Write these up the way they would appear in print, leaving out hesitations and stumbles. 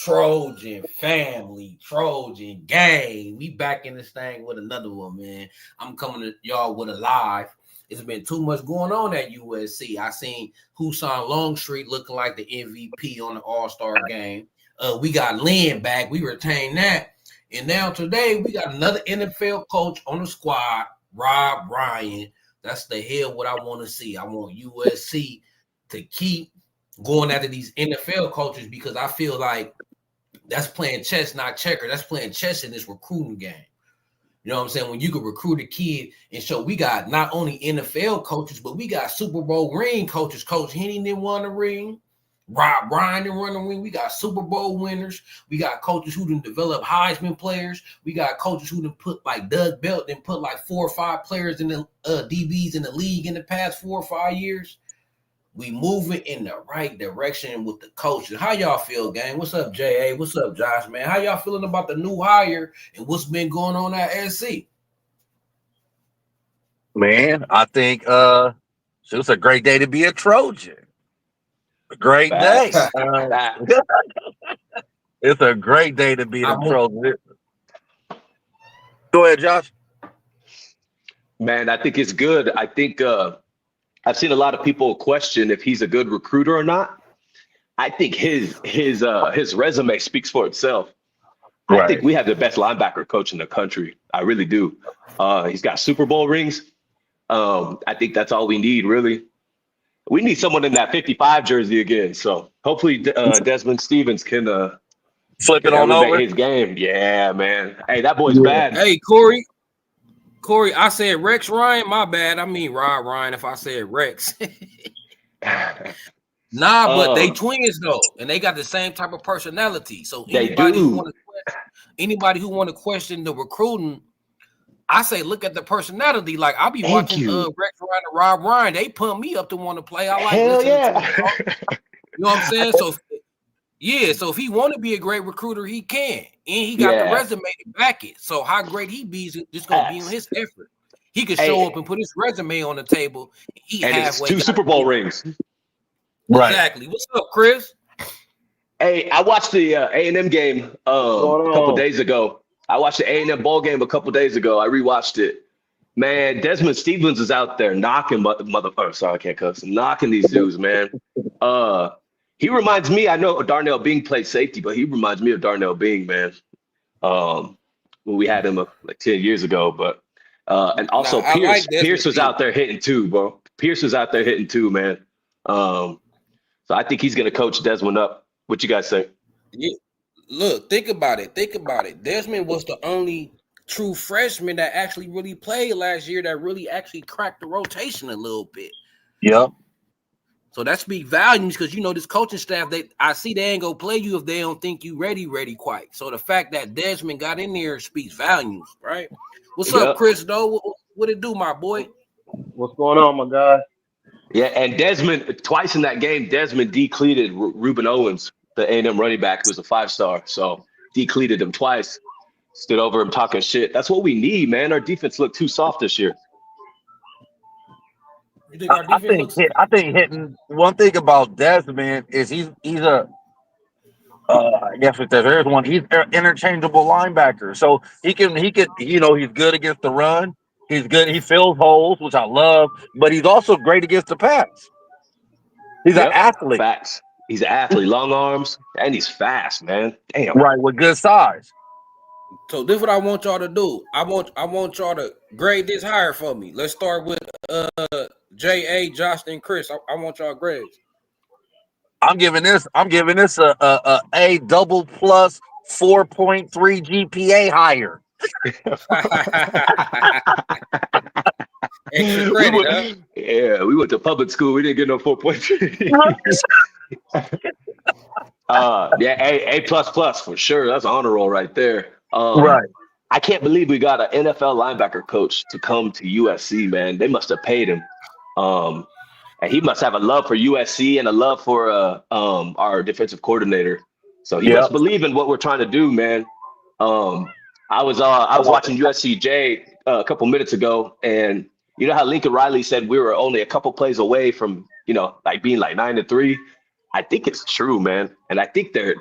Trojan family, Trojan gang. We back in this thing with another one, man. I'm coming to y'all with a live. It's been too much going on at USC. I seen Hussan Longstreet looking like the MVP on the All-Star game. We got Lynn back. We retained that. And now today we got another NFL coach on the squad, Rob Ryan. That's the hell what I want to see. I want USC to keep going after these NFL coaches because I feel like that's playing chess, not checker. That's playing chess in this recruiting game. You know what I'm saying? When you can recruit a kid and show we got not only NFL coaches, but we got Super Bowl ring coaches. Coach Henning didn't won the ring. Rob Ryan didn't run the ring. We got Super Bowl winners. We got coaches who done develop Heisman players. We got coaches who done put like Doug Belt and put like 4 or 5 players in the DBs in the league in the past 4 or 5 years. We moving in the right direction with the coaches. How y'all feel, gang? What's up, J.A.? What's up, Josh, man? How y'all feeling about the new hire and what's been going on at SC? Man, I think it's a great day to be a Trojan. A great day. It's a great day to be a Trojan. Go ahead, Josh. Man, I think it's good. I think I've seen a lot of people question if he's a good recruiter or not. I think his resume speaks for itself. Right. I think we have the best linebacker coach in the country. I really do. He's got Super Bowl rings. I think that's all we need, really. We need someone in that 55 jersey again. So hopefully Desmond Stevens can flip it on over his game. Yeah, man. Hey, that boy's bad. Hey, Corey, I said Rex Ryan. My bad. I mean Rob Ryan if I said Rex. Nah, but they twins though, and they got the same type of personality. So anybody who want to question the recruiting, I say look at the personality. Like I'll be watching Rex Ryan and Rob Ryan. They pump me up to want to play. I like listening to them. You know what I'm saying? So so if he want to be a great recruiter, he can. And he got the resume to back it. So how great he be is just going to be on his effort. He could show up and put his resume on the table. It's 2 Super Bowl rings. Right. Exactly. What's up, Chris? Hey, I watched the A&M game a couple days ago. I watched the A&M ball game a couple days ago. I rewatched it. Man, Desmond Stevens is out there knocking knocking these dudes, man. He reminds me, I know Darnell Bing played safety, but he reminds me of Darnell Bing, man. When we had him like 10 years ago. But and also Pierce was out there hitting too, bro. Pierce was out there hitting too, man. So I think he's gonna coach Desmond up. What you guys think? Yeah. Look, think about it. Desmond was the only true freshman that actually really played last year that really actually cracked the rotation a little bit. Yep. So that speaks volumes because this coaching staff, I see they ain't gonna play you if they don't think you ready quite. So the fact that Desmond got in there speaks volumes, right? What's up, Chris? Though, what it do, my boy? What's going on, my guy? Yeah, and Desmond twice in that game, Desmond decleated Reuben Owens, the A&M running back, who was a 5-star. So decleated him twice. Stood over him talking shit. That's what we need, man. Our defense looked too soft this year. I think hitting one thing about Desmond is he's a I guess if there's one, he's an interchangeable linebacker. So he could he's good against the run. He's good. He fills holes, which I love, but he's also great against the pass. He's an athlete. Facts. He's an athlete, long arms, and he's fast, man. Damn. Right, with good size. So this is what I want y'all to do. I want y'all to grade this hire for me. Let's start with J.A., Josh, and Chris. I want y'all grades. I'm giving this a A double plus 4.3 GPA higher. Extra credit, Yeah, we went to public school. We didn't get no 4.3. A plus plus for sure. That's an honor roll right there. Right. I can't believe we got an NFL linebacker coach to come to USC, man. They must have paid him. And he must have a love for USC and a love for our defensive coordinator. So he must believe in what we're trying to do, man. I was watching USCJ a couple minutes ago, and you know how Lincoln Riley said we were only a couple plays away from being like 9-3. I think it's true, man, and I think they're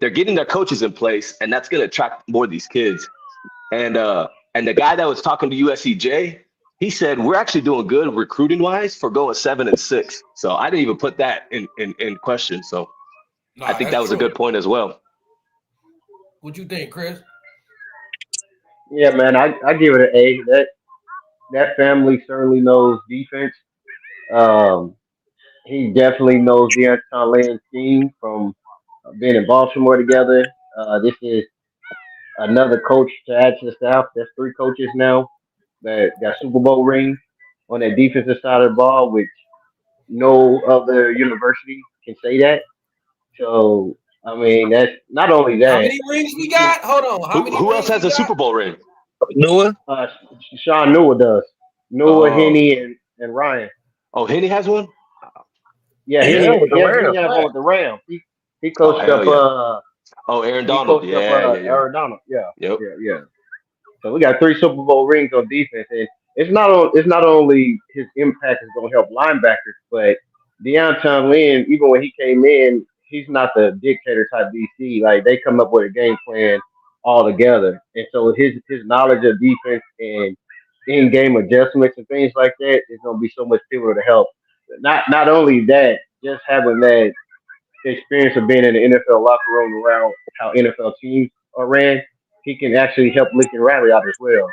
they're getting their coaches in place, and that's going to attract more of these kids. And the guy that was talking to USCJ, he said we're actually doing good recruiting wise for going 7-6. So I didn't even put that in question. So I think that was a good point as well. What you think, Chris? Yeah, man, I give it an A. That family certainly knows defense. Um, he definitely knows the Anton Land team from being in Baltimore together. This is another coach to add to the staff. There's three coaches now that got Super Bowl rings on that defensive side of the ball, which no other university can say that. So, I mean, that's not only How that. many rings we got? Hold on. How many Who else rings has we a got? Super Bowl ring? Noah? Uh, Sean Newell does. Newell, Henny, and Ryan. Oh, Henny has one? Yeah, Yeah, Henny, with the Henny Rams. has one with the Rams. He Oh, coached hell up. yeah. Oh, Aaron Donald. Yeah. Arizona. Yeah, Yep. yeah. So we got three Super Bowl rings on defense, and it's not only his impact is going to help linebackers, but Deontay Lynn, even when he came in, he's not the dictator type DC. Like they come up with a game plan all together, and so his knowledge of defense and in game adjustments and things like that is going to be so much pivotal to help. Not only that, just having that experience of being in the NFL locker room around how NFL teams are ran, he can actually help Lincoln Riley out as well.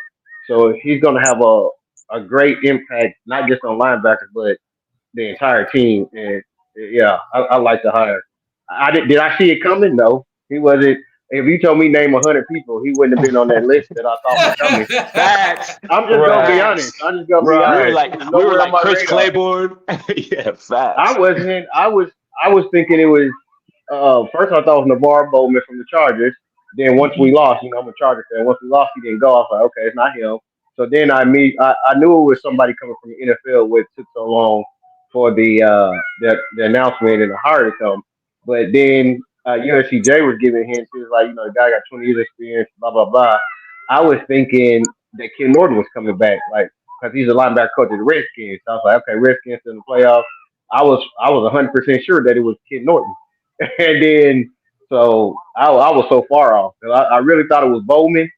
So he's going to have a great impact, not just on linebackers, but the entire team. And yeah, I like the hire. Did I see it coming? No, he wasn't. If you told me name 100 people, he wouldn't have been on that list that I thought was coming. Facts. I'm just gonna be honest. I'm just gonna be honest. We were like Chris radar. Claiborne. Yeah, facts. I wasn't. I was thinking it was. First I thought it was Navarre Bowman from the Chargers. Then once we lost, I'm a Chargers fan. Once we lost, he didn't go. I was like, okay, it's not him. So then I knew it was somebody coming from the NFL. What took so long for the announcement and the hire to come. But then USCJ was giving hints. He was like, the guy got 20 years experience, blah blah blah. I was thinking that Ken Norton was coming back, like because he's a linebacker coach of the Redskins. So I was like, okay, Redskins in the playoffs. I was 100% sure that it was Ken Norton. And then so I was so far off. I really thought it was Bowman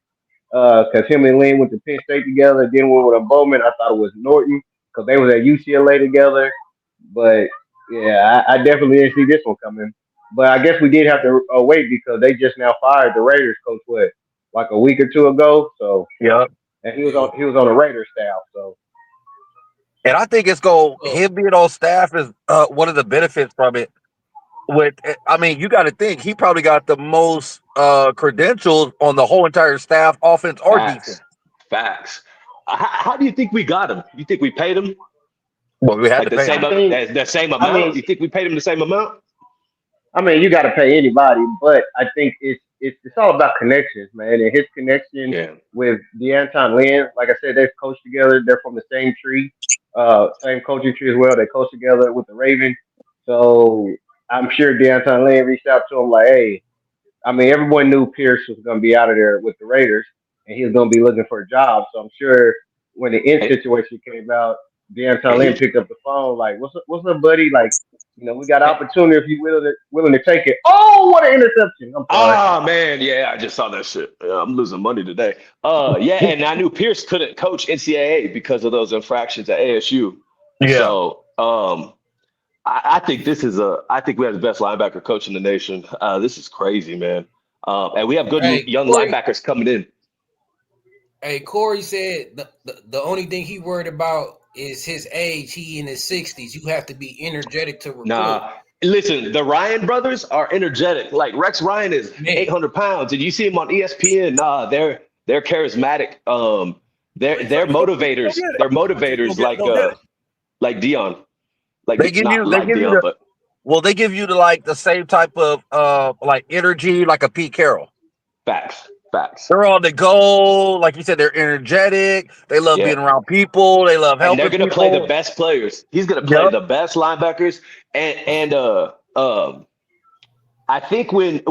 because him and Lynn went to Penn State together. Then went with a Bowman. I thought it was Norton because they was at UCLA together. But yeah, I definitely didn't see this one coming. But I guess we did have to wait because they just now fired the Raiders coach like a week or two ago. So Yeah. And he was on the Raiders staff. So And I think him being on staff is one of the benefits from it. You got to think he probably got the most credentials on the whole entire staff, offense or defense. Facts. How do you think we got him? You think we paid him? Well, we had to pay him. The same amount? You think we paid him the same amount? I mean, you got to pay anybody, but I think it's all about connections, man. And his connection with Deontay Lynn, like I said, they've coached together. They're from the same tree, same coaching tree as well. They coached together with the Ravens. So I'm sure Deontay Lynn reached out to him like, hey, I mean, everyone knew Pierce was going to be out of there with the Raiders, and he was going to be looking for a job. So I'm sure when the end situation came out, Deontay Lynn picked up the phone like, what's up, buddy? Like, we got opportunity if you're willing to take it. Oh, what an interception. I'm sorry. Oh, man. Yeah, I just saw that shit. Yeah, I'm losing money today. Yeah, and I knew Pierce couldn't coach NCAA because of those infractions at ASU. Yeah. So I think I think we have the best linebacker coach in the nation. This is crazy, man. And we have good young linebackers coming in. Hey, Corey said the only thing he worried about is his age. He in his 60s. You have to be energetic to recruit. Nah, listen, the Ryan brothers are energetic. Like Rex Ryan is 800 pounds, and you see him on ESPN. Nah, they're charismatic. They're motivators. They're motivators like Dion. Like they give you the same type of energy like a Pete Carroll. Facts. They're on the go, like you said. They're energetic. They love being around people. They love helping. And they're going to play the best players. He's going to play the best linebackers. And I think when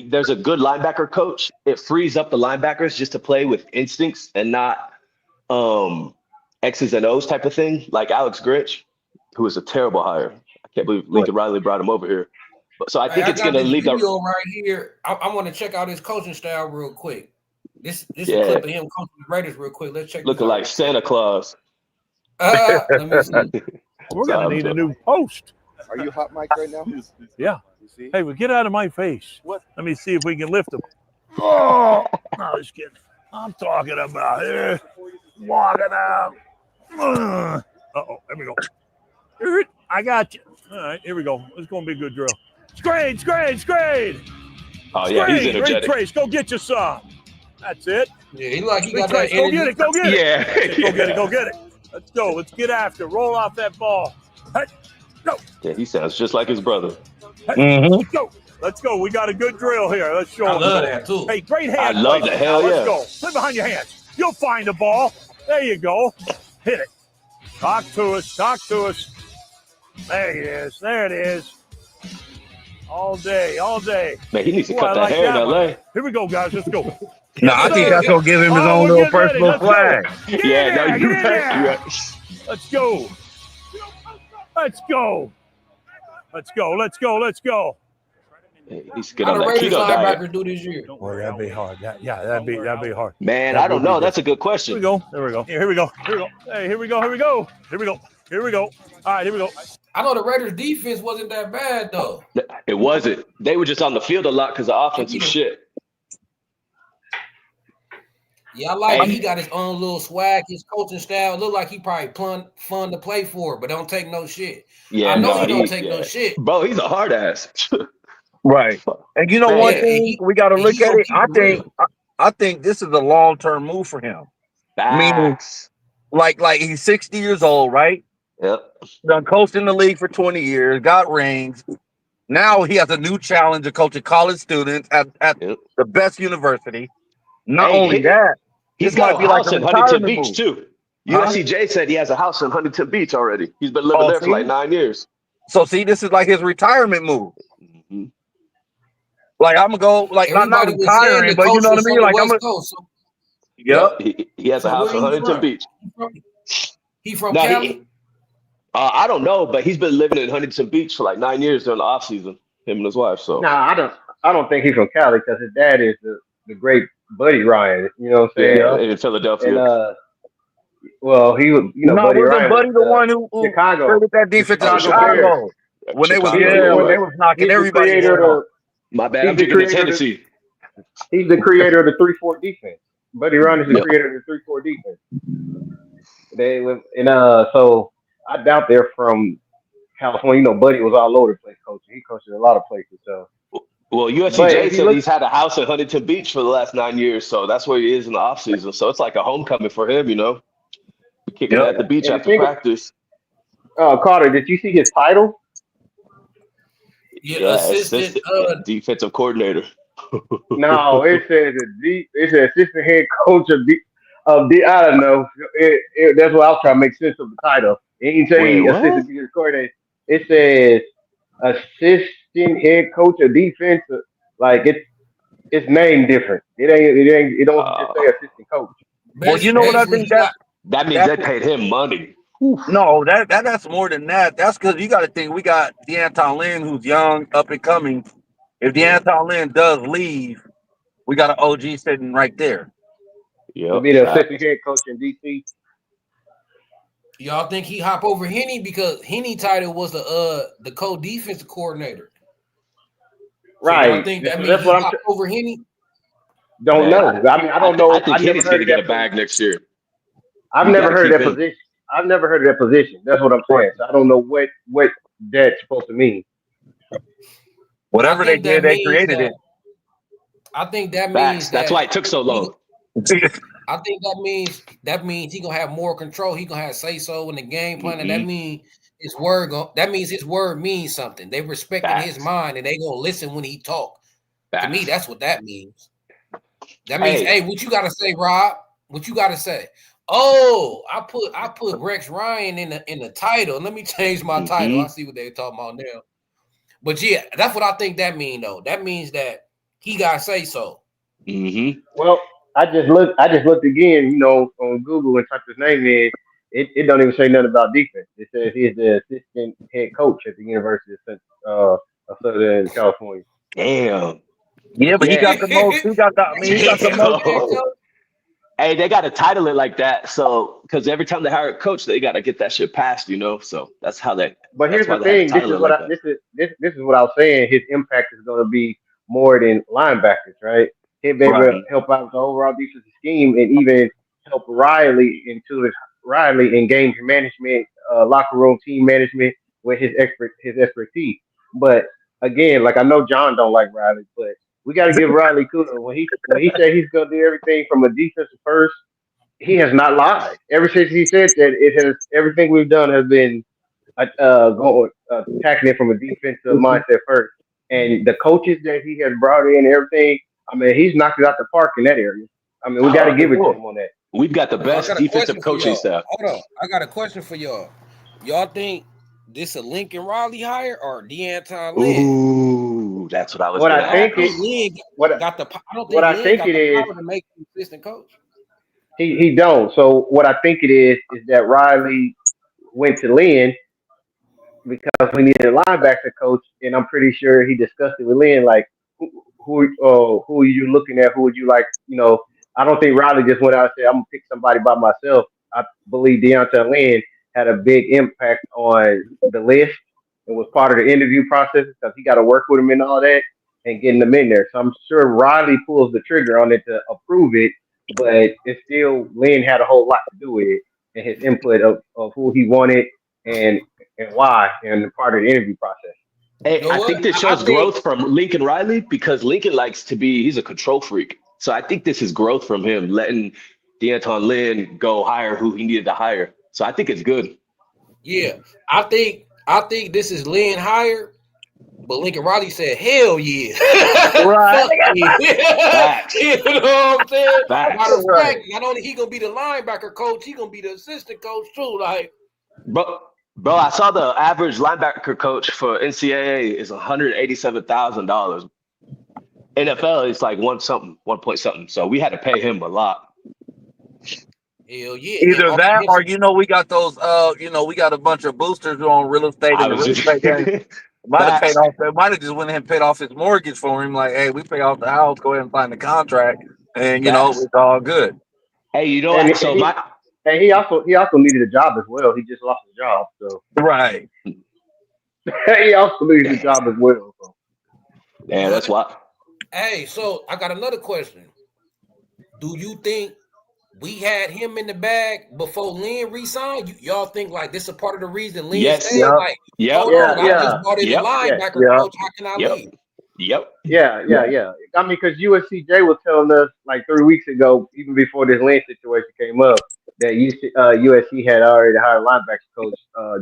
there's a good linebacker coach, it frees up the linebackers just to play with instincts and not X's and O's type of thing. Like Alex Grinch, who is a terrible hire. I can't believe Lincoln Riley brought him over here. So I Hey, think I it's got gonna this lead the video right here. I want to check out his coaching style real quick. This is a yeah, clip of him coaching the Raiders real quick. Let's check this looking out like real quick. Santa Claus. Let me see. We're gonna need a new post. Are you hot mic right now? Yeah. You see? Hey, well, get out of my face. What? Let me see if we can lift them. Oh, no, just kidding. I'm talking about here. Walking out. Uh-oh, there we go. I got you. All right, here we go. It's going to be a good drill. Screen. Oh yeah, he's Screen. energetic. Retrace. Go get your some. That's it. Yeah, he like he got that Retrace. Go energy. get it. Go get it. Yeah, Go get it. Let's go. Let's get after it. Roll off that ball. Hey, go. yeah, he sounds just like his brother. Hey, Let's go. We got a good drill here. Let's show I him. love that too. Hey, great I hand love placement. the hell Now, yeah. let's go. Play behind your hands. You'll find the ball. There you go. Hit it. Talk to us. There it is. All day. Man, he needs to Ooh, cut I that like hair that in one. LA. Here we go, guys. Let's go. No, I think that's gonna give him his own we're little getting ready. personal Let's go. flag. Get Yeah, in no, there, you're get in right. there. You're right. Let's go. Let's go. Hey, he needs to get How on the that Raiders keto diet. linebackers do this year? Boy, that'd be hard. That'd be hard. Man, That I don't would be know. good. That's a good Here we question. go. There we go. Here we go. Hey, here we go. All right, here we go. I know the Raiders defense wasn't that bad though. It wasn't. They were just on the field a lot because the offense was shit. Yeah, I like Hey. he got his own little swag, his coaching style. Look like he probably fun to play for, but don't take no shit. Yeah, I know no, he don't take no shit. Bro, he's a hard ass. Right. And you know Man, one Yeah, thing we got to look he at gonna it. keep I it think real. I think this is a long-term move for him. Meaning, Facts. like he's 60 years old, right? Yep. Done coached in the league for 20 years, got rings. Now he has a new challenge of coaching college students at Yep. the best university. Not Hey, only that, He's this might got be a like house a in Huntington retirement Beach move. too. Huh? USCJ said he has a house in Huntington Beach already. He's been living Oh, there for like see? 9 years. So see, this is like his retirement move. Mhm. Like I'm gonna go, like not Everybody was saying retiring, the but you coach know what I was mean. from the Like I'm West gonna, Coast. So, yep. He has a so house where in he Huntington from? Beach. He from No, Cali? I don't know, but he's been living in Huntington Beach for like 9 years during the off season. Him and his wife. So Nah, I don't think he's from Cali because his dad is the great Buddy Ryan. You know what I'm saying? yeah, in And Philadelphia. well, he was, No, Buddy wasn't Ryan Buddy was the one who Chicago, traded that the defense in Oh, Chicago Bears. Chicago when they was Chicago, He's you're when they right. was knocking the everybody creator head of off. My bad. he's I'm the drinking this creator of Hennessy. he's the creator of the 3-4 defense. Buddy Ryan is the Yep. creator of the 3-4 defense. They live and so I doubt they're from California. You know, Buddy was all over the place coaching. He coached in a lot of places. So, Well, but USCJ if you said look, he's had a house in Huntington Beach for the last 9 years, so that's where he is in the off season. So it's like a homecoming for him, you know. Kicking it Yep. at the beach and the after thing, practice. Carter, did you see his title? Yeah, Yeah, assistant. defensive coordinator. No, it says it's an assistant head coach of I don't know. That's what I was trying to make sense of the title. It didn't Wait, say what? assistant defensive coordinator. It says assistant head coach of defense. Like it's named different. It don't just say assistant coach. Well, you know what I Basically, think he got That means they paid him money. no, that's more than that. That's because you got to think we got DeAnton Lynn, who's young, up and coming. If DeAnton Lynn does leave, we got an OG sitting right there. To Yep. be the assistant head coach in DC. y'all think he hop over Henny because Henny title was the co-defensive coordinator. So y'all Right. think that means That's he what I'm. hop over Henny? Don't know. I mean, I don't know. I think I've never Henny's heard going to of get that. a bag next year. I've You never gotta heard of keep that him. position. I've never heard of that position. That's what I'm saying. So I don't know what that's supposed to mean. Whatever I they think that did, they means created that. it. I think that Facts. means That's that why it took so long. I think that means he gonna have more control. He gonna have say so in the game plan, and that means his word. That means his word means something. They respecting his Facts. mind, and they gonna listen when he talk. To me, Facts. that's what that means. That means, Hey. hey, what you gotta say, Rob? What you gotta say? Oh, I put Rex Ryan in the title. Let me change my title. I see what they're talking about now. But yeah, that's what I think that mean though. That means that he gotta say so. Mm-hmm. Well, I just looked again, on Google and typed his name in. It don't even say nothing about defense. It says he's the assistant head coach at the University of of Southern California. Damn. Yeah, but he got the most. He got the. I mean, he got the most. Damn. Hey, they got to title it like that. So, because every time they hire a coach, they got to get that shit passed, you know. So that's how they. But That's here's why the they had to thing. This title is it what like I that. this is what I was saying. His impact is going to be more than linebackers, right? He'll be able to Right. help out with the overall defensive scheme and even help Riley in game management, locker room team management with his expertise. But again, like I know John don't like Riley, but we got to give Riley kudos when he said he's going to do everything from a defensive first. He has not lied. Ever since he said that, it has everything we've done has been going tackling it from a defensive mindset first. And the coaches that he has brought in, and everything. I mean, he's knocked it out the park in that area. I mean, we got to Oh, give it to cool. him on that. We've got the Hold on, I best got a defensive question for coaching y'all. staff. Hold on, I got a question for y'all. Y'all think this a Lincoln Riley hire or Deanton Lynn? Ooh, that's what I was What gonna I I don't think think it, ask. Lynn what got the. I don't what think I Lynn think got it the is, power to make an assistant coach. he don't. So what I think it is that Riley went to Lynn because we needed a linebacker coach, and I'm pretty sure he discussed it with Lynn, like who are you looking at? Who would you like? I don't think Riley just went out and said, I'm gonna pick somebody by myself. I believe Deontay Lynn had a big impact on the list and was part of the interview process because he got to work with him and all that and getting them in there. So I'm sure Riley pulls the trigger on it to approve it, but it's still Lynn had a whole lot to do with it and his input of who he wanted and why and part of the interview process. You Hey, know I what? think this I shows think growth from Lincoln Riley because Lincoln likes to be, he's a control freak. So I think this is growth from him, letting Deanton Lynn go hire who he needed to hire. So I think it's good. yeah. I think this is Lynn hired, but Lincoln Riley said, "Hell yeah, Right. fuck yeah." Facts. You know what I'm saying? Matter Facts. of Right. fact, not only he gonna be the linebacker coach, he gonna be the assistant coach too. Like, Bro, I saw the average linebacker coach for NCAA is $187,000. NFL is like one something, 1 point something. So we had to pay him a lot. hell yeah, and Either on that or defensive, we got those we got a bunch of boosters on real estate I and the was real just estate game might have paid facts. off might have just went ahead and paid off his mortgage for him. Like, hey, we pay off the house, go ahead and sign the contract and Facts. it's all good. Hey, you know And what? So my he also needed a job as well. He just lost his job, so Right. he also needed a job as well. So yeah, that's but why. hey, so I got another question. Do you think we had him in the bag before Lynn resigned? Y'all think like this is a part of the reason Lynn Yes. stayed? Yep. Like, Yep. hold yeah, on, I yeah, just brought in a Yep. yeah, linebacker Yep. coach. How can I Yep. leave? Yep. yeah. I mean, because USCJ was telling us like 3 weeks ago, even before this Lynn situation came up, that USC had already hired a linebacker coach.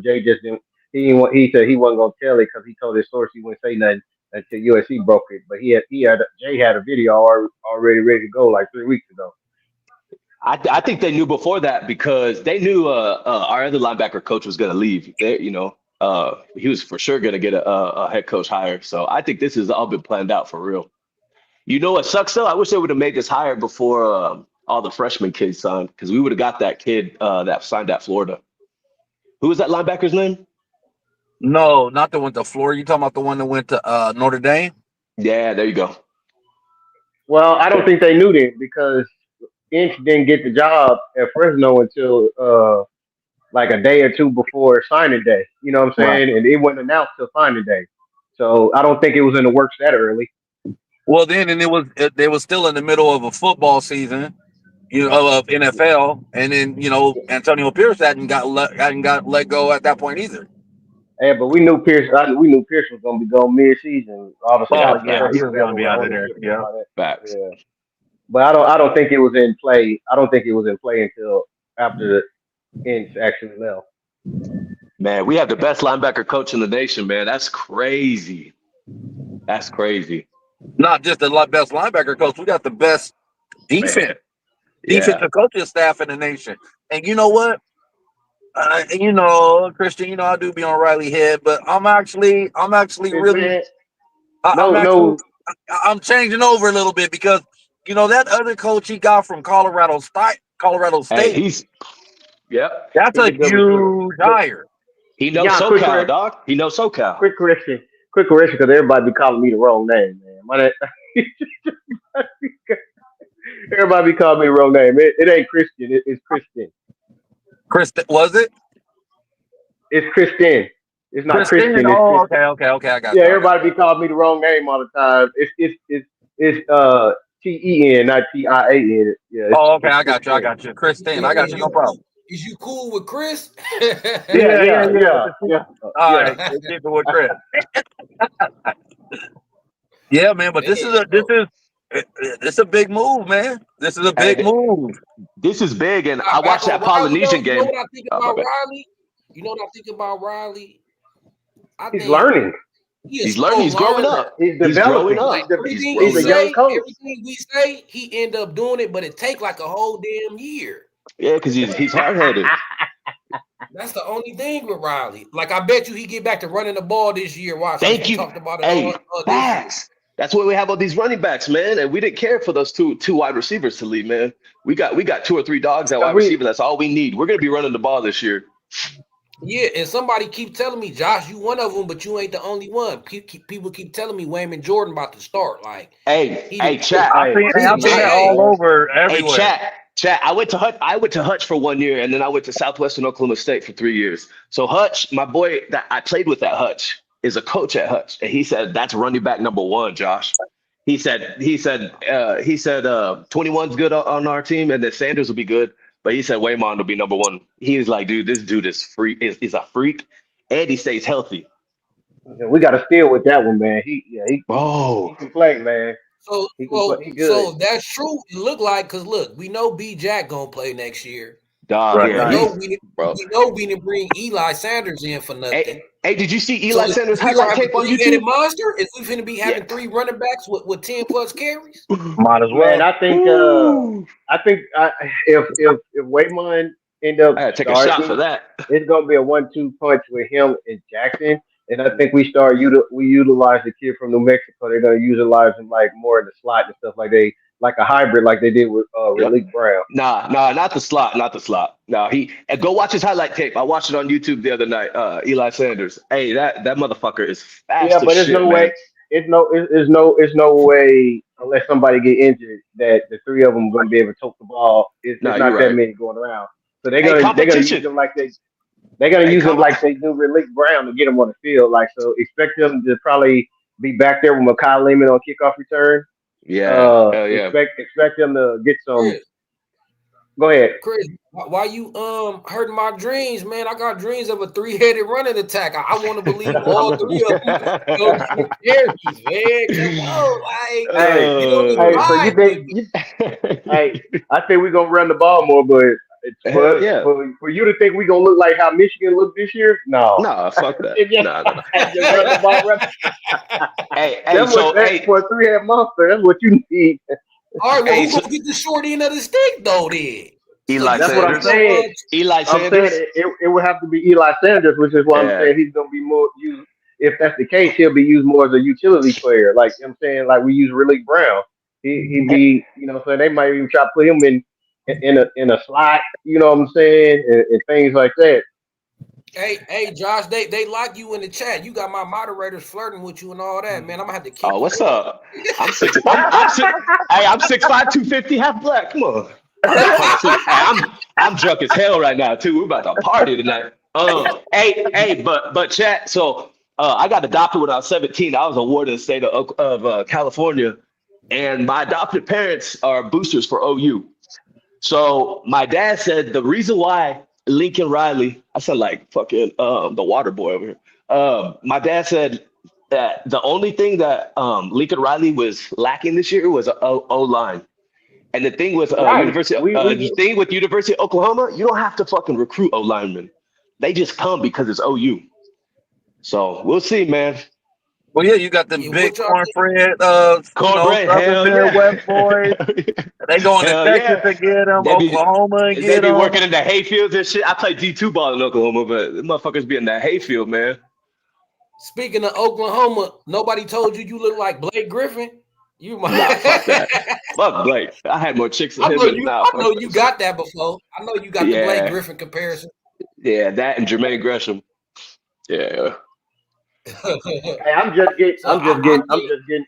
Jay just didn't. He said he wasn't gonna tell it because he told his source he wouldn't say nothing until USC broke it. But Jay had a video already ready to go like 3 weeks ago. I think they knew before that because they knew our other linebacker coach was going to leave. He was for sure going to get a head coach hire. So I think this has all been planned out for real. You know what sucks though? I wish they would have made this hire before all the freshman kids signed because we would have got that kid that signed at Florida. Who was that linebacker's name? No, not the one to Florida. You talking about the one that went to Notre Dame? Yeah, there you go. Well, I don't think they knew that because Inch didn't get the job at Fresno until like a day or two before signing day. You know what I'm Right. saying? And it wasn't announced till signing day. So I don't think it was in the works that early. Well, then, and they was still in the middle of a football season, of NFL, and then Antonio Pierce hadn't got let go at that point either. Yeah, but we knew Pierce was gonna be gone mid season. Obviously, Yeah, Oh after the yeah, he facts. was turnover going to be with out of there. ownership and Yeah. all that. Facts. Yeah, but I don't think it was in play. I don't think it was in play until after the Inch actually left. Man, we have the best linebacker coach in the nation, man. That's crazy. That's crazy. Not just the best linebacker coach, we got the best Man. defense Yeah. defensive coaching staff in the nation. And you know what? Christian, I do be on Riley head, but I'm actually really, Man, I'm no, actually, no, I'm changing over a little bit because that other coach he got from Colorado Hey, State, he's yep. that's he's a a good recruiter. huge But hire. He knows yeah, quick SoCal, correct, dog. He knows SoCal. quick correction. quick correction because everybody be calling me the wrong name, man. Everybody be calling me the wrong name. It ain't Christian. It's Kristen. Kristen, was it? It's Kristen. It's not Christine? Christian. It's Oh, Kristen. okay. I got Yeah, you. everybody be calling me the wrong name all the time. It's Ten, not Tian. Yeah, Oh, okay, it's I got Kristen. you. Christine, I got Is you. you No problem. cool? Is you cool with Chris? Yeah. All Yeah. right, we'll keep it with Chris. Yeah, man, but this Man, is a big move, man. This is a big Hey, move. this is big, and I back watched on that Riley though. Polynesian You know game. what I think My about bad. Riley? You know what I think about Riley? I He's think learning. he is He's learning. slow He's growing learner. up. He's He's growing developing. Like up. He's everything He's he a growing up. young say, coach. everything we say, he end up doing it, but it take like a whole damn year. Yeah, because he's hard headed. That's the only thing with Riley. Like I bet you he get back to running the ball this year. Watch, Thank we you. talked about it Hey, all this year. facts. That's why we have all these running backs, man. And we didn't care for those two wide receivers to lead, man. We got 2 or 3 dogs at wide receiver. That's all we need. We're gonna be running the ball this year. Yeah, and somebody keep telling me, Josh, you one of them, but you ain't the only one. People keep telling me Wayman Jordan about to start. Like, Chat. I've seen that all over everywhere. Chat. I went to Hutch for 1 year, and then I went to Southwestern Oklahoma State for 3 years. So Hutch, my boy that I played with at Hutch, is a coach at Hutch, and he said that's running back number 1, Josh. He said 21's good on our team, and then Sanders will be good. But he said Waymon will be number 1. He was like, dude, this dude is is a freak, and he stays healthy. We got to steal with that one, man. He can play, man. So He good. so that's true. It look like because look, we know B Jack gonna play next year. Dog, Right. yeah, We know we didn't bring Eli Sanders in for nothing. Hey, did you see Eli Sanders' we highlight tape on YouTube? Monster? Is we finna be having 3 running backs with 10 plus carries? Might as well. Man, I think if Waymon end up I gotta take a starting, shot for that. it's gonna be a 1-2 punch with him and Jackson. And I think we utilize the kid from New Mexico. They're gonna utilize him like more in the slot and stuff like a hybrid like they did with Relique Brown. Nah, not the slot. No, go watch his highlight tape. I watched it on YouTube the other night. Eli Sanders. Hey, that motherfucker is fast. Yeah, but there's no way. It's no way unless somebody get injured that the 3 of them are gonna be able to tote the ball. It's not that many going around. So they're gonna use them like they do Relique Brown to get them on the field. Like, so expect them to probably be back there with Makai Lehman on kickoff return. Yeah, Expect them to get some. Chris, go ahead, Chris. Why you hurting my dreams, man? I got dreams of a 3-headed running attack. I want to believe all 3 of them go get carries, man. Come on, like, so you think? I think we're gonna run the ball more, but for you to think we're gonna look like how Michigan looked this year, no, fuck that. For a 3-head monster, that's what you need. All right, well, who's gonna get the short end of the stick though? Then that's what I'm saying. Eli Sanders. It would have to be Eli Sanders, which is why I'm saying he's gonna be more used. If that's the case, he'll be used more as a utility player. Like I'm saying, like we use Relique Brown. He'd be, so they might even try to put him in a slot, you know what I'm saying, and things like that. Hey, Josh, they like you in the chat. You got my moderators flirting with you and all that, man. I'm gonna have to keep. Oh, what's up? I'm 6'5", 250, half black. Come on. I'm drunk as hell right now too. We're about to party tonight. But chat. So I got adopted when I was 17. I was a ward in the state of California, and my adopted parents are boosters for OU. So my dad said the reason why Lincoln Riley, I said like fucking the water boy over here. My dad said that the only thing that Lincoln Riley was lacking this year was O-line. And the thing with University of Oklahoma, you don't have to fucking recruit O linemen. They just come because it's OU. So we'll see, man. Well, yeah, you got the big cornbread, West boys. They going to Texas to get them, Oklahoma and get them. They be working in the hayfields and shit. I played D2 ball in Oklahoma, but the motherfuckers be in that hayfield, man. Speaking of Oklahoma, nobody told you look like Blake Griffin. You might fuck that. Fuck Blake. I had more chicks than him. I know you got that before. I know you got the Blake Griffin comparison. Yeah, that and Jermaine Gresham. Yeah. Hey, So I think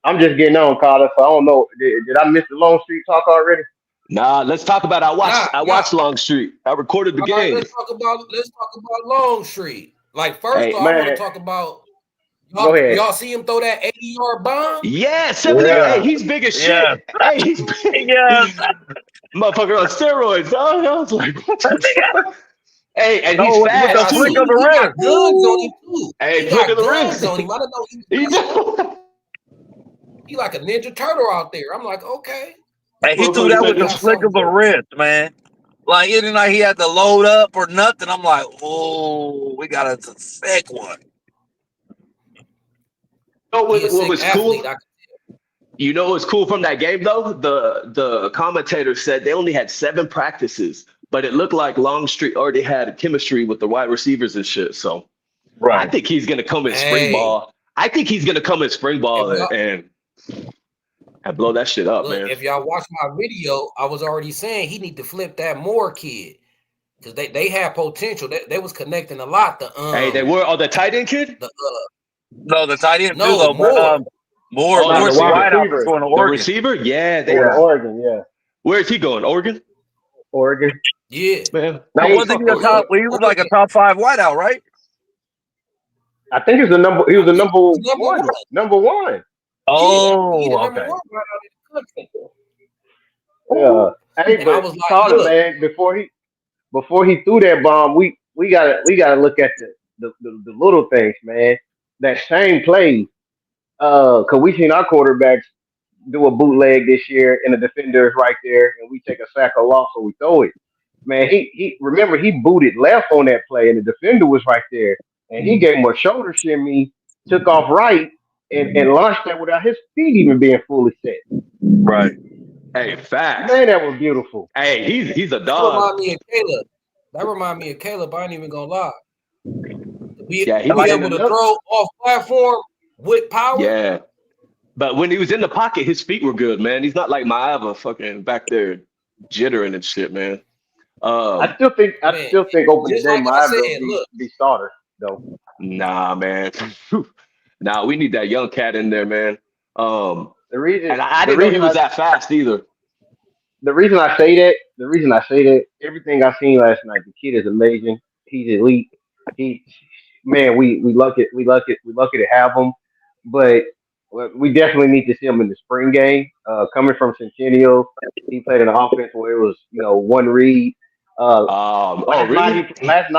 I'm just getting on, Carter. So I don't know. Did I miss the Longstreet talk already? Nah, let's talk about. I nah. watched Longstreet. I recorded the All right, game. let's talk about Longstreet. Like first Hey, off, I want to Man, talk about go ahead. y'all see him throw that 80-yard bomb? yeah, 70. Hey, Yeah, he's big as yeah, shit. Hey, he's big. yeah. Motherfucker on steroids. Oh, I was like, what the fuck? Hey, and he's No, with Hey, the fast I flick see of too. the he got wrist. guns on him Woo! too. Hey, He flick of got the guns wrist. on him. I didn't know he was He like do. he like a Ninja Turtle out there. I'm like, okay, Hey, he threw Motherfucker that he with said the got this. flick something of a going. wrist, man. Like it didn't like he had to load up or nothing. I'm like, oh, we got a sick one. You know He a what sick was athlete. cool? You know what's cool from that game though? The commentator said they only had 7 practices, but it looked like Longstreet already had chemistry with the wide receivers and shit. So I Right. think he's gonna come in spring Hey, ball. I think he's gonna come in spring if ball y'all and blow that shit up, look, man. if y'all watch my video, I was already saying he need to flip that Moore kid because they have potential. They was connecting a lot. Hey, they were the tight end kid? The No, the tight end too no though, but Moore. Oh, the Not the Moore's the wide receiver. wideout that's receiver. going to The Oregon. receiver? Yeah, Going to Yeah. Oregon, yeah. where is he going? Oregon? Oregon. Yeah. Man. Now, Now hey, wasn't he a But top? look, Well, he was like a top 5 wideout, right? I think it's the number. He was the he number was number one. one. Number one. Yeah, he the Oh, number okay. one right out of the country. Yeah. Hey, And I but was like, Carter, look, man, before he threw that bomb, we gotta look at the little things, man. That same play, cause we seen our quarterbacks do a bootleg this year, and the defender is right there, and we take a sack or loss, or we throw it. Man, he remember he booted left on that play, and the defender was right there, and he gave him a shoulder shimmy, took off right, and launched that without his feet even being fully set. Right. Hey, facts. Man, that was beautiful. Hey, he's a that dog. remind me of Caleb. That remind me of Caleb. I ain't even gonna lie. Yeah, he To be was in able the to throw off platform with power. yeah. But when he was in the pocket, his feet were good, man. He's not like Maava fucking back there jittering and shit, man. I Um, still think I Man, still think opening just day like I Miami will said, look, be starter though. nah, man. Nah, we need that young cat in there, man. Um, The reason and I the didn't know he reason was I that fast either. the reason I say that everything I seen last night, the kid is amazing. He's elite. He man, we lucky to have him, but we definitely need to see him in the spring game. Coming from Centennial, he played in an offense where it was one read. Uh, Oh, really? last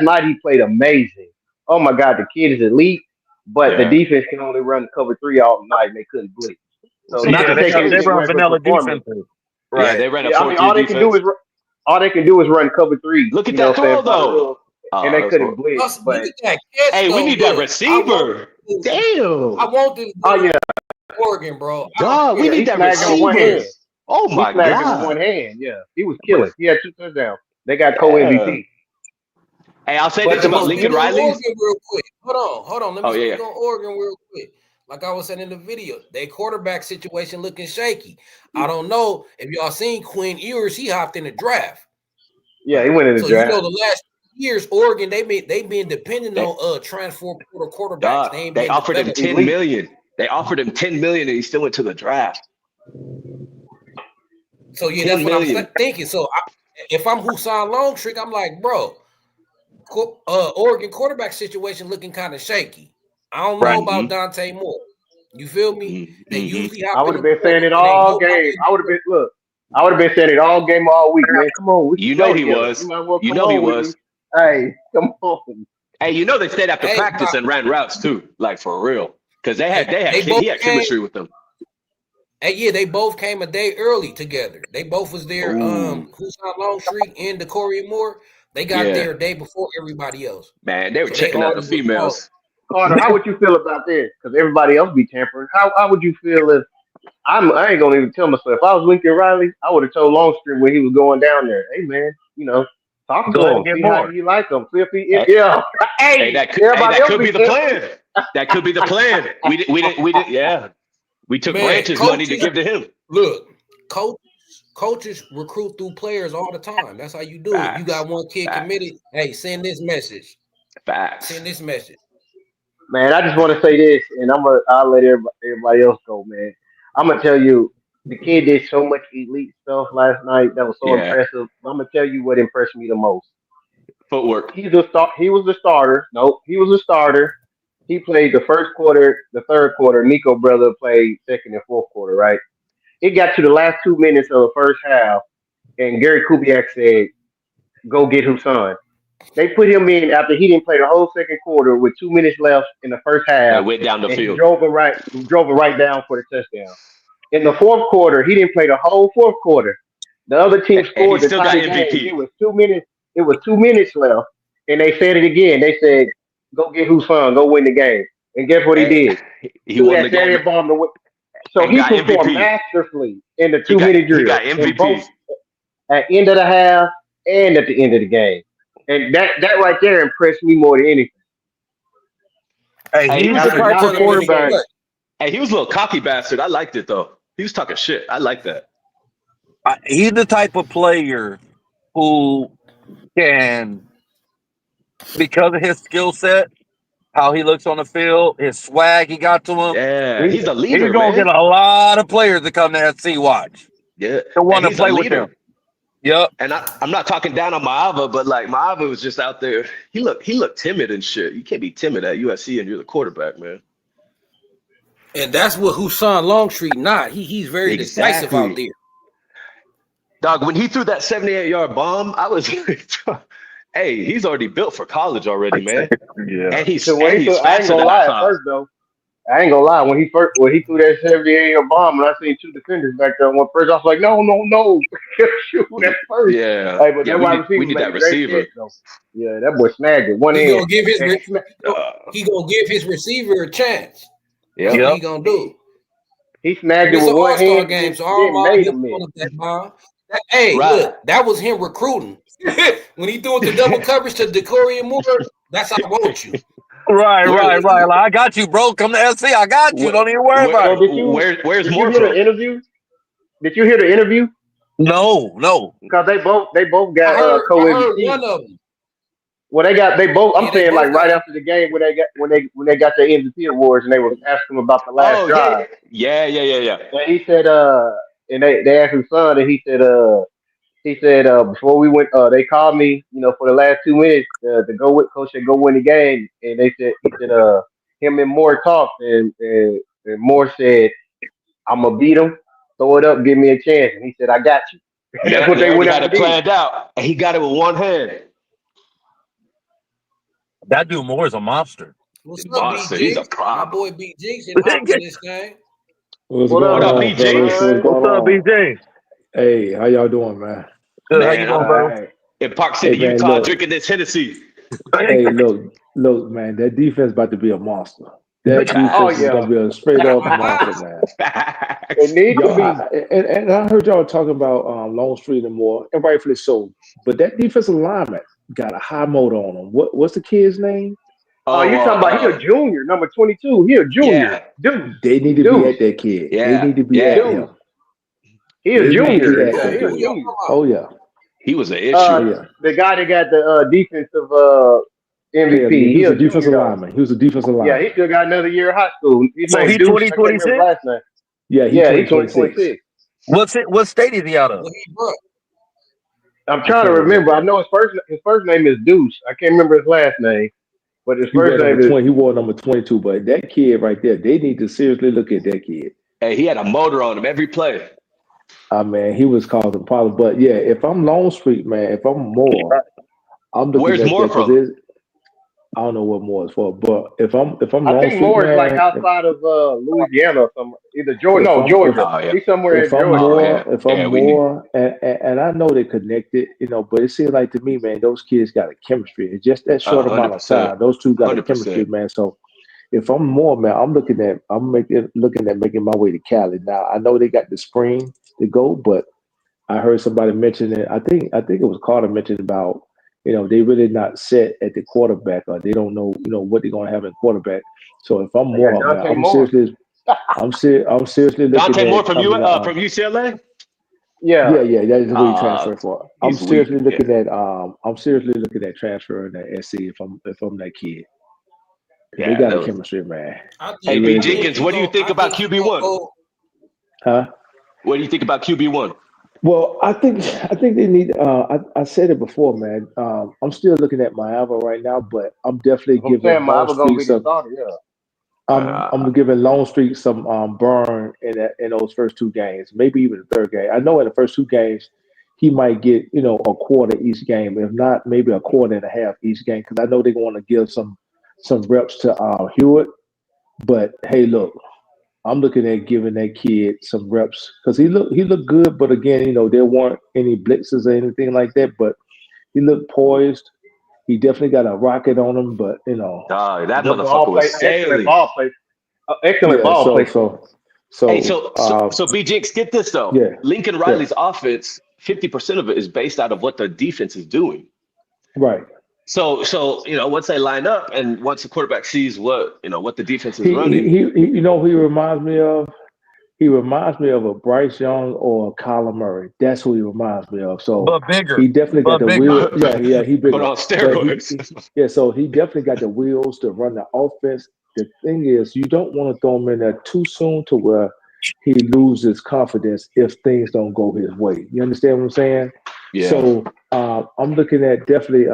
night he played amazing. Oh my God, the kid is elite, but the Yeah. defense can only run cover three all night, and they couldn't blitz. So not Yeah, to That's take true. they anything run away from his vanilla performance. defenses. Yeah, Right. they ran a Yeah, I mean 4-3 defense. all they can do is run cover three. Look at You know that what I'm saying? throw, By the though. rules, and Oh, they that's couldn't what. blitz. look But at that catch Hey, we though. need that Look, receiver. I Damn. want this oh dude yeah, in Oregon, bro. I don't Dog, we care. yeah, need he that snagged it with one receiver. hand. Oh He my snagged it with one God. hand. Yeah, he was killing. He had 2 touchdowns. They got co Yeah. MVP. Hey, I'll say But this the Let me about most speak Lincoln on beautiful. Riley's. Oregon real quick. Hold on. Let Oh, me yeah, speak yeah. on Oregon real quick. Like I was saying in the video, their quarterback situation looking shaky. I don't know if y'all seen Quinn Ewers. He hopped in the draft. Yeah, he went in the So you draft. know the last years, Oregon they been dependent They, on transfer portal quarterbacks. dog, They ain't they been offered him developed. 10 Elite. million. They offered him 10 million and he still went to the draft. So yeah, 10 that's what I'm million. thinking. So if I'm Hussan Longstreet, I'm like, bro, Oregon quarterback situation looking kind of shaky. I don't know Right. Mm-hmm. about Dante Moore. You feel me? They Mm-hmm. usually I hop in would have the been saying portal it and ain't all nobody game. in the portal. I would have been saying it all game, all week, man. Come on, we can You play know he together. You was. might as well You come know he on with me. was. Hey, come on. Hey, you know they stayed after Hey, practice and ran routes too, like for real. Because they both he had came. chemistry with them. Hey, yeah, they both came a day early together. They both was there. Ooh, Hussan Longstreet and Decory Moore. They got yeah. there a day before everybody else. Man, they were So they checking out the already was close. females. Carter, how would you feel about this? Because everybody else be tampering. How would you feel if I ain't gonna even tell myself. If I was Lincoln Riley, I would have told Longstreet when he was going down there, hey man, talk Go to ahead him, and get see how more. you like him, see if he Hey, yeah. Hey, everybody that else could be be the tampering. plan. That could be the plan. We didn't, yeah. We took Man, Branch's money to coaches, give to him. look, coaches recruit through players all the time. That's how you do it. You Facts. got one kid Facts. committed. Hey, send this message. Facts. Send this message. Man, I just want to say this, and I'll let everybody else go, man. I'm gonna tell you, the kid did so much elite stuff last night that was so Yeah. impressive. I'm gonna tell you what impressed me the most. Footwork. He's a start. He was the starter. Nope, he was a starter. He played the first quarter, the third quarter. Nico brother played second and fourth quarter. Right. It got to the last 2 minutes of the first half, and Gary Kubiak said, "Go get Hussan." They put him in after he didn't play the whole second quarter with 2 minutes left in the first half, And went down the and he field. drove it right down for the touchdown. In the fourth quarter, he didn't play the whole fourth quarter. The other team And he scored to still tie got the game. MVP. It was 2 minutes. It was 2 minutes left, and they said it again. They said, "Go get Hussan, go win the game." And guess what he And did? he Threw won that the game Saturday bomb to win. So and he got performed MVP. masterfully in the He 2 minute drill got in both MVP. at end of the half and at the end of the game. And that right there impressed me more than anything. Hey, Hey, he he's was the After a, type not of being in the quarterback. game, hey, he was a little cocky bastard. I liked it though. He was talking shit. I like that. He's the type of player who can, because of his skill set, how he looks on the field, his swag he got to him. Yeah, he's a He's leader, gonna man. get a lot of players to come to SC watch. Yeah, To want and to he's a play with him. leader. Yep. And I'm not talking down on Maava, but like Maava was just out there. He looked timid and shit. You can't be timid at USC and you're the quarterback, man. And that's what Hussan Longstreet not. He's very decisive out Exactly. there. Dog, when he threw that 78-yard bomb, I was like, hey, he's already built for college already, man. Yeah. And he's so when he threw, I ain't faster gonna than I lie at thought. first though. I ain't gonna lie. When he threw that 78 bomb, and I seen two defenders back there. One first, I was like, no, shoot that first. Yeah. Hey, but Yeah, that wide we receiver need made that a great receiver. catch though. Yeah, that boy snagged it one He hand. gonna give his And he gonna give his receiver a chance. Yeah. That's what he gonna do. he snagged it It's with an one all-star hand, game, and so all then mine made hit him miss. one of that bomb. Hey, Right. look, that was him recruiting. When he threw it to double coverage to Decory and Moore, that's how I want you. Right. Like, I got you, bro. Come to SC. I got you. Don't even worry about it. So Where's did more you hear from? the interview? Did you hear the interview? No. Because they both got I heard co-MVP. one of them. Well, they both. I'm Yeah, they saying like both right got after the game when they got their MVP awards and they were asking him about the last Oh, drive. yeah. And he said, and they asked his son, and he said, before we went, they called me, for the last 2 minutes to go with coach said go win the game, and he said, him and Moore talked, and Moore said, I'm gonna beat him, throw it up, give me a chance, and he said, I got you. And that's Yeah, what they they already went had out it to do. planned out. And he got it with one hand. That dude Moore is a monster. What's up, Monster. B He's a Jigs? My problem. boy B Jigs in hot for this thing. What's What going up, on, BJ? fellas? What's going What's up, on? BJ? Hey, how y'all doing, man? Good. How you Man, doing, I'm bro? in Park City, Hey, man, Utah, look. drinking this Hennessy. Hey, look, man. That defense about to be a monster. That Oh defense is yeah, gonna be a straight up monster, man. it needs to Y'all, be. and I heard y'all talking about Longstreet and more, and rightfully so. But that defensive lineman got a high motor on him. What's the kid's name? Oh, you talking about he a junior, number 22? He a junior, Yeah, dude. They need to be at that kid. They need to be at yeah. him. He a They need to junior. be at Yeah, that He a who dude. y'all junior. talking about? Oh yeah, He was an issue. oh yeah. The guy that got the defensive Yeah, MVP. he He was a a defensive junior though. lineman. He was a defensive Yeah, lineman. he still got another year of high school. His So name he Deuce. I can't remember his 2026? last name. Yeah, he's Yeah, he's 2026. 2026. What state is he out of? What he brought? I'm I trying to can't remember. I remember. know his first name is Deuce. I can't remember his last name, but his He wore first name number is 20. He wore number 22. But that kid right there, they need to seriously look at that kid. Hey, he had a motor on him every play. Man, he was causing problems. But yeah, if I'm Longstreet, man, if I'm Moore, I'm looking Where's at more that because from? I don't know what Moore is for. But if I'm I think Longstreet, Moore is like man, outside of Louisiana or somewhere. Either Georgia, if no, I'm if Georgia. Oh, yeah. He's somewhere if in I'm Georgia. Oh, Moore, yeah. if I'm Yeah, we need. Moore, and I know they connected, but it seems like to me, man, those kids got a chemistry. It's just that short amount of 100%. time. Those two got a 100%. chemistry, man. So if I'm Moore, man, I'm looking at making my way to Cali. Now I know they got the spring to go, but I heard somebody mention it. I think it was Carter mentioned about they really not set at the quarterback, or they don't know what they're gonna have in quarterback. So if I'm They got Moore, man, Dante Moore. I'm seriously looking Dante Moore at from coming to from UCLA? Yeah. That is who he Uh, transferred for. he's weak. Yeah. I'm seriously looking at transferring to SC if I'm that kid. They Yeah. got a That was, chemistry, man. They hey, B really I do. think Jenkins, he what do you go. think I about think he gonna QB1? go. Huh? What do you think about QB1? Well, I think they need. I said it before, man. I'm still looking at Miami right now, but I'm definitely I'm giving saying Miami gonna Longstreet be the some. starter. Yeah. I'm giving Longstreet some burn in those first two games, maybe even the third game. I know in the first two games he might get a quarter each game, if not maybe a quarter and a half each game, because I know they're going to give some reps to Hewitt. But hey, look, I'm looking at giving that kid some reps because he looked good, but again, there weren't any blitzes or anything like that. But he looked poised. He definitely got a rocket on him, but Dog, that Good ball motherfucker was play. Excellent sailing. ball play. Excellent yeah. ball So placement. so Hey, so so B Jinx, get this though. yeah, Lincoln yeah, Riley's offense, 50% of it is based out of what the defense is doing. right. So once they line up and once the quarterback sees what the defense is He running, he reminds me of. He reminds me of a Bryce Young or a Kyler Murray. That's who he reminds me of. So but bigger, he definitely got but the bigger. wheel. Yeah, he but bigger. on But steroids. so he definitely got the wheels to run the offense. The thing is, you don't want to throw him in there too soon to where he loses confidence if things don't go his way. You understand what I'm saying? Yeah. So I'm looking at definitely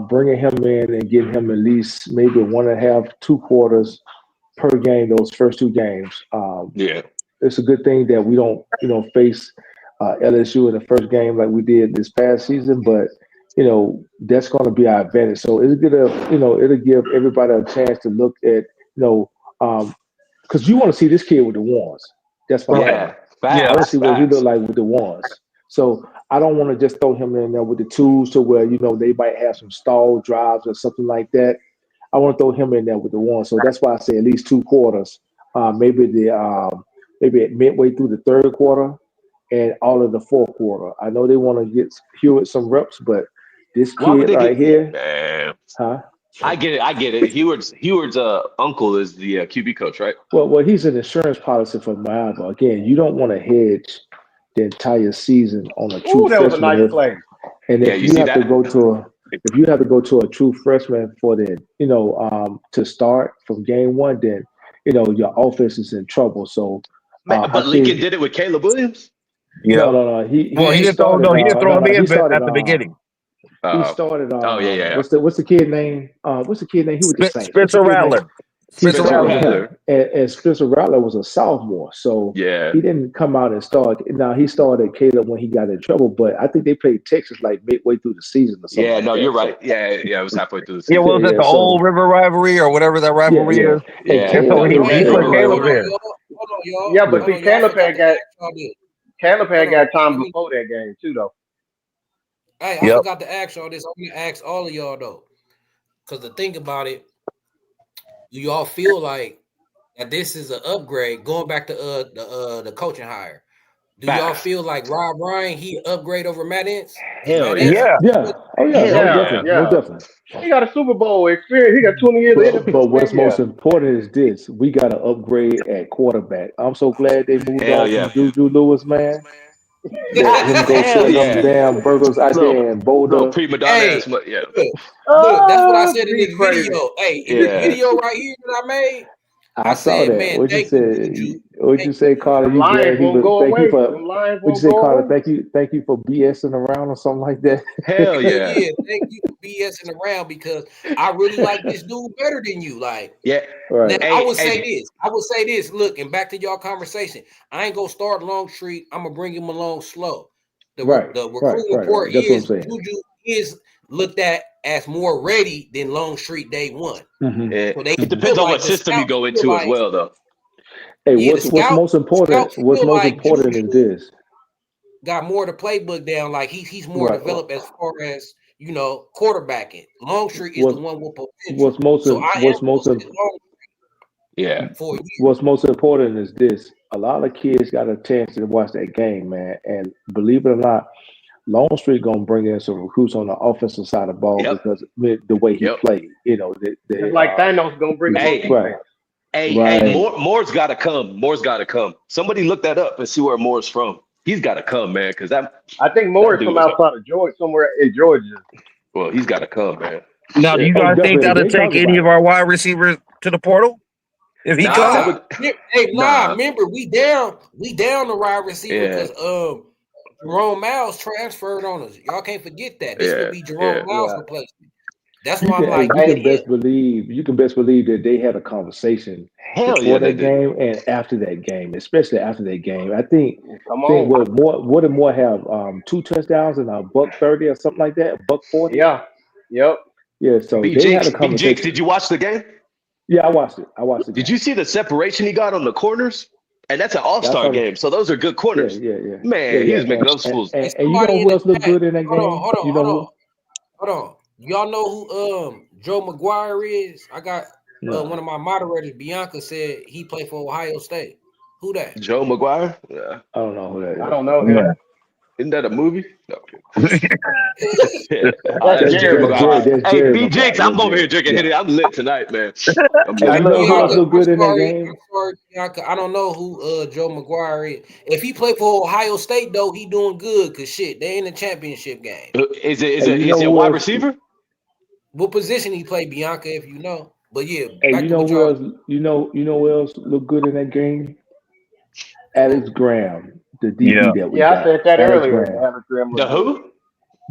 bringing him in and getting him at least maybe 1.5, 2 quarters per game. Those first two games. Yeah. It's a good thing that we don't, face LSU in the first game like we did this past season. But that's going to be our advantage. So it's gonna, it'll give everybody a chance to look at, because you want to see this kid with the ones. That's my Right. thing. Yeah. Yeah. I want to Facts. see what he look Facts. like with the ones. So I don't want to just throw him in there with the twos to where they might have some stall drives or something like that. I want to throw him in there with the ones. So that's why I say at least 2 quarters. Maybe at midway through the third quarter and all of the fourth quarter. I know they want to get Hewitt some reps, but this Why would kid they right get here, man? huh? I get it. I get it. Heward's uncle is the QB coach, right? Well, he's an insurance policy for Miami. Again, you don't want to hedge the entire season on a true Ooh, that was a freshman. nice play. And Yeah, if you you see have to that? go to a true freshman for to start from game one, then your offense is in trouble. So Man, I but Lincoln think did it with Caleb Williams. Yeah. no. Well, he He didn't throw. started No, he didn't throw him he in started at the beginning. he started Oh yeah, yeah. what's the kid name? What's the kid name? He was the Saints. What's the Spencer kid name? Rattler. He Spencer Spencer started Rattler. him, Rattler. and Spencer Rattler was a sophomore, so Yeah. he didn't come out and start. Now he started Caleb when he got in trouble, but I think they played Texas like midway through the season or something Yeah, like no, that. you're So right. Yeah, yeah, it was halfway through the Yeah, season. what was that? yeah, The old so River rivalry or whatever that yeah, rivalry yeah. is. Hey, Yeah, And yeah, so the he Red Hey, put River Caleb hold rivalry. on, in. y'all. Hold on, y'all. Yeah, but yeah. Hold see, on, y'all. I Caleb forgot had to got ask y'all this. Caleb Hold had on. got time Let me. before that game too, though. Hey, I Yep. forgot to ask y'all this. I'm gonna ask all of y'all though, because the thing about it, do y'all feel like that this is an upgrade going back to the coaching hire? Do y'all Facts. feel like Rob Ryan he upgrade over Matt Ince? Because Hell Matt Ince, yeah. Yeah. Yeah. Oh yeah. Hell Most Yeah, yeah. definitely. Most yeah. definitely. He got a Super Bowl experience. He got 20 years of NFL But what's experience. most Yeah. important is this: we got to upgrade at quarterback. I'm so glad they moved Hell on from yeah. Juju Lewis, man. Let him go Hell sell them yeah. damn burgers out there in Little Boulder. prima donna hey, ass. Yeah. look, look, that's what I said in He's this crazy. video. Hey, in this Yeah. video right here that I made, I I saw said, that. man, What you thank you, say? Juju. What you Thank say, you. Carter? Them You lions glad he won't was? go Thank you away. for. Them lions What you won't say, go Carter? away. Thank you for BSing around or something like that. Hell Hell yeah. yeah, thank you for BSing around because I really like this dude better than you. Like, Yeah. now, Right. I would say Hey, this. I would say this. Look, and back to y'all conversation. I ain't gonna start Longstreet. I'm gonna bring him along slow. Right. The Right. recruiting Right. report Right. That's what I'm is saying. Juju is looked at as more ready than Longstreet day one. So they it feel depends on like what the system you scouts go feel into as like well, though. Hey, yeah, the what's most important? scouts What's feel most like important is Juju this. got more of the playbook down. Like he's more Right. developed as far as quarterbacking. Longstreet is the What's one with potential. what's most So I am what's gonna most sit Longstreet Yeah. for a year. what's most important is this. A lot of kids got a chance to watch that game, man. And believe it or not, Longstreet gonna bring in some recruits on the offensive side of the ball Yep. because the way he Yep. played. Just like Thanos gonna bring them on Hey, right, defense. hey, right. Moore's got to come. Moore's got to come. Somebody look that up and see where Moore's from. he's got to come, man. Because I think Morris from outside of Georgia, somewhere in Georgia. well, he's got to come, man. Now, do you guys think that'll take any of our wide receivers to the portal? If he comes? Remember, we down the wide receiver because Jerome Miles transferred on us. Y'all can't forget that. This would be Jerome Miles' replacement. That's why I'm like, you can best believe that they had a conversation before that game and after that game, especially after that game. I think what did Moore have 2 touchdowns and $130 or something like that, $140. Yeah, yep. Yeah, so they had a conversation. Did you watch the game? Yeah, I watched it. Did you see the separation he got on the corners? And that's an all-star game, so those are good corners. Yeah. Man, he was making those fools. And you know who else looked good in that game? Hold on. Y'all know who Joe McGuire is? I got one of my moderators, Bianca, said he played for Ohio State. Who that? Joe McGuire? Yeah. I don't know who that is. I don't know him. Yeah. Isn't that a movie? No. That's Jerry. Hey, B Jakes, I'm over here drinking Henny. I'm lit tonight, man. I'm lit. Who else looked good in that game? I'm sorry, Bianca. I don't know who Joe McGuire is. If he played for Ohio State, though, he doing good because they in the championship game. Is it a wide receiver? What position he played, Bianca, if you know? But yeah. Hey, you know who else looked good in that game? Alex Graham, the DB that we got. I said that earlier. The who?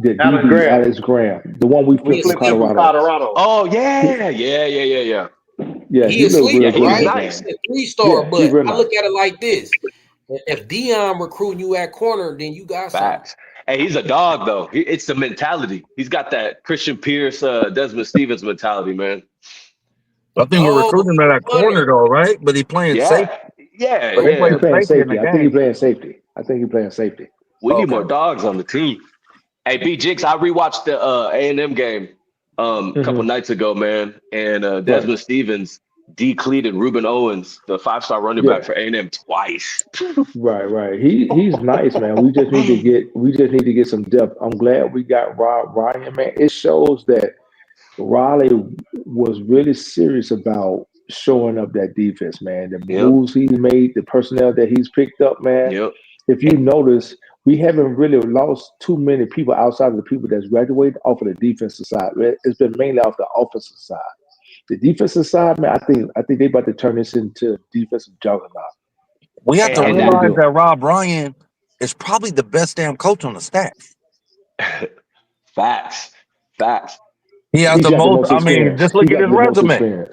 The DB, Alex Graham, the one we flipped from Colorado. Oh yeah. Yeah, he is sleeping, right? Nice. He's a 3-star, but I look at it like this: if Dion recruiting you at corner, then you got facts. Hey, he's a dog though. It's the mentality. He's got that Christian Pierce, Desmond Stevens mentality, man. I think we're recruiting him at that corner though, right? But he playing safe. Yeah. He's playing safety. I think he's playing safety. We need more dogs on the team. Hey, B Jigs, I rewatched the A&M game a couple nights ago, man, and Desmond Stevens decleated Ruben Owens, the 5-star running back for A&M, twice. Right. He's nice, man. We just need to get some depth. I'm glad we got Ryan, man. It shows that Raleigh was really serious about showing up that defense, man. The moves he's made, the personnel that he's picked up, man. Yep. If you notice, we haven't really lost too many people outside of the people that's graduated off of the defensive side. It's been mainly off the offensive side. The defensive side, man, I think they about to turn this into a defensive juggernaut. We have to realize that Rob Ryan is probably the best damn coach on the staff. Facts. He has the most. I mean, just look at his resume.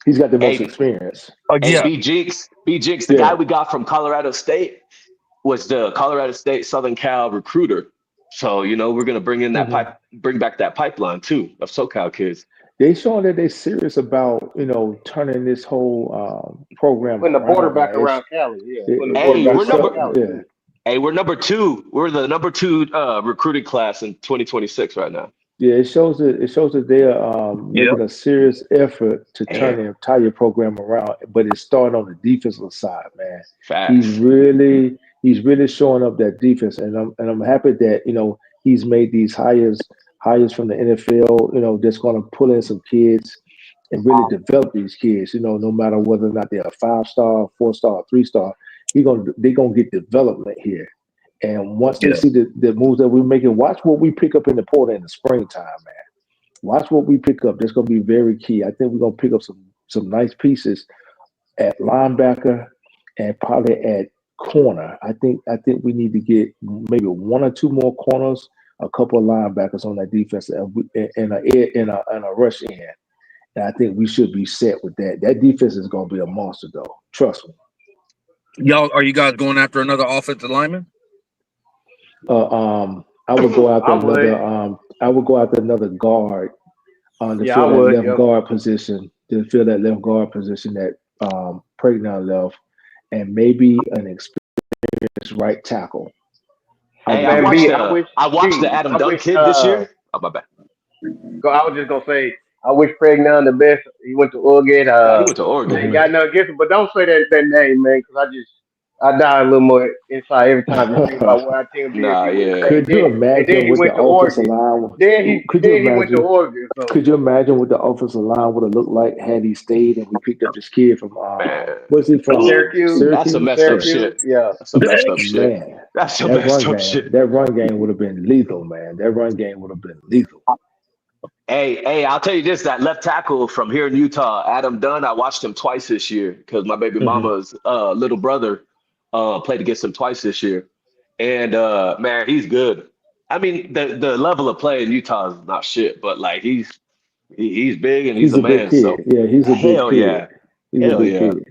He's got the most experience. B Jigs, the guy we got from Colorado State was the Colorado State Southern Cal recruiter. So, we're going to bring in that bring back that pipeline too of SoCal kids. They showing that they're serious about, turning this whole program. Putting the border back around Cali. We're number 2. We're the number 2 recruiting class in 2026 right now. Yeah, it shows that they're making a serious effort to turn the entire program around, but it's starting on the defensive side, man. Facts. He's really showing up that defense, and I'm happy that he's made these hires from the NFL, that's going to pull in some kids and really develop these kids. No matter whether or not they're a 5-star, 4-star, 3-star, they're gonna get development here. And once they see the moves that we're making, watch what we pick up in the portal in the springtime, man. Watch what we pick up. That's going to be very key. I think we're going to pick up some nice pieces at linebacker and probably at corner. I think we need to get maybe 1 or 2 more corners, a couple of linebackers on that defense, and a rush in. And I think we should be set with that. That defense is going to be a monster, though. Trust me. Are you guys going after another offensive lineman? I would go after another guard to fill that left guard position. To fill that left guard position that Pregnon left, and maybe an experienced right tackle. I watched the Adam Dunn kid this year. Oh, my bad. I was just gonna say, I wish Pregnon the best. He went to Oregon. He went to Oregon. Ain't got nothing against him, but don't say that name, man, because I die a little more inside every time you think about what I think. Could you imagine what the offensive line? Then he went to Oregon. So. Could you imagine what the offensive line would have looked like had he stayed and we picked up this kid from what's he from? Syracuse. That's a messed up shit. Yeah, that's a messed up shit. Man, That's your That messed run up game, shit. that run game would have been lethal, man. That run game would have been lethal. Hey, I'll tell you this: that left tackle from here in Utah, Adam Dunn. I watched him twice this year because my baby Mm-hmm. mama's little brother played against him twice this year, and man, he's good. I mean, the level of play in Utah is not shit, but like he's big and he's He's a a big man. So kid. Yeah, he's a big hell kid. yeah, He's a hell big yeah, kid.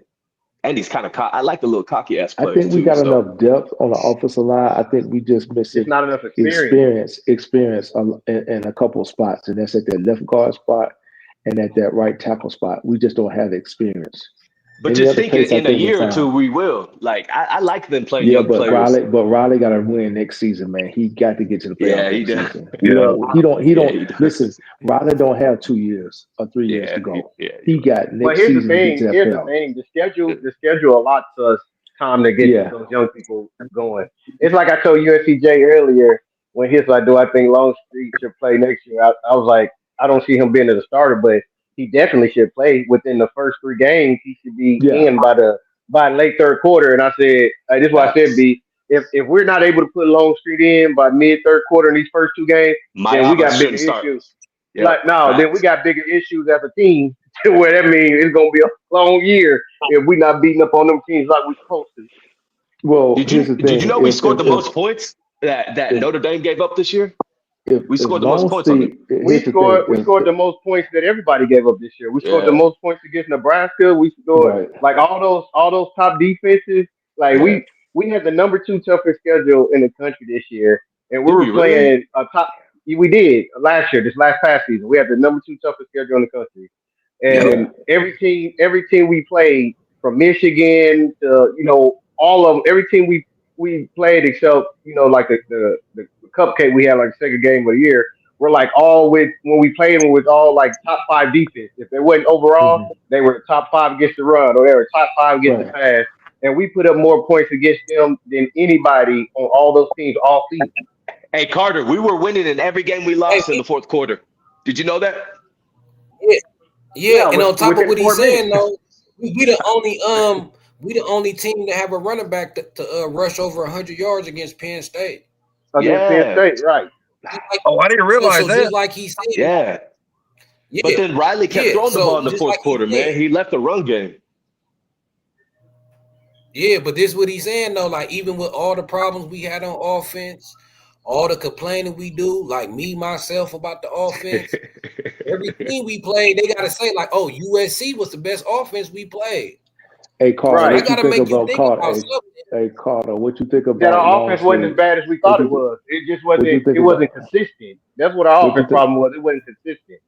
and he's kind of I like the little cocky ass I players think we too. got So enough depth on the offensive line. I think we just It's missing not enough experience. experience in a couple of spots, and that's at that left guard spot and at that right tackle spot. We just don't have the experience. but Any just other think place, I in a think we're year or two fine. we will. Like I like them playing Yeah, young players. But Riley got to win next season, man. He got to get to the Yeah, playoff he next does. season. Yeah, He yeah, don't he listen. does. Riley don't have 2 years or 3 years to go. Yeah, He you're right. got But next season to get to that here's the playoff. thing. The schedule allots us time to get Yeah, those young people going. It's like I told USCJ earlier when he's like, "Do I think Longstreet should play next year?" I was like, "I don't see him being as a starter, but he definitely should play within the first 3 games. He should be yeah. in by late third quarter." And I said, "This is what I said, Facts. B. If we're not able to put Longstreet in by mid third quarter in these first 2 games, then we Mayava got bigger shouldn't start. issues. Yep, Then we facts. got bigger issues as a team." Where that means it's gonna be a long year if we not beating up on them teams like we supposed to. Well, Did here's you the did you thing. know we scored the most points that If Notre Dame gave up this year? We if scored the most points on them. Longstreet, here's the thing. We scored the most points that everybody gave up this year. We scored the Yeah, most points against Nebraska. We scored Right. like all those top defenses. Like yeah. we had the number 2 toughest schedule in the country this year, and we Did we were really? playing a top. We did last year, this last past season. We had the number 2 toughest schedule in the country, Yep. Yeah. and every team we played from Michigan to all of them, every team we played except like the cupcake we had like the second game of the year. We're like all with when we played them with all like top 5 defense. If they wasn't overall, Hmm. they were top 5 against the run or they were top 5 against the Right. pass. And we put up more points against them than anybody on all those teams all season. Hey Carter, we were winning in every game we Hey, lost in the fourth quarter. Did you know that? yeah, yeah, Yeah, and on top of within what he's 4 minutes saying though, we the only team to have a running back to rush over 100 yards against Penn State. against Penn Yeah, State, right? Just like Oh, I didn't realize so just that. like he said, yeah. But yeah, then Riley kept yeah. throwing the ball in So the just fourth like he quarter, man. said, He left the run game. yeah. But this is what he's saying though. Like even with all the problems we had on offense, all the complaining we do, like me myself about the offense. Every team we played, they gotta say like, "Oh, USC was the best offense we played." Hey Carter, So Right. I what you gotta think make you about think Carter? about something. Hey Carter, what you think That about our offense wasn't as Longstreet? bad as we What thought it you was. It just what you wasn't. think It wasn't about consistent. That's what our what you offense think? problem was. It wasn't consistent.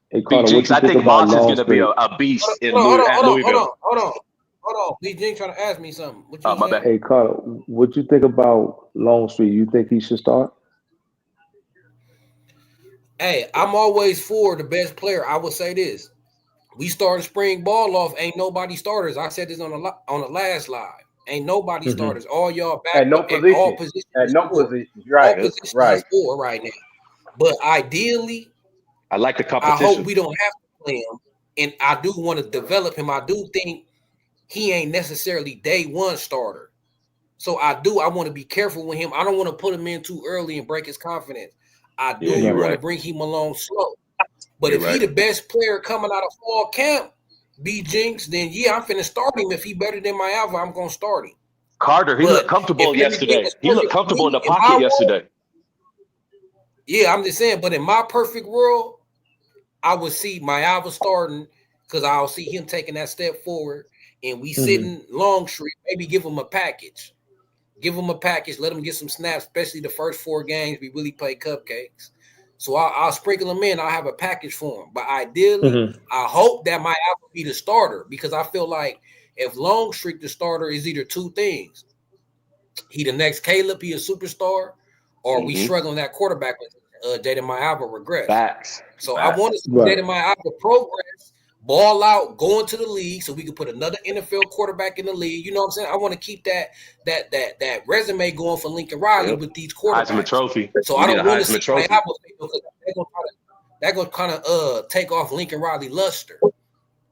Hey B Carter, what Jinx, you I think think about Moss is going to be Longstreet? a beast in Hold on, At hold on, hold Louisville. on, hold on, hold on. B Jing trying to ask me something. What you My saying? bad. Hey Carter, what you think about Longstreet? You think he should start? Hey, I'm always for the best player. I would say this. We started spring ball off. Ain't nobody starters. I said this on the last live. Ain't nobody Hmm. starters. All y'all At no backup at all position. positions At is no four. positions. All Right. positions Right. is four right now. But ideally, I like the I hope competition. we don't have to play him. And I do want to develop him. I do think he ain't necessarily day one starter. So I want to be careful with him. I don't want to put him in too early and break his confidence. I Yeah, do you're Right. want to right. bring him along slow. But You're if he right. the best player coming out of fall camp, B Jinx, then yeah, I'm finna start him. If he better than my Alva, I'm gonna start him. Carter, he looked But if comfortable everything yesterday. was He looked perfect for comfortable in me the in my pocket world, yesterday. yeah, I'm just saying. But in my perfect world, I would see my Alva starting because I'll see him taking that step forward, and we Hmm. sitting Longstreet. Maybe give him a package. Give him a package. Let him get some snaps, especially the first 4 games. We really play cupcakes. So I'll sprinkle him in. I'll have a package for him. But ideally, Hmm. I hope that my Alva be the starter because I feel like if Longstreet the starter is either two things. He the next Caleb, he a superstar, or we Hmm. struggling that quarterback with Jaden Mayava regress. Facts. So I want to Facts. see Right. Jaden Mayava progress, ball out, go into the league, so we can put another NFL quarterback in the league. You know what I'm saying? I want to keep that resume going for Lincoln Riley Yep. with these Heisman quarterbacks. Trophy. So We I need a don't want to Heisman see Trophy. Mayava because they're gonna kind of take off Lincoln Riley luster.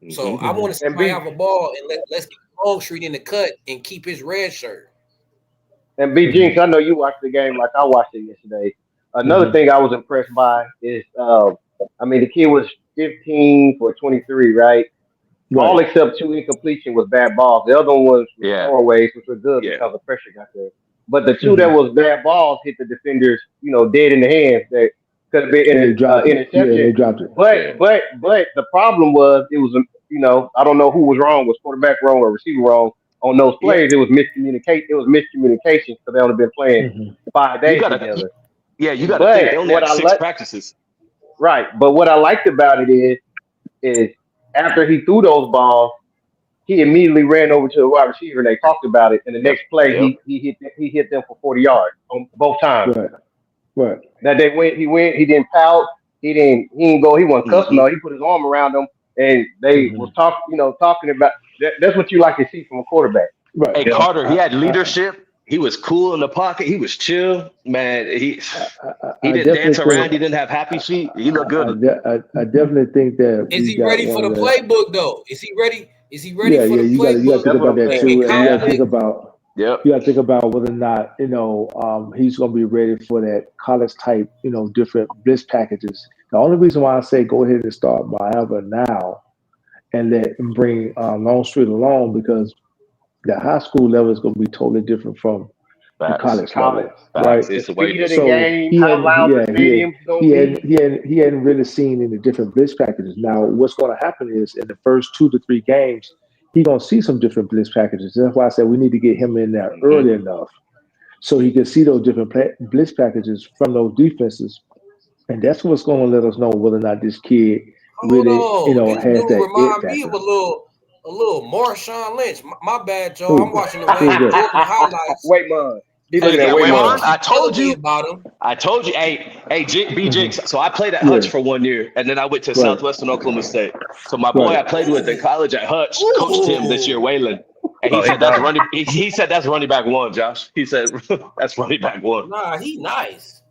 So Hmm. I Hmm. want to see And B Mayava ball and let's get Longstreet in the cut and keep his red shirt. And B Jinx, I know you watched the game like I watched it yesterday. Another thing I was impressed by is, I mean, the kid was 15 for 23, right? Right. All except two incompletion was bad balls. The other one was Yeah. throwaways, which were good Yeah. because the pressure got there. But the two that was bad balls hit the defenders, dead in the hands. That could have been And they dropped it. Yeah, interception. they dropped it. But the problem was it was I don't know who was wrong, was quarterback wrong or receiver wrong on those plays. It was miscommunication. It was miscommunication because they only been playing 5 days together. You gotta think they only had 6 practices. Right, but what I liked about it is after he threw those balls, he immediately ran over to the wide receiver and they talked about it. And the next play, he hit them for 40 yards on both times. Right. That they went, he didn't pout, he didn't go, he wasn't cussing. No, he put his arm around them and they was talking about that. That's what you like to see from a quarterback. Right. Hey, Carter, he had leadership. He was cool in the pocket. He was chill, man. He didn't dance around. He didn't have happy feet. He looked good. I definitely think that. Is he ready for the playbook though? Is he ready? Is he ready for the you playbook? You got to think about that too. And you got to think about. Yep. You got to think about whether or not he's going to be ready for that college type, different blitz packages. The only reason why I say go ahead and start Miami now, and bring Longstreet along because the high school level is going to be totally different from the college level, right? It's the speed of the game, how loud the stadium's going to be. He hadn't really seen any different blitz packages. Now, what's going to happen is in the first 2 to 3 games, he's going to see some different blitz packages. That's why I said we need to get him in there early enough so he can see those different blitz packages from those defenses. And that's what's going to let us know whether or not this kid really, has that remind me of a little Marshawn Lynch. My bad, Joe. I'm watching the highlights. Waymon. He's looking at Waymon. I told you about him. I told you. Hey, B Jinx. So I played at Hutch for 1 year, and then I went to Southwestern Oklahoma State. So my boy I played with in college at Hutch coached him this year, Waylon. And he said that's running. He said that's running back 1, Josh. He said that's running back 1. Nah, he nice.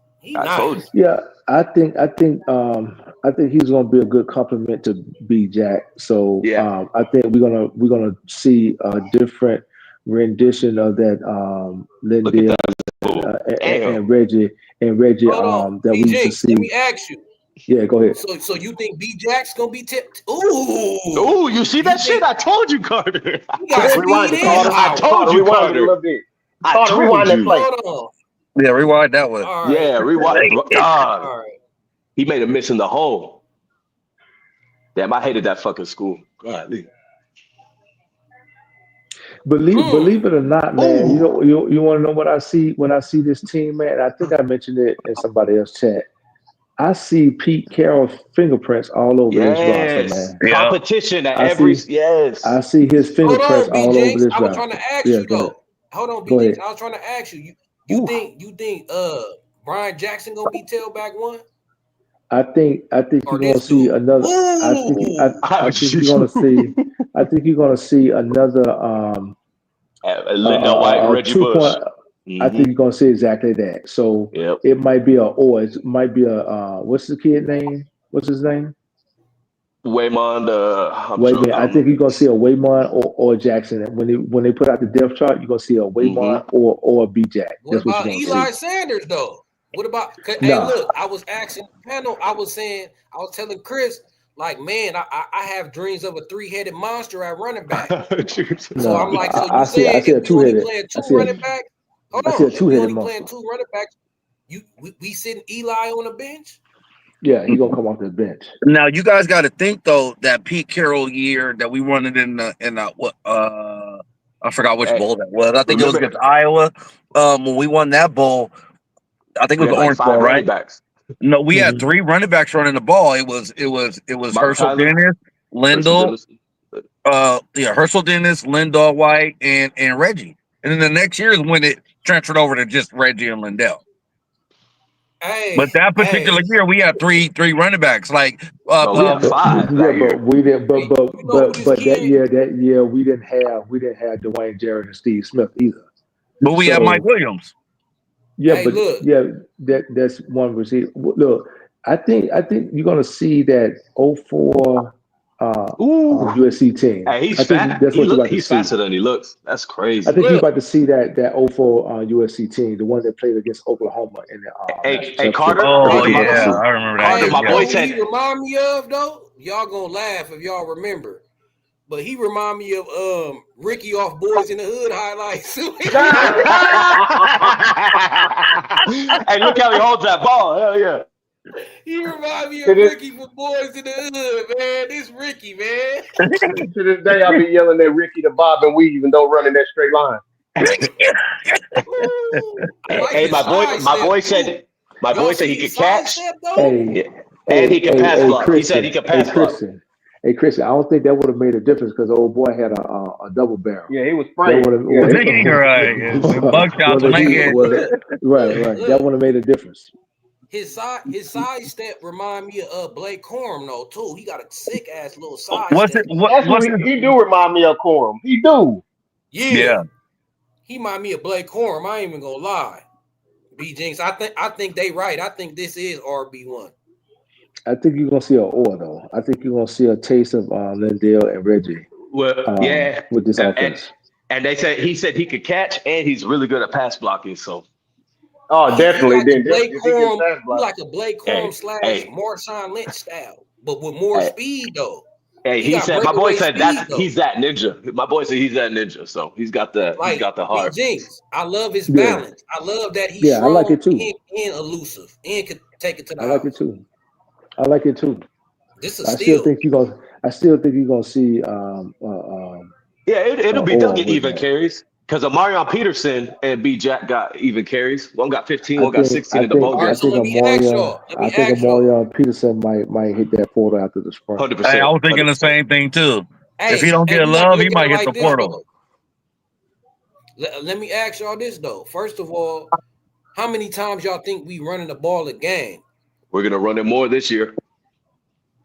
Told you. Yeah, I think he's going to be a good compliment to B Jack. So I think we're gonna see a different rendition of that Lindell and Reggie that we used to see. Let me ask you. Yeah, go ahead. So you think B Jack's gonna be tipped? Ooh, you see that shit? I told you, Carter. I told you, Carter. A little bit. I told you. Hold on. Yeah, rewind that one. Right. Yeah, rewind. God. All right. He made a miss in the hole. Damn, I hated that fucking school. God, Believe it or not, man, you want to know what I see when I see this team, man? I think I mentioned it in somebody else's chat. I see Pete Carroll's fingerprints all over this roster, man. Competition at every I see his fingerprints all over this roster. I was trying to ask you though. Hold on, B Jinx. I was trying to ask you. You think Brian Jackson gonna be tailback 1? I think you're gonna see another. I think you're gonna see. I think you're gonna see another. Lindell White, Reggie Bush. I think you're gonna see exactly that. So it might be it might be what's the kid name? What's his name? Waymon. I think you're gonna see a Waymon or Jackson. When they put out the depth chart, you're gonna see a Waymon or a B Jack. What about Eli Sanders though? What about? Hey, look, I was asking the panel. I was telling Chris, like, man, I have dreams of a 3-headed monster at running back. So I'm like, so you saying if you only playing 2 running backs? Hold on, if you only playing 2 running backs, we sitting Eli on the bench? Yeah, he's gonna come off the bench. Now you guys got to think though that Pete Carroll year that we won it in I forgot which bowl that was. I think it was against Iowa. When we won that bowl, I think it was the Orange Bowl, right? Backs. No, we had 3 running backs running the ball. It was Herschel Dennis, Lindell, Herschel Dennis, Lindell White, and Reggie. And then the next year is when it transferred over to just Reggie and Lindell. But that particular year, we had three running backs. Like we had 5. But we didn't. But that year we didn't have Dwayne Jarrett and Steve Smith either. But we had Mike Williams. Yeah, that's one receiver. Look, I think you're gonna see that 04 USC team. Hey, he's I think fat. that's what you're about to He's see. faster than he looks. That's I crazy. think you're about to see that 04 USC team, the one that played against Oklahoma in the Hey, national Carter. championship. Oh That's what you're yeah, about to see. I remember that Carter, Hey, game. my you boy know Yeah. who said. he remind me of though? Y'all gonna laugh if y'all remember. But he remind me of Ricky off Boys in the Hood highlights. Hey, look how he holds that ball. Hell yeah. He remind me of Ricky from Boys in the Hood, man. This Ricky, man. To this day, I be yelling at Ricky to bob and weave and don't run in that straight line. Hey, my boy said he could catch. And he can pass block. He said he could pass block. Christian, I don't think that would have made a difference because the old boy had a double barrel. Yeah, he was spraying. Right. Bug shots when they get. Right. That would have made a difference. His side step remind me of Blake Corum though too. He got a sick ass little side What's step. it? What's it? He do remind me of Corum. He do. Yeah. He remind me of Blake Corum. I ain't even gonna lie. B Jinx, I think they right. I think this is RB1. I think you're gonna see an or though. I think you're gonna see a taste of Lindell and Reggie. Well, yeah, with this offense. And he said he could catch and he's really good at pass blocking. So, definitely. He like a Blake Corum / Marshawn Lynch style, but with more speed though. Hey, he said my boy said he's that ninja. My boy said he's that ninja. So he's got the heart. Jinx, I love his balance. I love that he's strong, I like it too. And elusive and could take it to the house. I like it too. This is still think you're gonna see it'll be they'll get even carries. Because Amarion Peterson and B Jack got even carries. One got 15, one got 16 in the bowl game. I think Amarion Peterson might hit that portal after the spring. 100%. Hey, I was thinking 100%. The same thing too. If he don't get love, he might hit the portal. Let me ask y'all this though. First of all, how many times y'all think we running the ball a game? We're gonna run it more this year.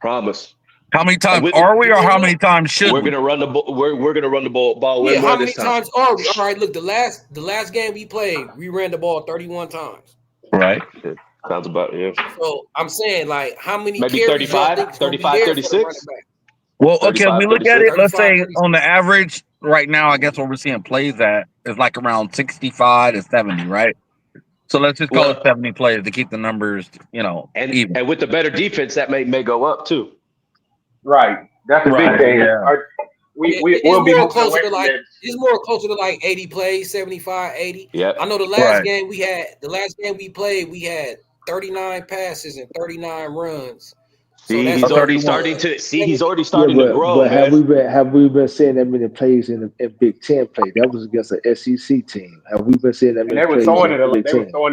Promise. How many times are we, or how many times should we're gonna run the ball? We're gonna run the ball way more this time. How many times are we? All right, look, the last game we played, we ran the ball 31 times. Right. Sounds about So I'm saying, like, how many? Maybe 35, 36. Well, okay, we look at it. Let's say 36. On the average right now, I guess what we're seeing plays at is like around 65 to 70, right? So let's just call it 70 plays to keep the numbers, even. And with the better defense, that may go up too. Right, that's the big thing. Yeah. We'll be more closer to it's more closer to like 80 plays, 75, 80. Yeah, I know the last game we played, we had 39 passes and 39 runs. So he's already starting to grow. But have we been seeing that many plays in Big Ten play? That was against an SEC team. Have we been seeing that many plays? They were throwing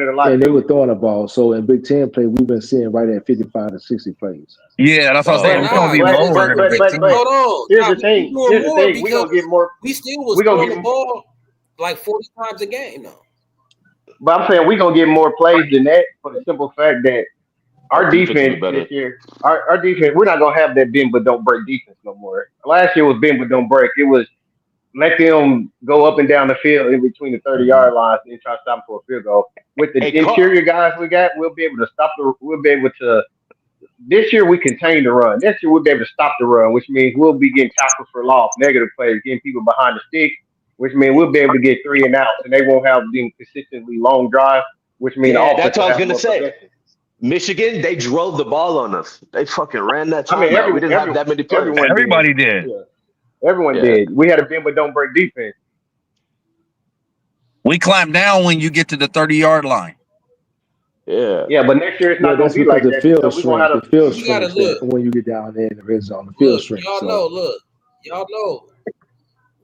it a lot. And they were throwing the ball. So in Big Ten play, we've been seeing right at 55 to 60 plays. Yeah, that's what I'm saying. It's going to be lower. Hold on. Here's the thing. We're going to get more. We still was throwing the ball like 40 times a game, though. But I'm saying we're going to get more plays than that for the simple fact that our defense this year, our defense, we're not going to have that bend but don't break defense no more. Last year was bend but don't break. It was let them go up and down the field in between the 30-yard lines and try to stop them for a field goal. With the interior guys we got, we'll be able to this year we contain the run. Next year we'll be able to stop the run, which means we'll be getting tackles for loss, negative plays, getting people behind the stick, which means we'll be able to get 3 and outs, and they won't have them consistently long drives, which means that's what I was going to say. Michigan, they drove the ball on us. They fucking ran that time. We didn't have that many players. Everybody did. Yeah. Everyone did. We had a bend but don't break defense. We clamp down when you get to the 30-yard line. Yeah, but next year it's not going to be like that. The field strength when you get down there in the red zone. The field strength. Y'all know.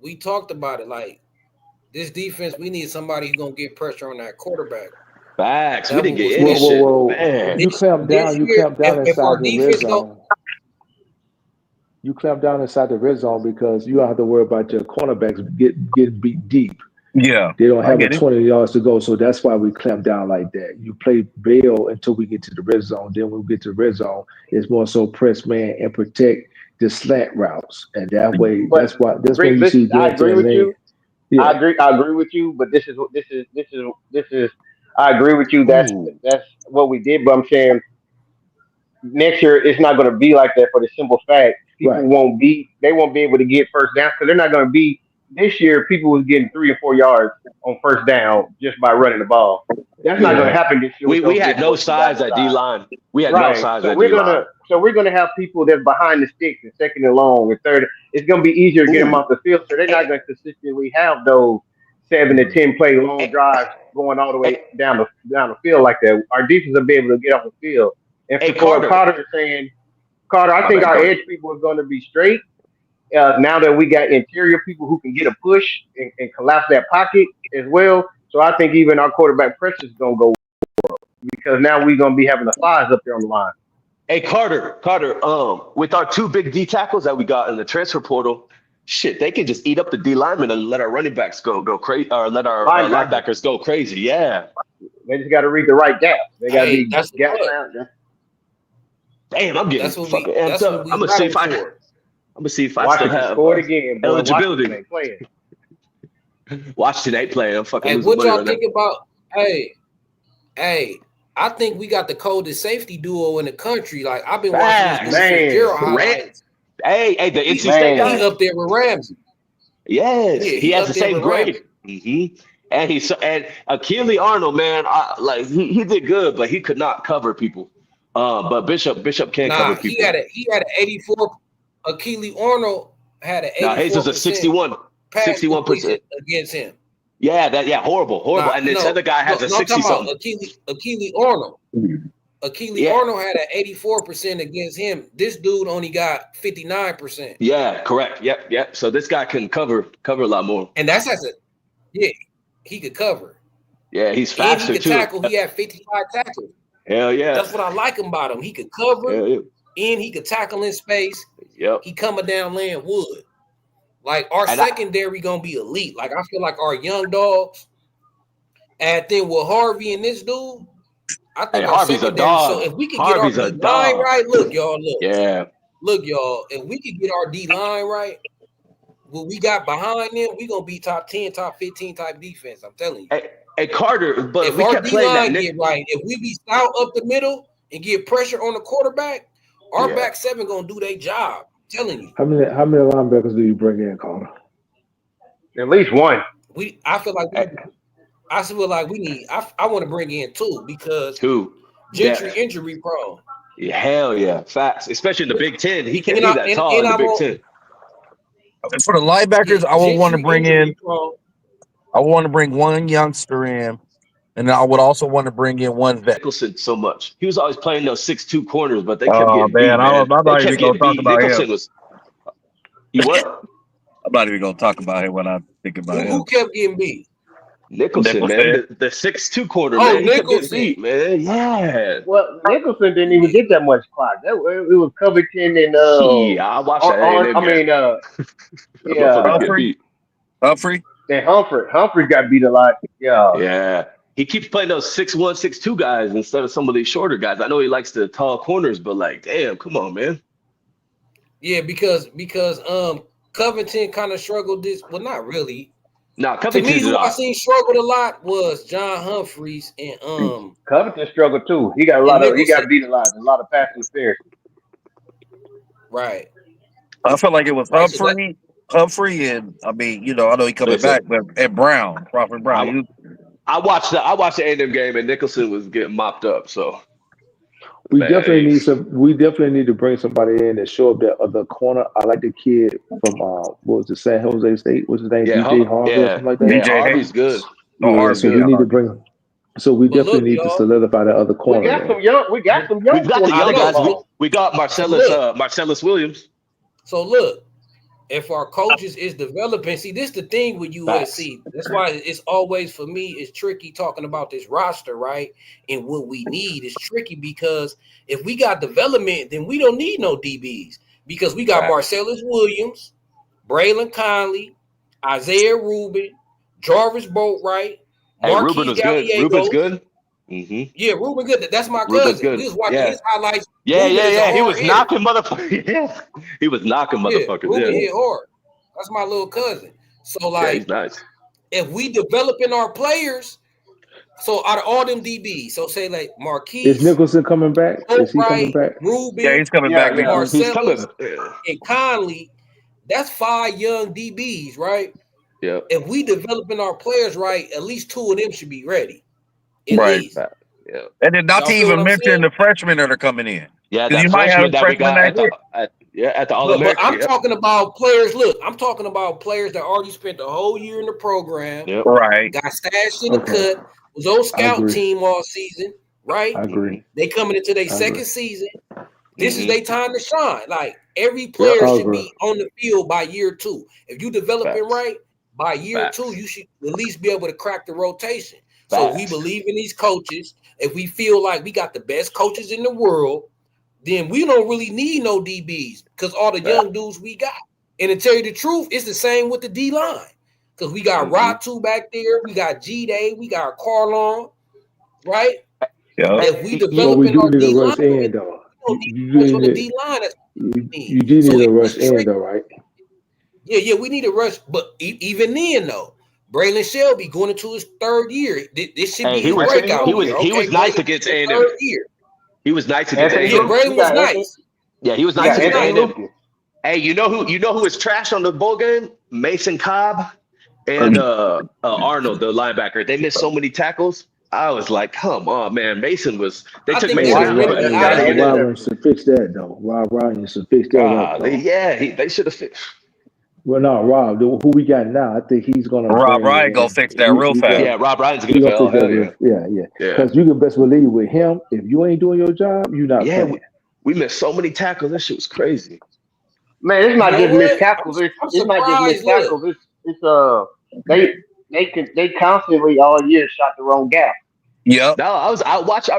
We talked about it. Like, this defense, we need somebody who's going to get pressure on that quarterback. Facts. We didn't get any shit. Man. You clamp down inside the red zone. You clamp down inside the red zone because you don't have to worry about your cornerbacks getting beat deep. Yeah. They don't have 20 yards to go, so that's why we clamp down like that. You play bail until we get to the red zone. Then when we get to the red zone, it's more so press man and protect the slant routes. And that way, that's why you see. I agree with you. Yeah. I agree with you, but this is I agree with you. That's what we did. But I'm saying next year it's not going to be like that for the simple fact people won't be able to get first down because they're not going to be this year. People was getting 3 and 4 yards on first down just by running the ball. That's not going to happen this year. We had no size at D line. We had no size at D line. So we're gonna have people that's behind the sticks and second and long and third. It's gonna be easier to get them off the field, so they're not gonna consistently have those 7 to 10 play long drives going all the way down the field like that. Our defense will be able to get off the field. And for Carter is saying, Carter, I think our edge people are going to be straight. Now that we got interior people who can get a push and collapse that pocket as well. So I think even our quarterback pressure is going to go up because now we're going to be having the fives up there on the line. Hey, Carter, with our 2 big D tackles that we got in the transfer portal, shit, they can just eat up the D linemen and let our running backs go crazy, or let our linebackers go crazy. Yeah. They just got to read the right gaps. They got to be gaps out. Damn, I'm getting fucking amped up. I'm gonna see if I still have score it again, eligibility. Washington ain't playing. I'm fucking. Hey, what y'all think about? Hey, I think we got the coldest safety duo in the country. Like I've been watching this highlights. Hey, the NC State guy. He's up there with Ramsey. Yes, he has the same grade. Mm-hmm. And Achille Arnold, man, he did good, but he could not cover people. But Bishop can't cover people. He had an 84. Achille Arnold had an 84%. Hayes was a 61% against him. Yeah, horrible. And this other guy has a 60-something. Achille Arnold. Achille Arnold had an 84% against him. This dude only got 59%. Yeah, correct. Yep. So this guy can cover a lot more. And that's he could cover. Yeah, he's faster he could tackle. He had 55 tackles. Hell yeah. That's what I like about him. He could cover and he could tackle in space. Yep. He coming down laying wood. Like our secondary gonna be elite. Like I feel like our young dogs. And then with Harvey and this dude, I think Harvey's a dog. So if we could get our D line right, look. Yeah. Look, y'all. If we could get our D line right, what we got behind them, we gonna be top 10, top 15 type defense. I'm telling you. Hey Carter, but if our D-line get right, if we be stout up the middle and get pressure on the quarterback, our back seven gonna do their job. I'm telling you. How many linebackers do you bring in, Carter? At least one. I feel like we need. I want to bring in 2 because Gentry injury prone. Yeah, hell yeah, facts. Especially in the Big Ten, he can't be that tall in the Big Ten. For the linebackers, I would want to bring in. I want to bring one youngster in, and I would also want to bring in one vet. Nicholson so much. He was always playing those 6'2" corners, but they kept getting beat. I'm not even going to talk about him. I'm not even going to talk about him when I think about him. Who kept getting beat? Nicholson, man. The 6'2" corner, man. Nicholson. Beat, man. Yeah. Well, Nicholson didn't even get that much clock. It was Covington and I watched that. Humphrey. And Humphrey got beat a lot. Yeah. He keeps playing those 6'1", 6'2" guys instead of some of these shorter guys. I know he likes the tall corners, but like, damn, come on, man. Yeah, because Covington kind of struggled this. Well, not really. Nah, Covington. To me, who I seen struggled a lot was John Humphreys and Covington struggled too. He got beat a lot of pass interference. Right. I felt like it was Humphrey, and I know he coming back, but and Crawford Brown. I watched the A&M game, and Nicholson was getting mopped up. So we definitely need to bring somebody in and show up that other corner. I like the kid from what was it, San Jose State? What's his name? DJ Harvey or something like that. DJ Harvey's good. So we need to bring him. So we definitely need to solidify that other corner. We got some young. We got the young guys. We got Marcellus Williams. So look. If our coaches is developing, see, this is the thing with USC. That's why it's always, for me, it's tricky talking about this roster, right? And what we need is tricky because if we got development, then we don't need no DBs because we got Marcellus Williams, Braylon Conley, Isaiah Rubin, Jarvis Boatwright, Rubin was good. Rubin's good. Mm-hmm. Yeah, Ruben good. That's my cousin. We was watching his highlights. Yeah. He was knocking motherfuckers. He was knocking motherfuckers. Ruben hit hard. That's my little cousin. So, like, he's nice. If we developing our players, So out of all them DBs, so say like Is Marquise, Nicholson coming back? Is he coming Wright, back? Yeah, Rubin, he's coming Yeah, back. yeah. He's coming. Marcellus, and Conley, that's 5 young DBs, right? Yeah. If we developing our players right, at least 2 of them should be ready. At Right. least. Yeah. And then not Y'all to feel what even I'm mention saying? the freshmen that are coming in. Yeah, Because that you might have freshman a that we freshman got that hit. at the All But American. I'm talking about players. Look, I'm talking about players that already spent the whole year in the program, Yep. Right. got stashed in the Okay. cut, was on I scout agree. team all season, right? I agree. They coming into their I agree. second season. This is Mhm. their time to shine. Like every Yep. player I should agree. be on the field by year 2. If you developing Facts. right, by year 2, Facts. you should at least be able to crack the rotation. So we Facts. believe in these coaches. If we feel like we got the best coaches in the world, then we don't really need no DBs because all the young dudes we got. And to tell you the truth, it's the same with the D line. Because we got Mhm. Ratu back there, we got G-Day, we got Carlon, right? Yeah. If we But we developing do our need a D line, rush we end though. don't You, need you much do on the need D line. That's what we you need. do So need a it rush was tricky. end though, right? Yeah, we need a rush. But even then, though, Braylon Shelby going into his 3rd year. This should Hey, be he his was breakout he was year. he Okay, was nice Braylon against in his A&M. 3rd year. He was nice against Anthony Yeah, A&M. Lucas. Braylon was nice. Yeah, he was We nice got against Anthony A&M. Lucas. Hey, you know who was trash on the bowl game? Mason Cobb and Arnold, the linebacker. They missed so many tackles. I was like, come on, man. Mason was. They I took think Hey, they Mason was out. going to They be got to out of get it. in. Robinson should fix that though. Rob Ryan should fix that up though. Yeah, they should have fixed. Well, no, Rob, who we got now, I think he's gonna Rob bring Ryan in. go fix that real fast. Yeah, Rob Ryan's a He good gonna NFL. fix that. Hell yeah. Yeah. Yeah. Because you can best believe with him, if you ain't doing your job, you're not Yeah, playing. we missed so many tackles. That shit was crazy. Man, it's You not know just missed what? tackles. I'm It's not just missed surprised. Look, tackles. They constantly all year shot the wrong gap. Yep. No, I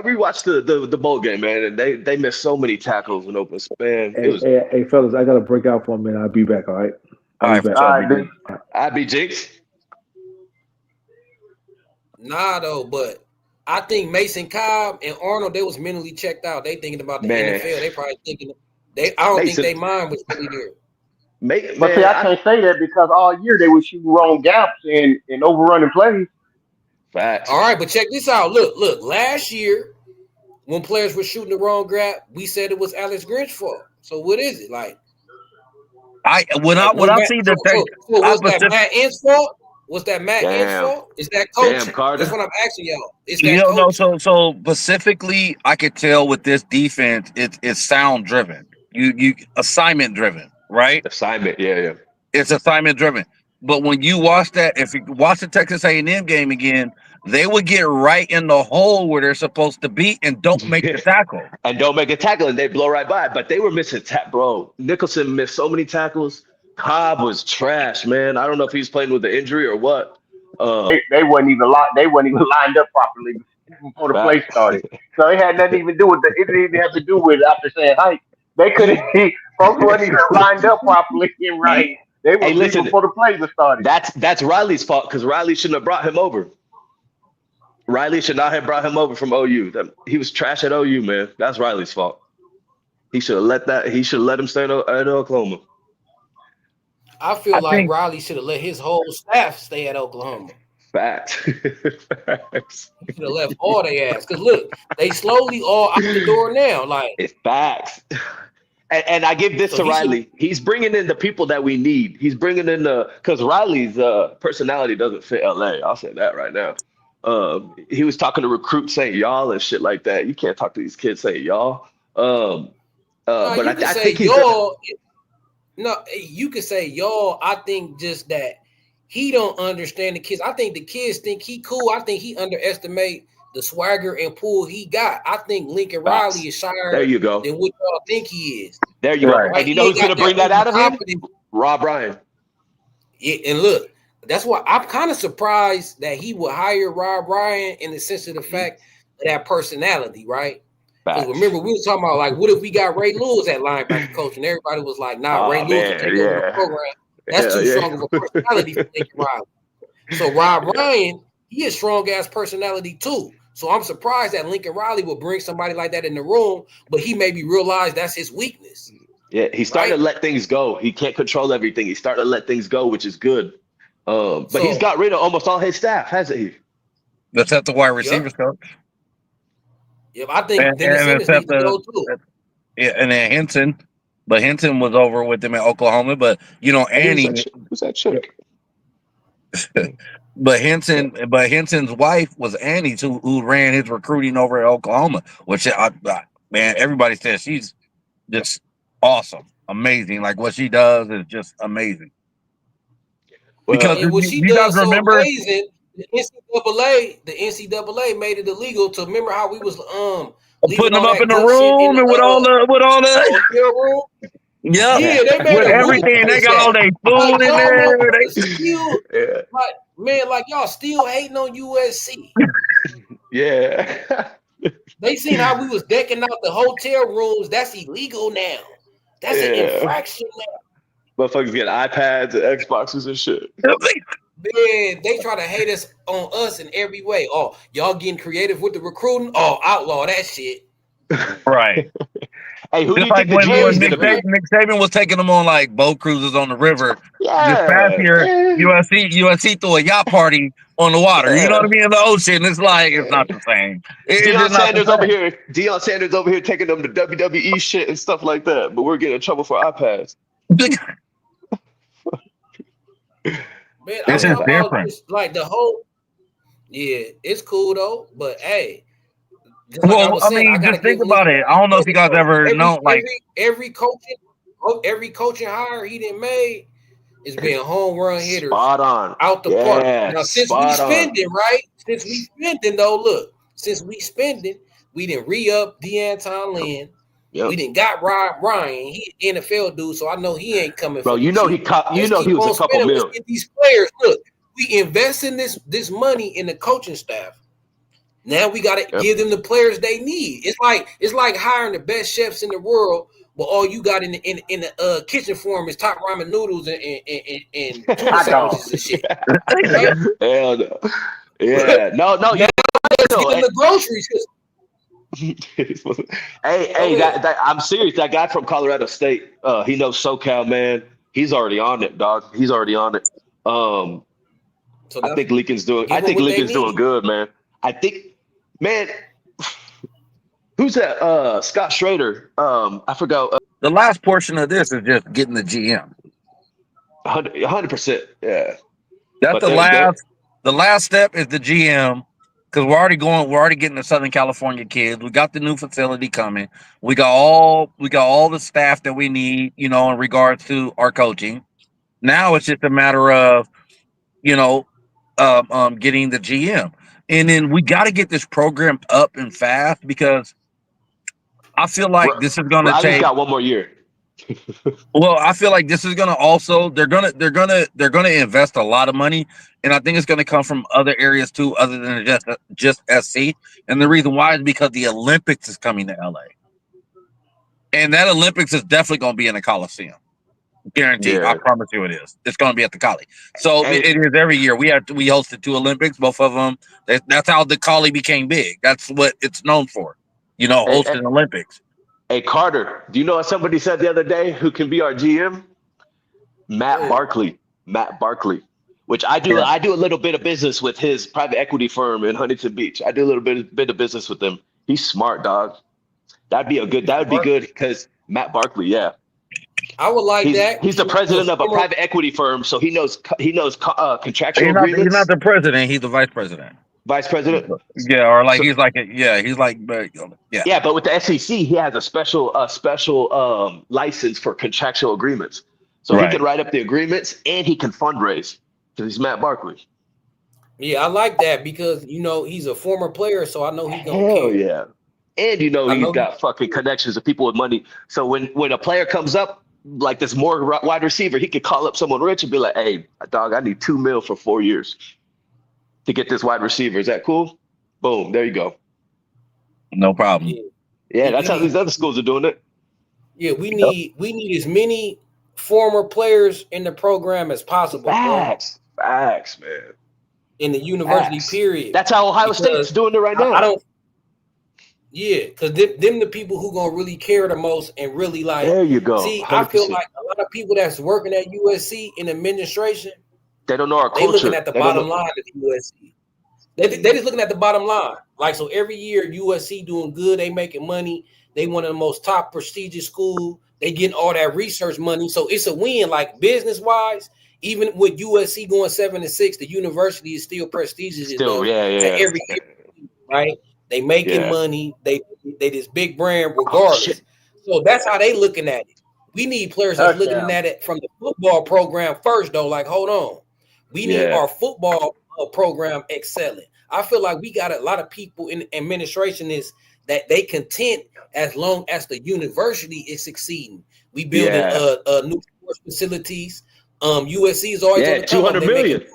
rewatched the bowl game, man, and they missed so many tackles in open span. It was Hey, fellas, I gotta break out for a minute. I'll be back. All right. All right, I'll be back. All right, dude. I'd be jinxed. nah, though, but I think Mason Cobb and Arnold, they was mentally checked out. They thinking about the Man. NFL. They probably thinking I don't Mason- think they mind was really there. But see, I can't say that because all year they were shooting wrong gaps and overrunning plays. Facts. All right, but check this out. Look. Last year, when players were shooting the wrong gap, we said it was Alex Grinch's fault. So what is it like? When I see the thing, so was that Matt In's fault? Was that Matt In's Damn. fault? Is that coaching? Damn, Carter. That's what I'm asking y'all. Is you that don't know. coaching? So specifically, I could tell with this defense, it's sound driven. You assignment driven, right? Assignment. Yeah. It's assignment driven. But when you watch that, if you watch the Texas A&M game again, they would get right in the hole where they're supposed to be and don't make the tackle. And don't make a tackle, and they blow right by. But they were missing bro. Nicholson missed so many tackles. Cobb was trash, man. I don't know if he's playing with the injury or what. They wasn't even lined up properly before the play started. So it had nothing to even do with it didn't even have to do with after saying height. They couldn't folks wasn't even lined up properly and right. They were listen, before the play was started. That's Riley's fault because Riley shouldn't have brought him over. Riley should not have brought him over from OU. He was trash at OU, man. That's Riley's fault. He should have let him stay at Oklahoma. I feel like Riley should have let his whole staff stay at Oklahoma. Facts. He should have left all their ass. Because look, they slowly all out the door now. Like it's facts. And I give this to Riley. He's bringing in the people that we need. He's bringing in because Riley's personality doesn't fit LA. I'll say that right now. He was talking to recruits saying y'all and shit like that. You can't talk to these kids saying y'all. But I think he's y'all. No, you could say y'all. I think just that he don't understand the kids. I think the kids think he cool. I think he underestimate the swagger and pull he got. I think Lincoln Riley is shyer there you go. than what y'all think he is. There you go. Right? And you know who's going to bring that out of him? Rob Ryan. Yeah, and look, that's why I'm kind of surprised that he would hire Rob Ryan in the sense of the fact of that personality, right? Because remember, we were talking about like, what if we got Ray Lewis at linebacker coach, and everybody was like, "Nah, Ray Lewis will take over the program. That's too strong of a personality for Lincoln Riley." So Rob Ryan, he has strong ass personality too. So I'm surprised that Lincoln Riley would bring somebody like that in the room, but he maybe realized that's his weakness. Yeah, he's starting to let things go. He can't control everything. He's starting to let things go, which is good. But he's got rid of almost all his staff, hasn't he? Except the wide Yep. receivers coach. Yep. I think And Dennis Sanders needs except to go too. yeah, and then Henson. But Henson was over with them in Oklahoma. But Annie. Who's that chick? But Henson's wife was Annie, who ran his recruiting over at Oklahoma. Which man, everybody says she's just awesome, amazing. Like what she does is just amazing. Because and what you she guys does so remember amazing, the NCAA made it illegal to remember how we was putting them all up that in the good shit room in and with all the hotel room. yeah, they made with a everything. They got all their food in there. Still, like y'all still hating on USC. Yeah. They seen how we was decking out the hotel rooms. That's illegal now. That's an infraction now. Motherfuckers get iPads and Xboxes and shit. Man, they try to hate us on us in every way. Oh, y'all getting creative with the recruiting? Oh, outlaw that shit. Right. Hey, who do you like think the GM is Nick going to be? Nick Saban was taking them on like boat cruises on the river. Yeah. This past year, USC threw a yacht party on the water. You know what I mean? In the ocean. It's like it's not the same. Deion Sanders over here taking them to WWE shit and stuff like that. But we're getting in trouble for iPads. Man, this is different. Like the whole, it's cool though. But hey, well, I mean, just think about it. I don't know if you guys ever know, like every coaching hire he done made is being home run hitters spot on out the park. Now, since we spending, we didn't re-up De'Anton Lynn. Yep. We didn't got Ryan. He NFL dude, so I know he ain't coming. Bro, he was a couple million. Get these players. Look, we invest in this money in the coaching staff. Now we got to give them the players they need. It's like hiring the best chefs in the world, but all you got in the kitchen for them is top ramen noodles and tuna sandwiches and shit. Right? Hell no. Yeah, no. Let's get them the groceries. I'm serious. That guy from Colorado State, he knows SoCal, man. He's already on it, dog. He's already on it. I think Lincoln's doing good, man. I think, man, who's that? Scott Schrader. I forgot. The last portion of this is just getting the GM. 100%. Yeah. That's the last step is the GM. Because we're already getting the Southern California kids. We got the new facility coming. We got all the staff that we need, in regards to our coaching. Now it's just a matter of, getting the GM. And then we got to get this program up and fast because I feel like this is going to take. Got one more year. Well, I feel like this is going to also they're going to invest a lot of money, and I think it's going to come from other areas too, other than just SC. And the reason why is because the Olympics is coming to LA, and that Olympics is definitely going to be in the Coliseum. Guaranteed, I promise you, it is. It's going to be at the Coli. So it is every year. We hosted 2 Olympics, both of them. That's how the Coli became big. That's what it's known for, hosting Olympics. Hey, Carter, do you know what somebody said the other day who can be our GM? Matt Barkley, which I do a little bit of business with his private equity firm in Huntington Beach. I do a little bit of business with them. He's smart, dog. That would be good because Matt Barkley, yeah. I would like that. He's the president of a private equity firm, so he knows contractual agreements. He's not the president, he's the vice president. Vice president? Yeah, or like but with the SEC, he has a special license for contractual agreements. So he can write up the agreements and he can fundraise because he's Matt Barkley. Yeah, I like that because he's a former player, so I know he's gonna Hell yeah. And he's got fucking connections of people with money. So when a player comes up like this more wide receiver, he could call up someone rich and be like, "Hey, dog, I need $2 million for 4 years to get this wide receiver. Is that cool?" Boom, there you go. No problem. Yeah, that's how these other schools are doing it. Yeah, we need as many former players in the program as possible. Facts, man. In the university period. That's how Ohio State's doing it right now. Because them the people who gonna really care the most and really like. There you go. See, 100%. I feel like a lot of people that's working at USC in administration, they don't know our culture. They looking at the bottom line of USC. They just looking at the bottom line. Like, so every year USC doing good, they making money. They one of the most top prestigious school. They getting all that research money. So it's a win, like business-wise. Even with USC going 7-6, the university is still prestigious Still, enough to every year, right? They making money. They this big brand regardless. So that's how they looking at it. We need players that's looking at it from the football program first, though. Like, hold on. We need our football program excelling. I feel like we got a lot of people in administration is that they content as long as the university is succeeding. We building new sports facilities. USC is always on the 200 million.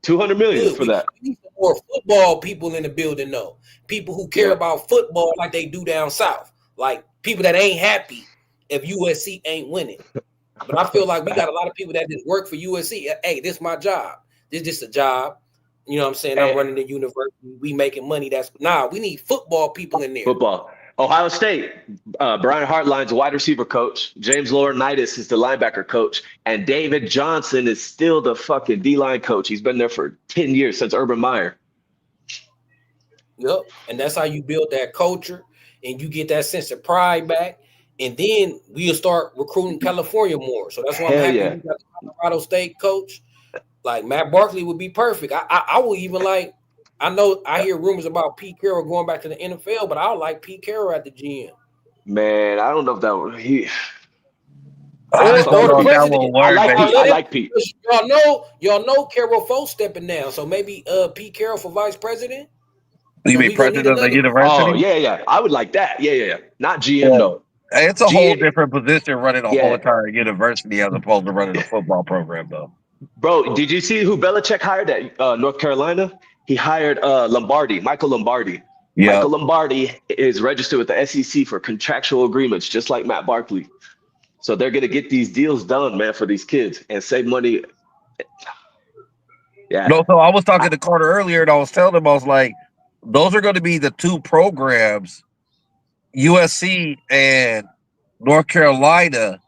200 million for that. We need some more football people in the building, though. People who care about football like they do down south. Like people that ain't happy if USC ain't winning. But I feel like we got a lot of people that just work for USC. Hey, this is my job. This is just a job. You know what I'm saying? I'm running the university. We making money. We need football people in there. Football. Ohio State, Brian Hartline's wide receiver coach. James Laurinaitis is the linebacker coach. And David Johnson is still the fucking D-line coach. He's been there for 10 years since Urban Meyer. Yep. And that's how you build that culture and you get that sense of pride back. And then we'll start recruiting California more. So that's why I'm happy we got the Colorado State coach. Like Matt Barkley would be perfect. I would even like, I know I hear rumors about Pete Carroll going back to the NFL, but I would like Pete Carroll at the GM. Man, I don't know if that would I like Pete. Y'all know Carroll folks stepping down. So maybe Pete Carroll for vice president. You mean president of the university? Oh, yeah. I would like that. Yeah. Not GM though. It's a whole different position running a whole entire university as opposed to running a football program, though. Bro, did you see who Belichick hired at North Carolina? He hired Michael Lombardi. Yeah. Michael Lombardi is registered with the SEC for contractual agreements, just like Matt Barkley. So they're going to get these deals done, man, for these kids and save money. Yeah. No, so I was talking to Carter earlier, and I was telling him, I was like, those are going to be the two programs, USC and North Carolina,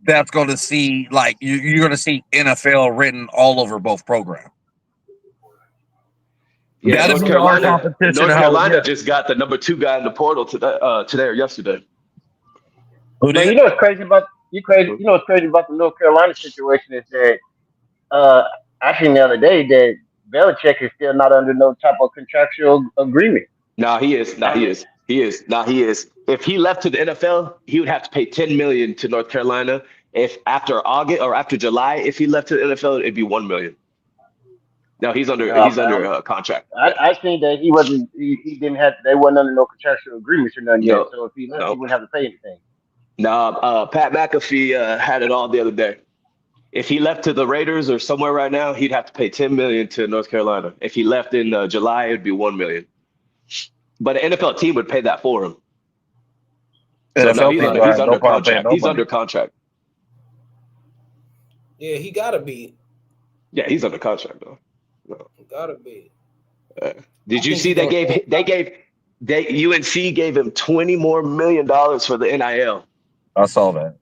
that's going to see, like, you're going to see NFL written all over both programs. Yeah, North Carolina just got the number 2 guy in the portal today or yesterday. You know what's crazy about the North Carolina situation is that I seen the other day that Belichick is still not under no type of contractual agreement. No, he is. If he left to the NFL, he would have to pay $10 million to North Carolina. If after August or after July, if he left to the NFL, it'd be $1 million. No, he's under contract. I think that he wasn't. He didn't have. They wasn't under no contractual agreements or nothing yet. So if he left, he wouldn't have to pay anything. No, Pat McAfee had it all the other day. If he left to the Raiders or somewhere right now, he'd have to pay $10 million to North Carolina. If he left in July, it'd be $1 million. But an NFL team would pay that for him. So no, he's under contract. He's under contract. Yeah, he gotta be. Yeah, he's under contract though. No. Gotta be. Did you see UNC gave him $20 more million for the NIL? I saw that.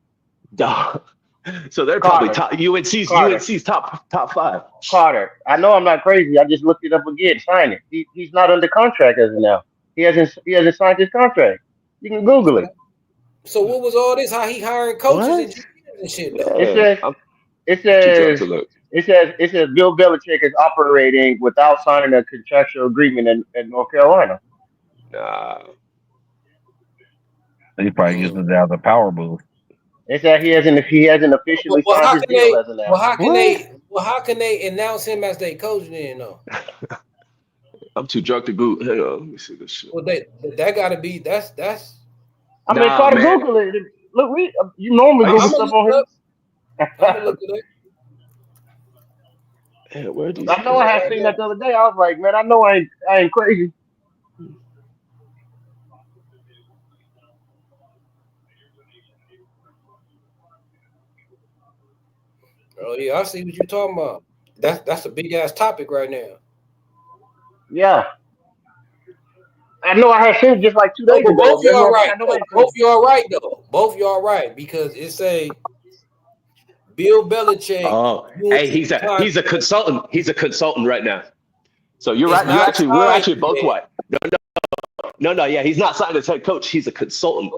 So they're probably UNC's top 5. Carter, I know I'm not crazy. I just looked it up again. Sign it. He's not under contract as of now. He hasn't signed his contract. You can Google it. So what was all this? How he hiring coaches and shit? It says Bill Belichick is operating without signing a contractual agreement in North Carolina. He probably uses that as a power move. It said he hasn't officially signed his deal as of now. How can they announce him as their coach then? No. I'm too drunk to Google. Hang on, let me see this shit. Well, that gotta be that's. I mean, try to Google it. Look, you normally Google stuff on here. I'm look it up. Yeah, I know I had seen that the other day. I was like, man, I know I ain't crazy. Oh yeah, I see what you're talking about. That's a big ass topic right now. Yeah. I know I had seen it just like 2 days ago. Both y'all right. Both y'all right though. Both y'all right because it's a Bill Belichick. Oh, hey, he's a consultant. He's a consultant right now. So you're It's right. You not actually, we're tied actually both yet. right. No. Yeah, he's not signed as head coach. He's a consultant.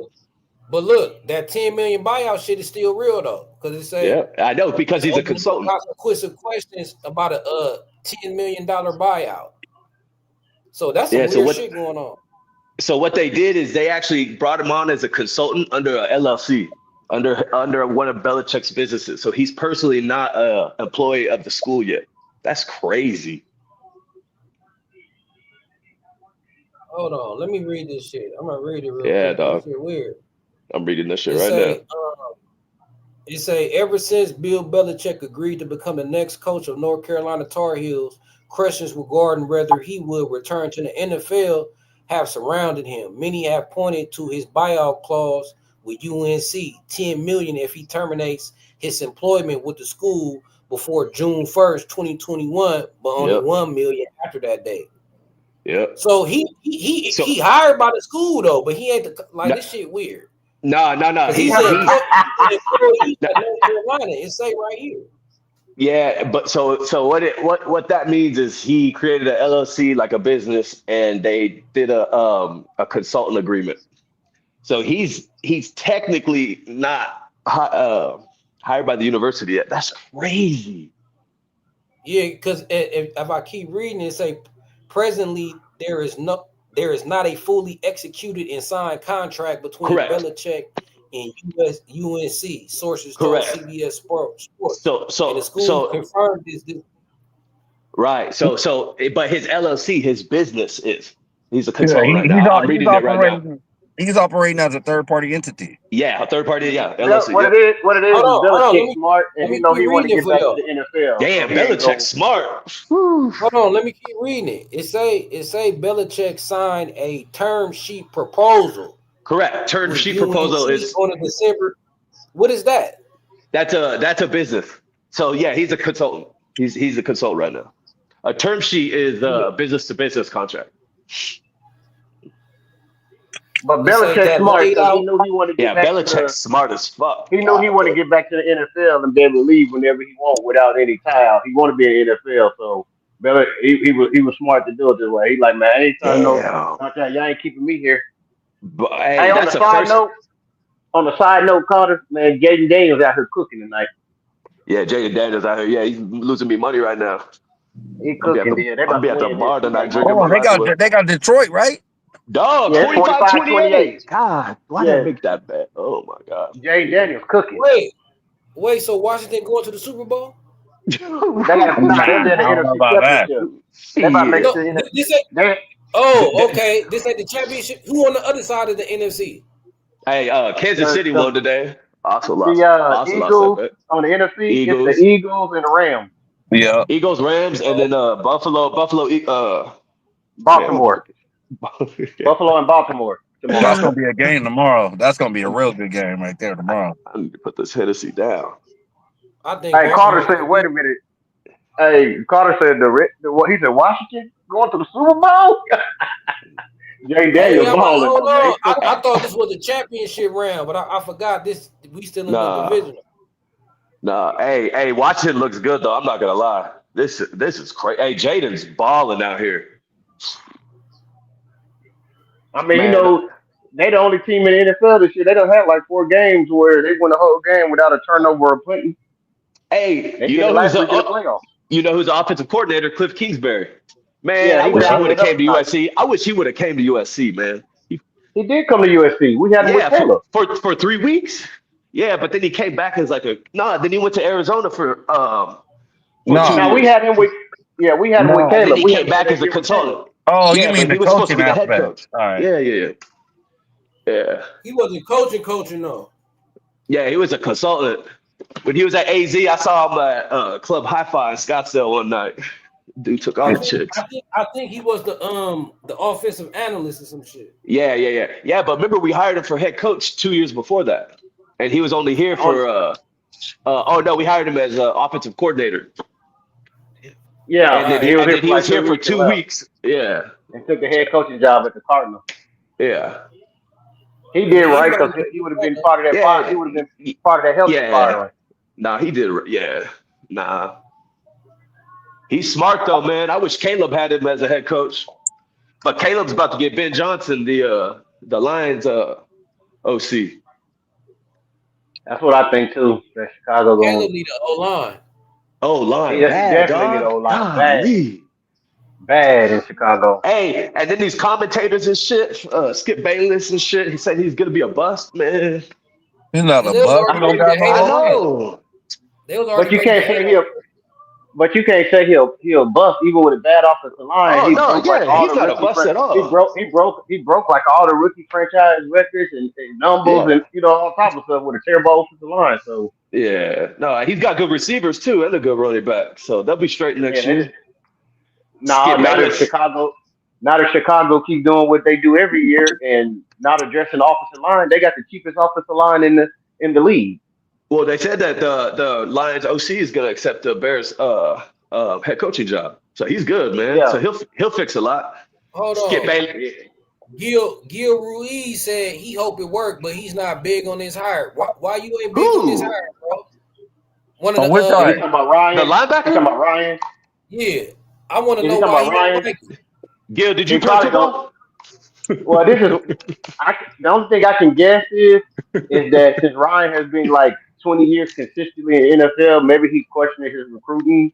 But look, that 10 million buyout shit is still real though, because it say Yeah, I know because he's a open consultant. questions about a $10 million buyout. So that's some Yeah. weird shit going on. So what they did is they actually brought him on as a consultant under a LLC, under one of Belichick's businesses. So he's personally not an employee of the school yet. That's crazy. Hold on, let me read this shit. I'm gonna read it real Yeah, quick. dog. This shit weird. I'm reading this shit It right say, now. It say, ever since Bill Belichick agreed to become the next coach of North Carolina Tar Heels, questions regarding whether he would return to the NFL have surrounded him. Many have pointed to his buyout clause with UNC, $10 million if he terminates his employment with the school before June 1st, 2021, but only $1 million after that date. Yep. So he hired by the school though, but he ain't this shit weird. No. He's an employee at North Carolina. It say right here. Yeah, but so what that means is he created an LLC like a business, and they did a consultant agreement. So he's technically not hired by the university yet. That's crazy. Yeah, because if I keep reading, it say presently there is not a fully executed and signed contract between Belichick and UNC. Sources told CBS Sports. So and the school confirmed this. Right. So but his LLC, his business he's a consultant right now. I'm reading it right now. He's operating as a third-party entity. Yeah, a third party. Yeah, LLC. What it is Belichick's smart, and he he want to get back to the NFL. Damn, Belichick's smart. Hold on, let me keep reading it. It say Belichick signed a term sheet proposal. Correct. Term sheet proposal is on a December. What is that? That's a business. So yeah, he's a consultant. He's a consultant right now. A term sheet is a business to business contract. But Belichick's smart because he knew he wanted to get back Belichick's smart as fuck. He knew he wanted to get back to the NFL and be able to leave whenever he want without any tie. He wanted to be in the NFL, so he was smart to do it this way. He like, man, anytime y'all ain't keeping me here. But hey, on the side note, Carter, man, Jaden Daniels out here cooking tonight. Yeah, Jaden Daniels out here. Yeah, he's losing me money right now. He cooking. I'll be at the bar tonight drinking. Oh, they got Detroit, right? Dog, 25-28. God, why did I make that bet? Oh my God. Jaden Daniels cooking. Wait, so Washington going to the Super Bowl? They got okay. This ain't the championship. Who on the other side of the NFC? Hey, Kansas City won today. Also lost. Eagles on the NFC. It's the Eagles and the Rams. Yeah. Eagles, Rams, and then Buffalo, Baltimore. Buffalo and Baltimore. That's gonna be a game tomorrow. That's gonna be a real good game right there tomorrow. I need to put this Hennessy down. I think. Hey, Carter said, "Wait a minute." Hey, Carter said what he said. Washington going to the Super Bowl. Jay Daniels balling. I thought this was a championship round, but I forgot this. We still in the division. Nah, hey, Washington looks good though. I'm not gonna lie. This is crazy. Hey, Jaden's balling out here. I mean, they the only team in the NFL this year. They don't have like 4 games where they win the whole game without a turnover or punting. Hey, you know who's the offensive coordinator? Cliff Kingsbury. Man, I wish he would have came to USC. I wish he would have came to USC, man. He did come to USC. We had him with Taylor for 3 weeks. Yeah, but then he came back as then he went to Arizona for we had him with with Taylor. Then he came back as a consultant. Oh, you mean the coaching aspect? Coach. All right. Yeah. He wasn't coaching though. Yeah, he was a consultant. When he was at AZ, I saw him at Club Hi-Fi in Scottsdale one night. Dude took all the chicks. I think he was the offensive analyst or some shit. Yeah, but remember we hired him for head coach 2 years before that. And he was only here for we hired him as offensive coordinator. Yeah, and then he was here for 2 weeks. Yeah, and took the head coaching job at the Cardinals. Yeah, he did right because he would have been part of that. He would have been part of that health department. Nah, he did. Yeah, nah. He's smart though, man. I wish Caleb had him as a head coach, but Caleb's about to get Ben Johnson, the Lions OC. That's what I think too. That Chicago Caleb going. need an O-line. Oh, He line bad, definitely need dog. O line bad, Golly. bad in Chicago. Hey, and then these commentators and shit, Skip Bayless and shit. He said he's gonna be a bust, man. He's not a They was bust. already He don't ready got to hate no I on line. him. know. They was But already you ready to can't hate say on he'll. him. But you can't say he'll bust even with a bad offensive line. Oh He no, broke like yeah, all he's the not a rookie. bust at He all. broke like all the rookie franchise records and numbers Yeah, and all types of stuff with a terrible offensive line. So yeah. No, he's got good receivers too and a good running back. So they'll be straight yeah, next year. now Skip now that Bayless. Chicago, now that Chicago keep doing what they do every year and not addressing the offensive line, they got the cheapest offensive line in the league. Well, they said that the Lions OC is gonna accept the Bears head coaching job. So he's good, man. Yeah, So he'll fix a lot. Hold Skip on. Bayless. yeah. Gil Ruiz said he hope it worked, but he's not big on this hire. Why you ain't big on this Who? hire, bro? One of On the which You side? talking about The Ryan? You talking linebacker? about Ryan? yeah. I want to Is he know talking why about he don't Ryan? like it. Gil, did you He play probably don't. football? Well, the only thing I can guess is that since Ryan has been like 20 years consistently in NFL, maybe he's questioning his recruiting.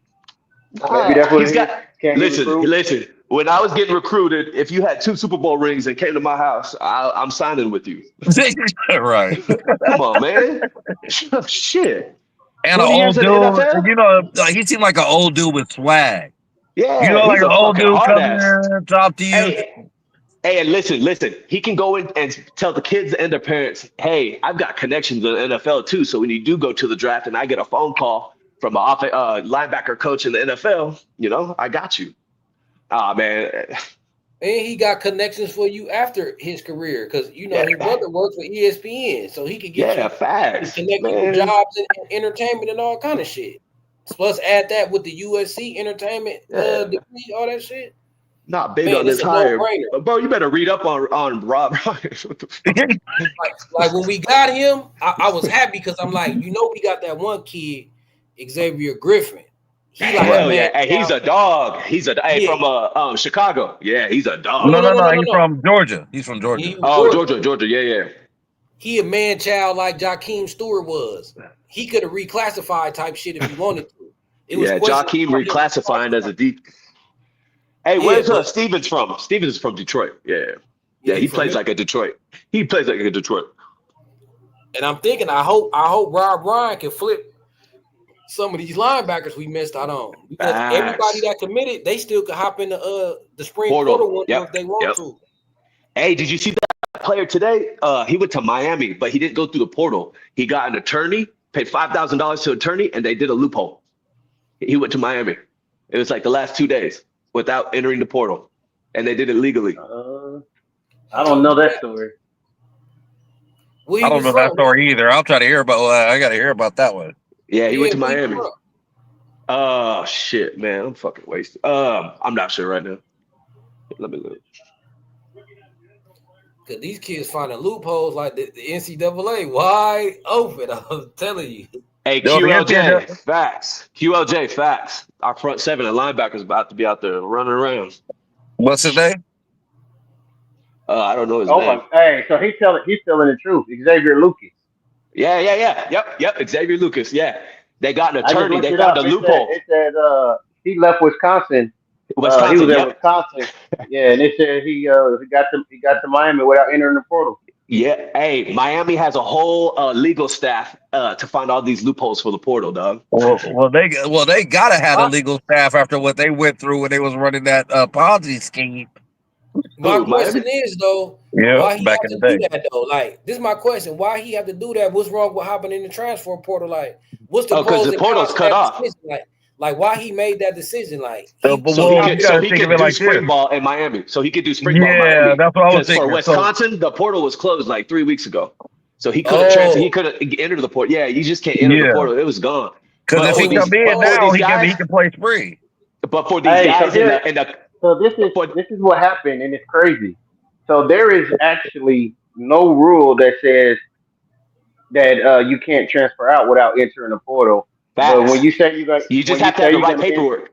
Maybe Nah, that's what he's it is. got. Can he Listen, recruit? listen. When I was getting recruited, if you had 2 Super Bowl rings and came to my house, I'm signing with you. Right. Come on, man. Shit. And an 20 years old in the dude, NFL? like he seemed like an old dude with swag. Yeah, Like he's an a old fucking dude hard coming ass. in, talk to you. Hey, hey, and listen. He can go in and tell the kids and their parents, hey, I've got connections in the NFL too. So when you do go to the draft and I get a phone call from an linebacker coach in the NFL, I got you. Ah, man. And he got connections for you after his career because Yeah, his brother works for ESPN, so he could get yeah, you facts, connect you with man. jobs and entertainment and all kind of shit. Plus, add that with the USC entertainment Yeah. degree, all that shit. Not big Man, on it's this a hire. no-brainer. But bro, you better read up on Rob Ryan. What the fuck? Like when we got him, I was happy because I'm like, we got that one kid, Xavier Griffin. He like a Hell man. yeah. Hey, he's a dog. Hey, Yeah. from Chicago. Yeah, he's a dog. No. He's from Georgia. He's from Georgia. He was Oh, Georgia. Yeah. He a man child like Jakeem Stewart was. He could have reclassified type shit if he wanted to. It was Yeah, Jakeem reclassifying as a deep. Hey, where's Stevens from? Stevens is from Detroit. Yeah, he plays like a Detroit. He plays like a Detroit. And I'm thinking, I hope Rob Ryan can flip some of these linebackers we missed out on because everybody that committed, they still could hop in the spring portal window if they want to. Hey, did you see that player today? He went to Miami, but he didn't go through the portal. He got an attorney, paid $5,000 to an attorney, and they did a loophole. He went to Miami. It was like the last 2 days without entering the portal, and they did it legally. I don't know that story. I don't know that story either. I'll try to hear about. I got to hear about that one. Yeah, he went to Miami. Oh shit, man, I'm fucking wasted. I'm not sure right now. Let me look. Cause these kids finding loopholes like the NCAA wide open. I'm telling you. Hey, QLJ, facts. QLJ, facts. Our front seven and linebackers about to be out there running around. What's his name? I don't know his name. Hey, so he's telling the truth. Xavier Lucas. Yeah. Yep. Xavier Lucas. Yeah. They got an attorney. They found a loophole. It said he left Wisconsin. He was in Wisconsin. Yeah, and it said he got to Miami without entering the portal. Yeah. Hey, Miami has a whole legal staff to find all these loopholes for the portal, dog. Well, they gotta have a legal staff after what they went through when they was running that Ponzi scheme. My question is though, why he back have in to the do day. that though? Like, this is my question. Why he have to do that? What's wrong with hopping in the transfer portal? Like, what's the because the portal's cut off. Like, why he made that decision? Like, so he could do spring ball in Miami. So he could do spring ball in Miami. Yeah, that's what I was thinking. For Wisconsin, the portal was closed like 3 weeks ago. So he couldn't transfer. He couldn't enter the portal. Yeah, you just can't enter the portal. It was gone. Because if he come in now, he can play spring. But for these guys so this is what happened, and it's crazy. So there is actually no rule that says that you can't transfer out without entering the portal. Facts. But when you say you just have to have the right paperwork.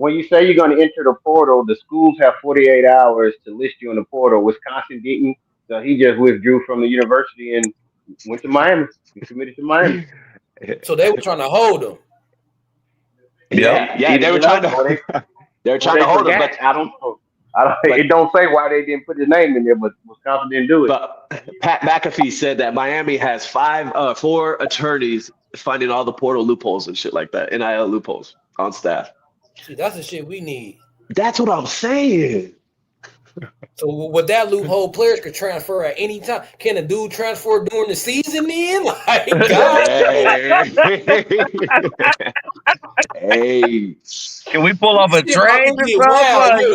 when you say you're going to enter the portal, the schools have 48 hours to list you in the portal. Wisconsin didn't, so he just withdrew from the university and went to Miami. He committed to Miami. So they were trying to hold him. Yep. Yeah, they were trying to. They were trying to hold him, but I don't know. It don't say why they didn't put his name in there, but Wisconsin didn't do it. But Pat McAfee said that Miami has 4 attorneys finding all the portal loopholes and shit like that, NIL loopholes on staff. See, that's the shit we need. That's what I'm saying. So with that loophole, players could transfer at any time. Can a dude transfer during the season then? Like, God. Hey. Can we pull off a Shit about trade to or get something? wild, Like,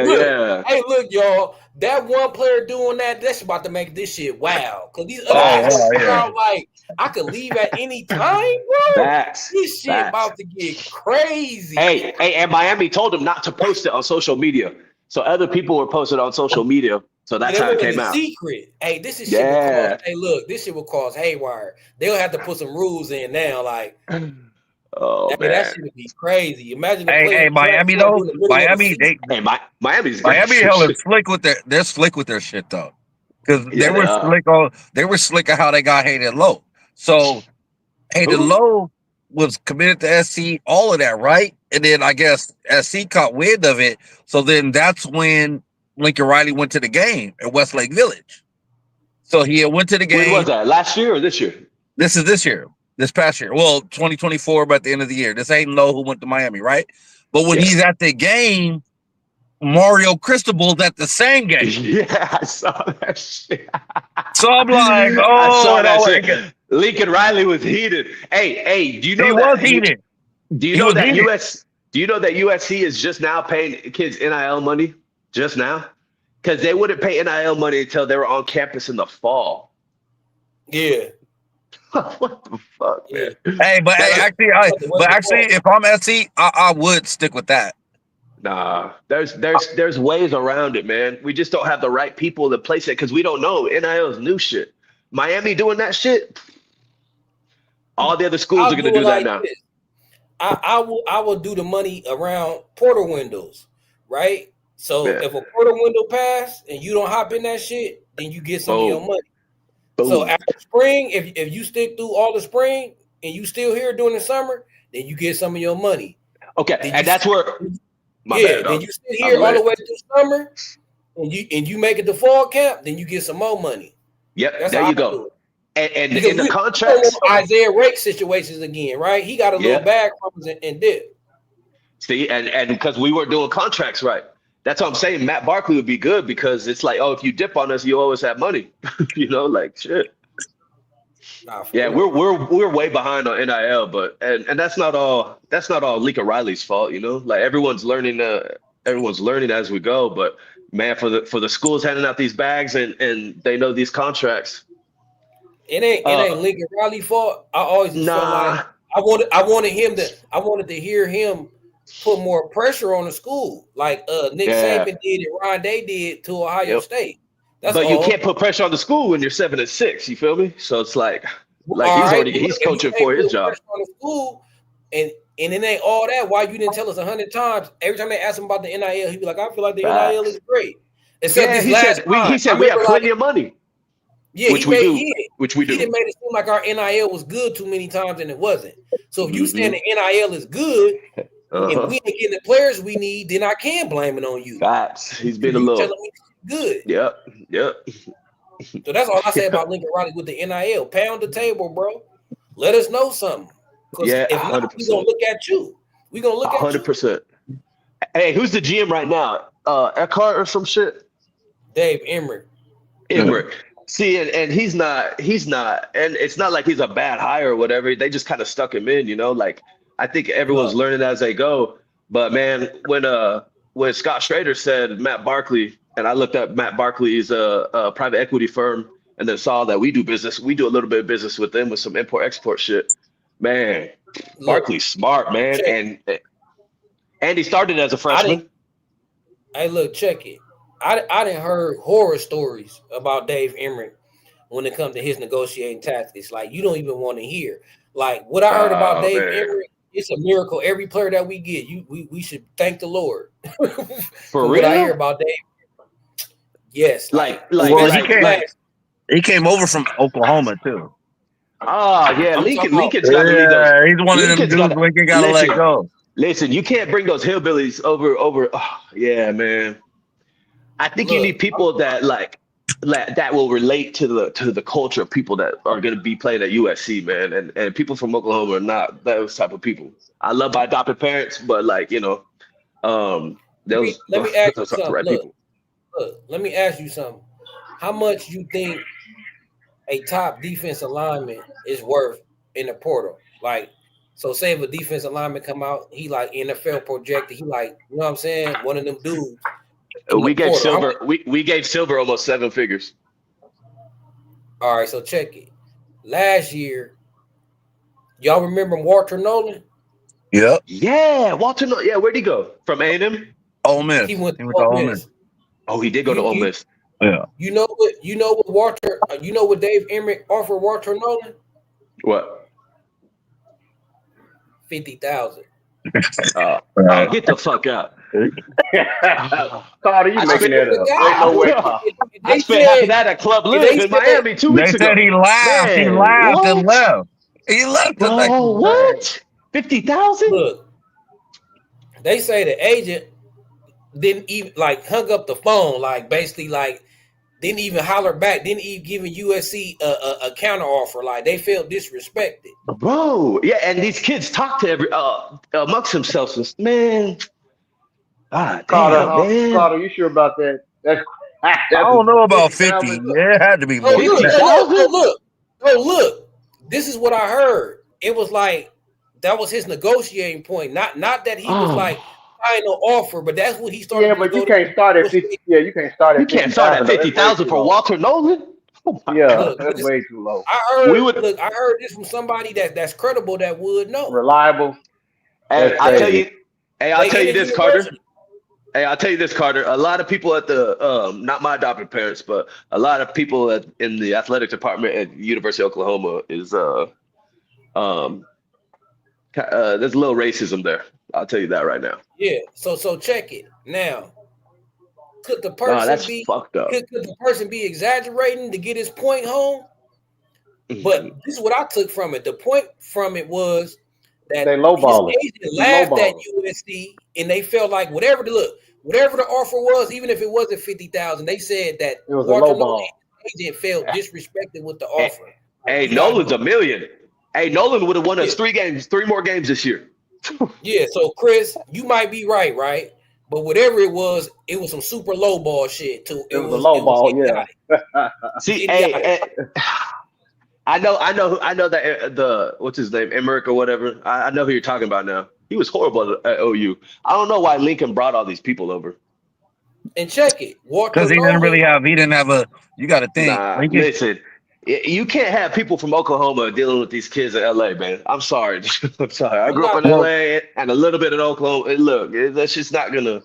look. Yeah. Hey, look, y'all. That one player doing that's about to make this shit wild. Because these other people are like, I could leave at any time, bro. This shit about to get crazy. Hey, and Miami told him not to post it on social media. So other people were posted on social media. So that's how it came out. Secret. Hey, this is shit will cause. Hey, look, this shit will cause haywire. They'll have to put some rules in now. Like, man, that shit would be crazy. Imagine. Hey, Miami though. Miami's hella slick with they're slick with their shit though, because they were slick on how they got Hayden Lowe. So Hayden Lowe was committed to SC, all of that, right? And then I guess SC caught wind of it. So then that's when Lincoln Riley went to the game at Westlake Village. So he went to the game. When was that? Last year or this year? This is this year. This past year. Well, 2024, but at the end of the year. This ain't Lowe who went to Miami, right? But when he's at the game, Mario Cristobal's at the same game. Yeah, I saw that shit. So I'm like, I saw that shit. Lincoln Riley was heated. Hey, do you know he was heated? Do you know that USC is just now paying kids NIL money? Just now? Because they wouldn't pay NIL money until they were on campus in the fall. Yeah. What the fuck, man? Hey, but actually, if I'm SC, I would stick with that. Nah, there's ways around it, man. We just don't have the right people to place it because we don't know. NIL is new shit. Miami doing that shit. All the other schools are gonna do that now. I will do the money around portal windows, right? So if a portal window pass and you don't hop in that shit, then you get some of your money. Boom. So after spring, if you stick through all the spring and you still here during the summer, then you get some of your money. Okay, and that's where then you sit here all the way through summer and you make it to fall camp, then you get some more money. Yep, that's there you go. And in the contracts, Isaiah Rake situations again, right? He got a little bag from us and did. See, and because we weren't doing contracts right. That's what I'm saying. Matt Barkley would be good because it's like, if you dip on us, you always have money. Like shit. We're way behind on NIL, but and that's not all Lincoln Riley's fault, Like everyone's learning as we go. But man, for the schools handing out these bags and they know these contracts. It ain't Lincoln Riley's fault. I always felt like I wanted to hear him put more pressure on the school, like Nick Saban did and Ron Day did to Ohio State. But you can't put pressure on the school when you're 7-6. You feel me? So it's like he's coaching for his job. On the school, and it ain't all that. Why you didn't tell us 100 times? Every time they ask him about the NIL, he'd be like, "I feel like the NIL is great." Except he said we have plenty of money. Yeah, which we do. He didn't make it seem like our NIL was good too many times, and it wasn't. So if you saying the NIL is good. If we ain't getting the players we need, then I can blame it on you. Facts. He's been a little telling me good. Yep. So that's all I say about Lincoln Riley with the NIL. Pound the table, bro. Let us know something. If not, we gonna look at you. We gonna look at 100%. Hey, who's the GM right now? Eckhart or some shit? Dave Emmerich. See, and he's not, and it's not like he's a bad hire or whatever. They just kind of stuck him in, Like I think everyone's learning as they go. But man, when Scott Schrader said Matt Barkley, and I looked at Matt Barkley's a private equity firm, and then saw that we do a little bit of business with them with some import-export shit. Man, Barkley's smart, man, and he started as a freshman. Check it. I didn't heard horror stories about Dave Emmerich when it comes to his negotiating tactics. Like you don't even want to hear. Like what I heard about Dave Emmerich It's a miracle. Every player that we get, we should thank the Lord For what I hear real? about Dave. Yes, He came over from Oklahoma too. Oh yeah, I'm talking about, Lincoln's got to lead those. Yeah, he's one of them dudes Lincoln got to let go. Listen, you can't bring those hillbillies over. Oh, yeah, man. I think you need people that that will relate to the culture of people that are going to be playing at USC, man. And people from Oklahoma are not those type of people. I love my adopted parents, but let me ask you something. Look, let me ask you something. How much you think a top defensive lineman is worth in the portal? Like, so say if a defensive lineman come out, he like NFL projected, he like, you know what I'm saying? One of them dudes. We gave Silver. We gave Silver almost 7 figures. All right, so check it. Last year, y'all remember Walter Nolan? Yep. Yeah, Walter Nolan. Yeah, where'd he go? From A&M? Ole Miss. He went to Ole Miss. Oh, he did go to Ole Miss. Yeah. You know what Walter? You know what Dave Emmett offered Walter Nolan? What? 50,000. Get the fuck out. Carter, you making that up. Ain't no way. I spent half of that at Club Live in Miami 2 weeks ago. They said he laughed. Man, he laughed and left. He left. Oh, what? 50,000? Look, they say the agent didn't even hung up the phone, basically didn't even holler back, didn't even give USC a counter offer. Like they felt disrespected. Bro, yeah, and these kids talk to amongst themselves, man. Carter, you sure about that? I don't know about 50. Yeah, it had to be more. Look. This is what I heard. It was like that was his negotiating point. Not that he was like no offer, but that's what he started. Yeah, but you can't start at 50. Yeah, you can't start at 50,000. You can't start at 50,000 for Walter Nolan. Oh that's way too low. I heard this from somebody that's credible that would know. Reliable. Hey, I'll tell you this, Carter. Hey, I'll tell you this, Carter. A lot of people at the not my adopted parents, but a lot of people in the athletic department at University of Oklahoma is there's a little racism there. I'll tell you that right now. Yeah. So check it now. Could the person be fucked up? Could the person be exaggerating to get his point home? But this is what I took from it. The point from it was that they lowball it. Laughed at USC, and they felt like whatever the offer was, even if it wasn't 50,000, they said that it was a lowball. Agent felt disrespected with the offer. Hey, Nolan's $1 million. Hey, Nolan would have won us 3 more games this year. Yeah, so Chris, you might be right? But whatever it was some super low ball shit too. It was a low ball, yeah. See, I know that what's his name, Emmerich or whatever. I know who you're talking about now. He was horrible at OU. I don't know why Lincoln brought all these people over. And check it, because he didn't have a. You got to think. Nah, listen, you can't have people from Oklahoma dealing with these kids in LA, man. I'm sorry. I'm sorry. I grew up in LA and a little bit in Oklahoma. And look, that's just not gonna.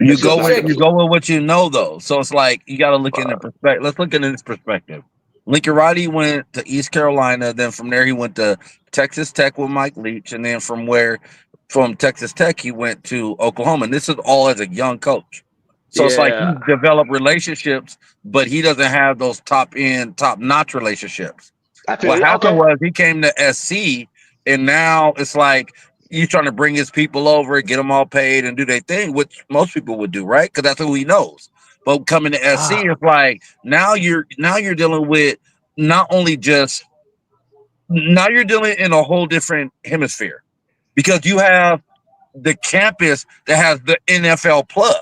You go with what you know, though. So it's like you got to look in the perspective. Let's look in this perspective. Lincoln Riley went to East Carolina. Then from there, he went to Texas Tech with Mike Leach. And then from Texas Tech, he went to Oklahoma. And this is all as a young coach. So it's like he developed relationships, but he doesn't have those top-notch relationships. What happened was he came to SC, and now it's like he's trying to bring his people over, get them all paid, and do their thing, which most people would do, right? Because that's who he knows. But coming to SC, it's like now you're dealing with not only just now you're dealing in a whole different hemisphere because you have the campus that has the NFL plug.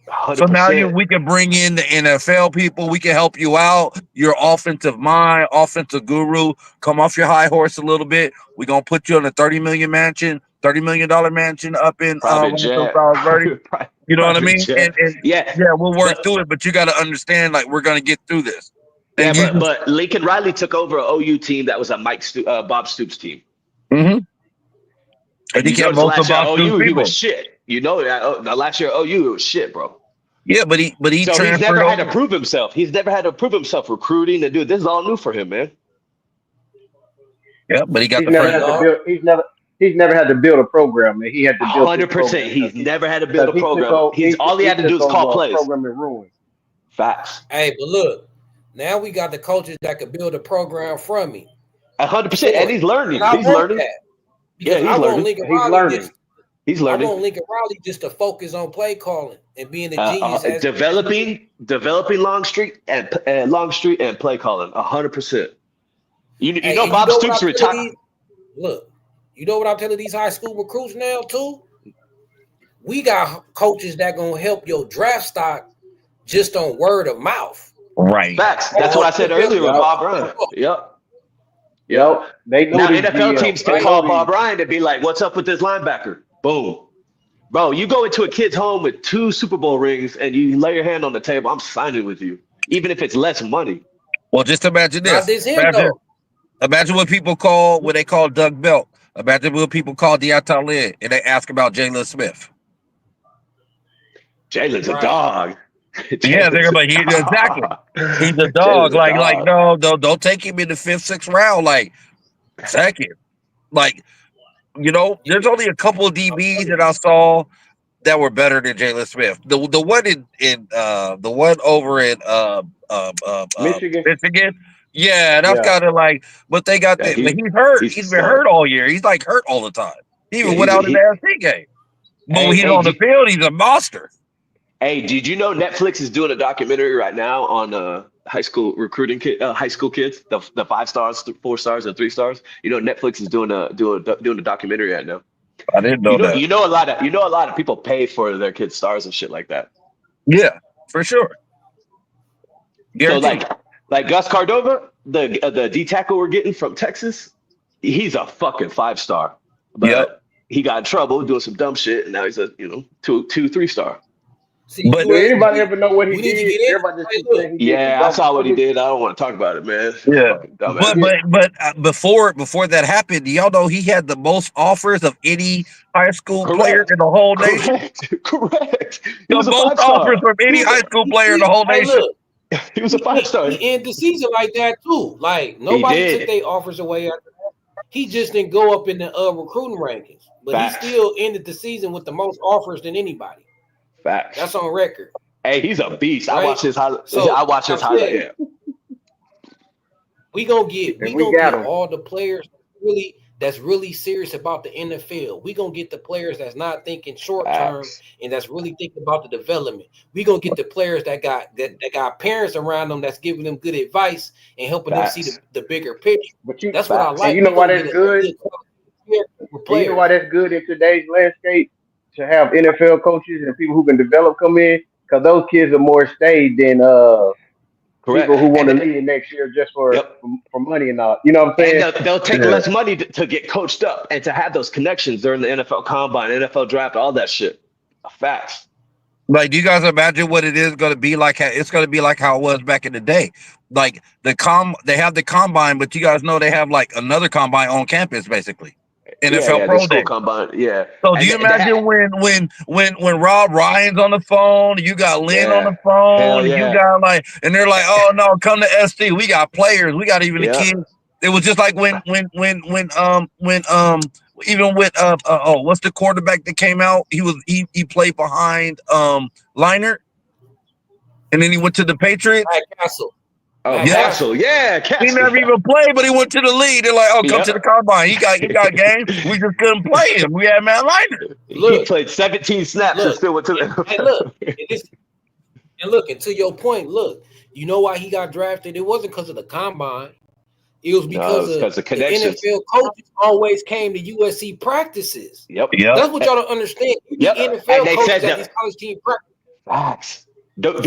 100%. So now we can bring in the NFL people. We can help you out. Your offensive mind, offensive guru. Come off your high horse a little bit. We're gonna put you in a $30 million mansion up in South Verde. You know what I mean? And we'll work through it. But you got to understand, like we're gonna get through this. Yeah, but Lincoln Riley took over an OU team that was a Bob Stoops team. Mm-hmm. And he kept most of Bob Stoops people. He was shit. You know that last year OU it was shit, bro. Yeah, but he so he's never had to prove himself. He's never had to prove himself recruiting and this is all new for him, man. Yeah, but he got he's he's never had to build a program, man. He had to build 100%. He's never had to build a program. All he had to do is call plays. Program and ruin. Facts. Hey, but look, now we got the coaches that could build a program from me. 100%, and he's learning. He's learning. Yeah, he's learning. He's learning. I want Lincoln Riley just to focus on play calling and being a genius. Developing Longstreet and play calling. 100%. You know Bob Stoops retired. Look, you know what I'm telling these high school recruits now too? We got coaches that gonna help your draft stock just on word of mouth. Right. Facts. That's what I said earlier with Bob Ryan. Yep. They know now NFL teams can call Bob Ryan and be like, "What's up with this linebacker?" Boom. Bro, you go into a kid's home with 2 Super Bowl rings and you lay your hand on the table, I'm signing with you, even if it's less money. Well, just imagine this. Imagine what people call when they call Doug Belt. Imagine what people call Deontay Lynn and they ask about Jalen Smith. Jalen's a dog. Yeah, they're like, exactly. He's a dog. Like, no, don't take him in the 5th, 6th round. Like, second. Like, you know, there's only a couple of DBs that I saw that were better than Jalen Smith. The one the one over in Michigan. Yeah, that's kind of like, but they got that. But he's hurt. He's been hurt all year. He's like hurt all the time. He even went out in the SC game. But when he's on the field, he's a monster. Hey, did you know Netflix is doing a documentary right now on high school recruiting high school kids, the 5 stars, 4 stars, and 3 stars? You know, Netflix is doing a documentary right now. I didn't know that. You know a lot of people pay for their kids' stars and shit like that. Yeah, for sure. Guaranteed. So like Gus Cardova, the D tackle we're getting from Texas, he's a fucking 5-star. But he got in trouble doing some dumb shit, and now he's a 2, 3 star. See, but do anybody ever know what he did? Everybody just I saw what he did. I don't want to talk about it, man. Yeah, but before that happened, y'all know he had the most offers of any high school player in the whole nation. Correct. The most offers from any high school player in the whole nation. He was a 5-star. He ended the season like that too. Like nobody took their offers away after that. He just didn't go up in the recruiting rankings, but he still ended the season with the most offers than anybody. Facts. That's on record. Hey, he's a beast. Right? I watch his highlight. Yeah. We gonna get all the players that's really serious about the NFL. We gonna get the players that's not thinking short term and that's really thinking about the development. We gonna get the players that got parents around them that's giving them good advice and helping them see the bigger picture. That's what I like. And you know why that's good? You know why that's good in today's landscape? To have NFL coaches and people who can develop come in, because those kids are more stayed than people who want to leave next year just for money and all. You know what I'm saying? And they'll take less money to get coached up and to have those connections during the NFL Combine, NFL Draft, all that shit. Facts. Like, do you guys imagine what it is going to be like? It's going to be like how it was back in the day. Like they have the Combine, but you guys know they have like another Combine on campus, basically. NFL Pro Day. Combine, yeah. So do you imagine when Rob Ryan's on the phone, you got Lynn on the phone, you got and they're like, oh no, come to SC. We got players, we got even the kids. It was just like when even with what's the quarterback that came out? He played behind Leinart, and then he went to the Patriots. Castle. Oh, Castle, Castle. He never even played, but he went to the league. They're like, "Oh, come to the Combine. He got game. We just couldn't play him. We had Matt Leinart. He played 17 snaps and still went to the." And look, and to your point, look, you know why he got drafted? It wasn't because of the Combine. It was because of connections. The NFL coaches always came to USC practices. Yep. That's what y'all don't understand. NFL coaches at these college team practices. Facts. So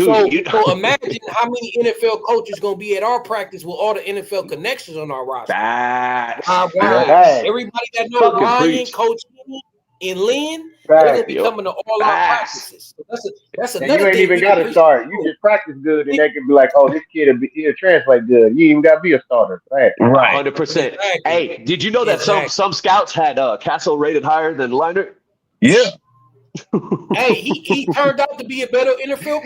imagine how many NFL coaches gonna be at our practice with all the NFL connections on our roster. Everybody that knows Ryan, Coach and Lynn, they're gonna be coming to all our practices. So that's another thing. You ain't even got to start. You just practice good, and they can be like, "Oh, this kid he'll translate good." You even got to be a starter, right? 100%. Hey, did you know that some scouts had Castle rated higher than Leinart? Yeah. Hey, he turned out to be a better NFL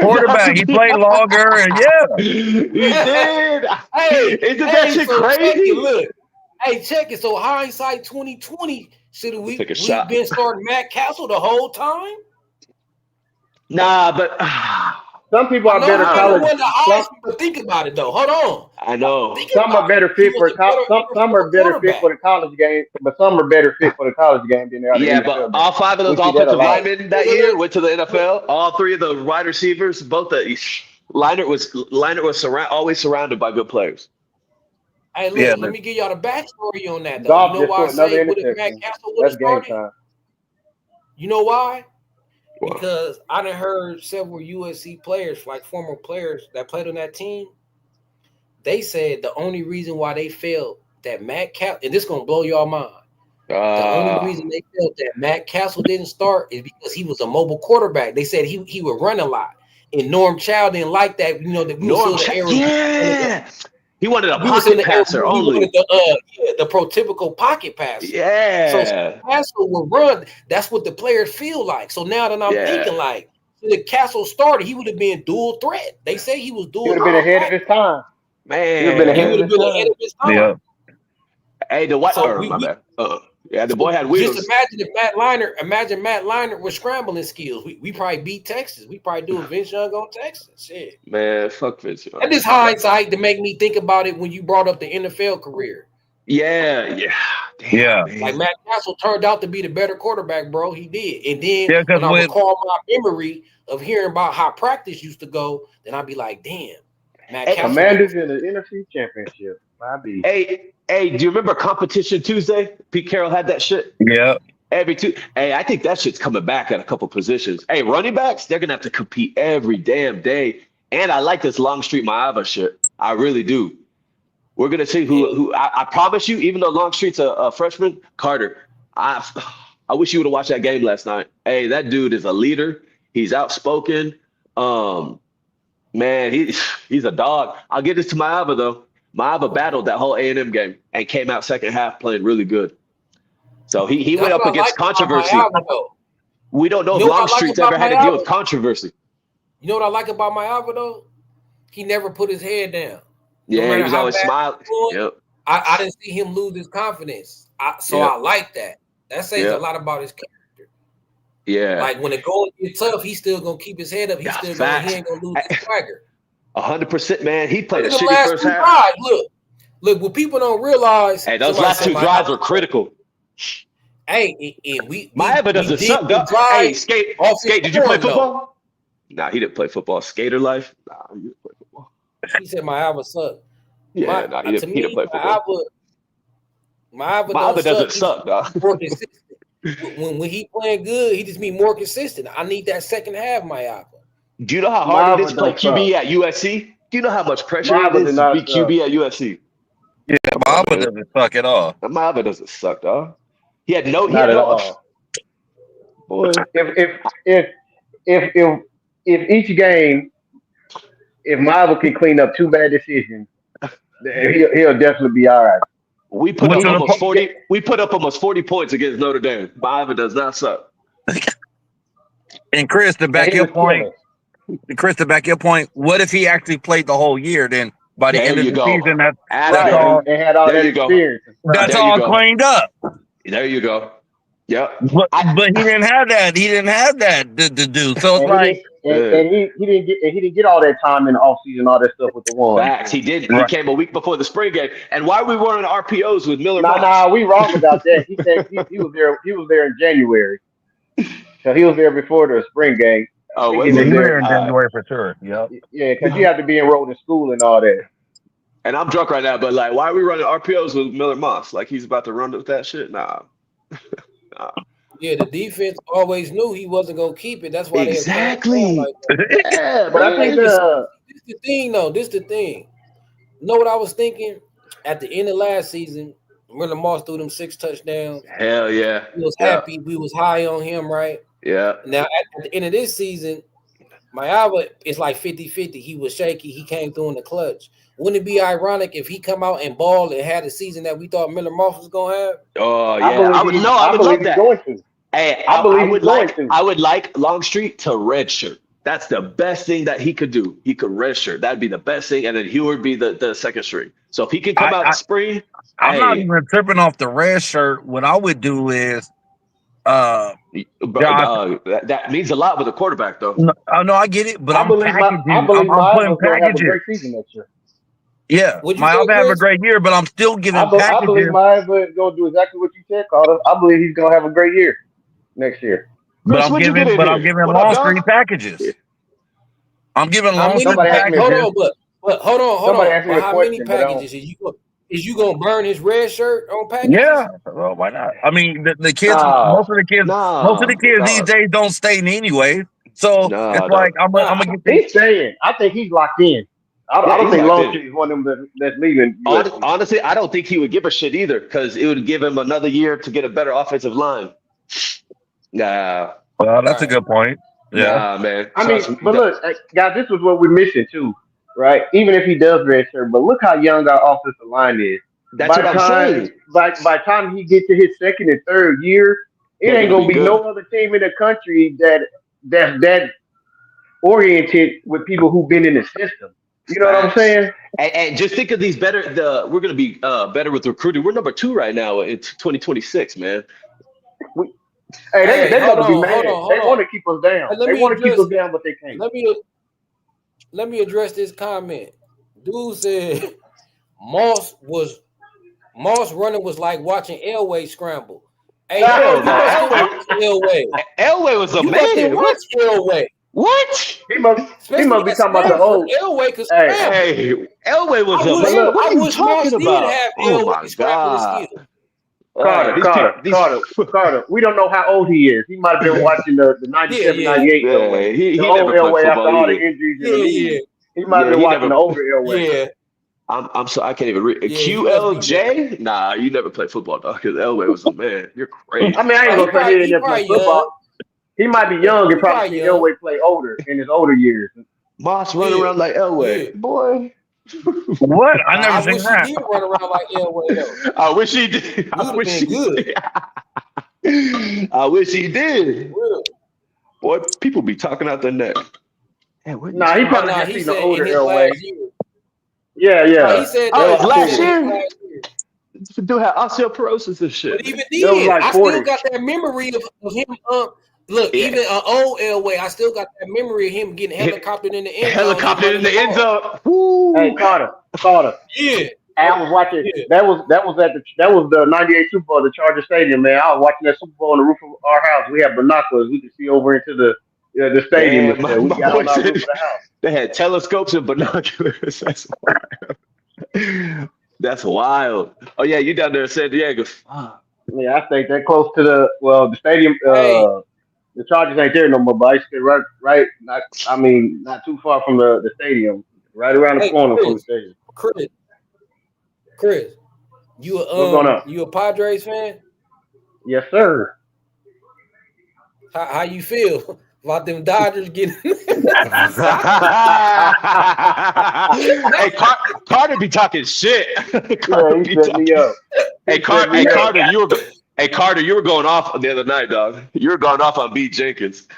quarterback. He played longer, and he did. Hey, isn't that shit crazy? Hey, check it. So hindsight 2020, should we Take a we've shot. been starting Matt Castle the whole time? Nah, but Some people I are know better he never college. won the Heisman, but think about it though. Hold on. I know. Think Some are about it. better He fit was for a better some are NFL better fit quarterback. for the college game, but some are better fit for the college game than they are the Yeah, NFL but game. all 5 of We those see that a offensive lot. linemen that year went to the NFL. All 3 of the wide receivers, both the Leinart was always surrounded by good players. Hey, look, Yeah, let me give y'all the backstory on that though. You Goff know just why I threw another say what if Matt interception. Castle would have That's game started? time. You know why? Wow. Because I done heard several USC players, like former players that played on that team. They said the only reason why they felt that Matt Castle, and this is gonna blow y'all mind. The only reason they felt that Matt Castle didn't start is because he was a mobile quarterback. They said he would run a lot, and Norm Chow didn't like that. You know that we was Norm, still the era. yeah, he wanted a We was in pocket the era passer where we only. wanted the prototypical pocket passer. So Yeah, Castle will run. That's what the players feel like. So now that I'm thinking yeah. like, if the Castle started, he would have been dual threat. They say he was He dual would have been threat. ahead of his time. He would have been Man, He ahead would of have his been ahead time. of his time. yeah. hey, the white. So My we bad. Yeah, the so boy had just wheels. imagine Matt Leinart with scrambling skills. We probably beat Texas. We probably do a Vince Young on Texas. Shit. Man, fuck Vince. And this hindsight to make me think about it when you brought up the NFL career. Yeah. Damn, Yeah. man. Like Matt Castle turned out to be the better quarterback, bro. He did. And then Yeah, 'cause when I when- recall my memory of hearing about how practice used to go, then I'd be like, damn, Matt Hey, Castle. Commanders in the NFC Championship. Hey, do you remember Competition Tuesday? Pete Carroll had that shit Yeah. every two. Hey, I think that shit's coming back at a couple positions. Hey, running backs, they're gonna have to compete every damn day. And I like this Longstreet Maava shit. I really do. We're gonna see who I promise you, even though Longstreet's a freshman, Carter. I wish you would have watched that game last night. Hey, that dude is a leader. He's outspoken. Man, he's a dog. I'll give this to Maava though. Maava battled that whole A&M game and came out second half playing really good. So he went up against controversy. We don't know if Longstreet's ever had to deal with controversy. You know what I like about Maava though? He never put his head down. Yeah, he was always smiling. Yep. I didn't see him lose his confidence. I like that. That says a lot about his character. Yeah. Like when it goes get tough, he's still gonna keep his head up. He ain't gonna lose his swagger. 100%, man. He played a Look at shitty first half. Look, what people don't realize. Hey, those last 2 drives were critical. Hey, and Maava doesn't suck, dog. Hey, Skate, did you play football? Nah, he didn't play football. Skater life? Nah, he didn't play football. He said Maava sucked. Yeah, he didn't play football. Maava doesn't suck, dog. More consistent. When he playing good, he just be more consistent. I need that second half, Maava. Do you know how hard it is to play QB at USC? Do you know how much pressure it is to be QB at USC? Yeah, Maava doesn't suck at all. Maava doesn't suck, dog. He had no. Not at all. Boy, if each game, if Maava can clean up 2 bad decisions, he'll definitely be all right. We put up almost 40. We put up almost 40 points against Notre Dame. Maava does not suck. And Chris, to back your point, what if he actually played the whole year? Then by the end of the season, that's all. They had all that experience. That's all cleaned up. There you go. Yep. But he didn't have that. He didn't have that to do. So it's like. And he didn't get all that time in the offseason, all that stuff with the one. Facts. He did. He came a week before the spring game. And why are we running RPOs with Miller? Nah, we wrong about that. He said he was there. He was there in January, so he was there before the spring game. Oh, he was there in January for sure. Yep. Yeah, because you have to be enrolled in school and all that. And I'm drunk right now, but like, why are we running RPOs with Miller Moss? Like he's about to run with that shit? Nah. Yeah, the defense always knew he wasn't gonna keep it. That's why exactly. Yeah, but I think this the thing, though. This the thing. You know what I was thinking? At the end of last season, Miller Moss threw them 6 touchdowns. Hell yeah. He was happy. We was high on him, right? Yeah. Now at the end of this season, Maava is like 50-50. He was shaky. He came through in the clutch. Wouldn't it be ironic if he come out and ball and had a season that we thought Miller Moss was gonna have? Oh yeah, I would love that. Going to. Hey, I would like Longstreet to redshirt. That's the best thing that he could do. He could redshirt. That'd be the best thing, and then he would be the second string. So if he can come out in spring, I'm not Hey, even tripping off the red shirt. What I would do is, Josh. that means a lot with a quarterback, though. No, I get it, but I I'm believe packaging. I'm putting Miles gonna have a packages. great season next year. Yeah, Would you my say, I'll have a Chris? great year, but I'm still giving I believe packages. Miles is gonna do exactly what you said, Carter. I believe he's gonna have a great year next year. But Chris, what'd you get in I'm here? giving What up, Longstreet dog? packages. I'm giving How many? Longstreet Somebody asked me a Hold packages. on, but hold somebody on. asked me But a how many question, but I don't. packages is you gonna burn his red shirt on packages? Yeah, well, why not? I mean, the kids, No, most of the kids these Nah. days don't stay anyway. So it's Nah, like dog. Nah, I'm gonna get the he's staying. I think he's locked in. I Yeah, don't he's think locked in. Longstreet is one of them that's leaving USC. Honestly, I don't think he would give a shit either because it would give him another year to get a better offensive line. Nah, well, that's a right. good point. Yeah, man. I mean, Trust me. but look, guys, this was what we're missing too, right? Even if he does redshirt, but look how young our offensive line is. That's what I'm saying. By time he gets to his second and third year, it They're ain't gonna gonna be be no good. other team in the country that oriented with people who've been in the system. You know what I'm Facts. saying? And just think of these better. We're gonna be better with recruiting. We're number 2 right now in 2026, man. We, hey, Hey, they hold better be on, mad. hold on, They hold want on. to keep us down. Let They me want to keep address. us down, but they can't. Let me address this comment. Dude said Moss running was like watching Elway scramble. Hey, bro, Hell you no, must didn't Elway. watch Elway. Elway was a You must didn't man. watch What? Elway. What? He Especially must be at talking about the Stanford. old. Elway could Hey, scramble. Hey, Elway was I a but wish man. look, What I are you wish Moss talking did about? have Oh Elway my scrambling god. skills. These people, these. Carter. We don't know how old he is. He might have been watching the Yeah, 97, yeah, 98 Elway. Yeah, The he old never played Elway after football all the either. injuries in the yeah. league. He might have Yeah, been he watching never. the older Elway. Yeah, I'm so I can't even read yeah, he must be young. QLJ. Nah, you never played football, dog. Because Elway was a man. You're I crazy. mean, I ain't Oh, gonna say he ain't he never played probably football. young. He might be young and He probably probably seen young. Elway play older in his older years. Moss running Yeah, around like yeah. Elway, boy. what? I Now I never seen wish he that. did run around like Elway though. I wish he did. He would have been good. I wish he did. Real. Boy, people be talking out their neck. Hey, where these Nah, he folks? Oh probably no, just he seen the said in older his Elway. last year. Yeah, No, he yeah. said Oh, That that. his was, I He last said figured. in his year? last year. This dude had osteoporosis and shit, But man. even That was then, like I 40. still got that memory of him. Look, Yeah. even old Elway, I still got that memory of him getting Hit, helicoptered in the end zone, just helicopter in running the the end ball. zone. Hey, Woo! Carter. Yeah, I was watching. yeah, That was the '98 Super Bowl at the Charger Stadium, man. I was watching that Super Bowl on the roof of our house. We had binoculars. We could see over into the stadium Yeah, and stuff. We my got boy on our said roof of the house. they had telescopes and binoculars. That's wild. That's wild. Oh yeah, you down there in San Diego. Fuck. Yeah, I think that close to the stadium. hey, The Chargers ain't there no more, but I used to stay right. Not too far from the stadium, right around the hey, corner from the stadium. Chris, you What's going on? you a Padres fan? Yes, sir. How you feel about them Dodgers getting? Hey, Carter be talking shit. Yeah, Carter he be set me talking. up. Hey, He set me Hey, up. Carter, you were going off the other night, dog. You were going off on B Jenkins.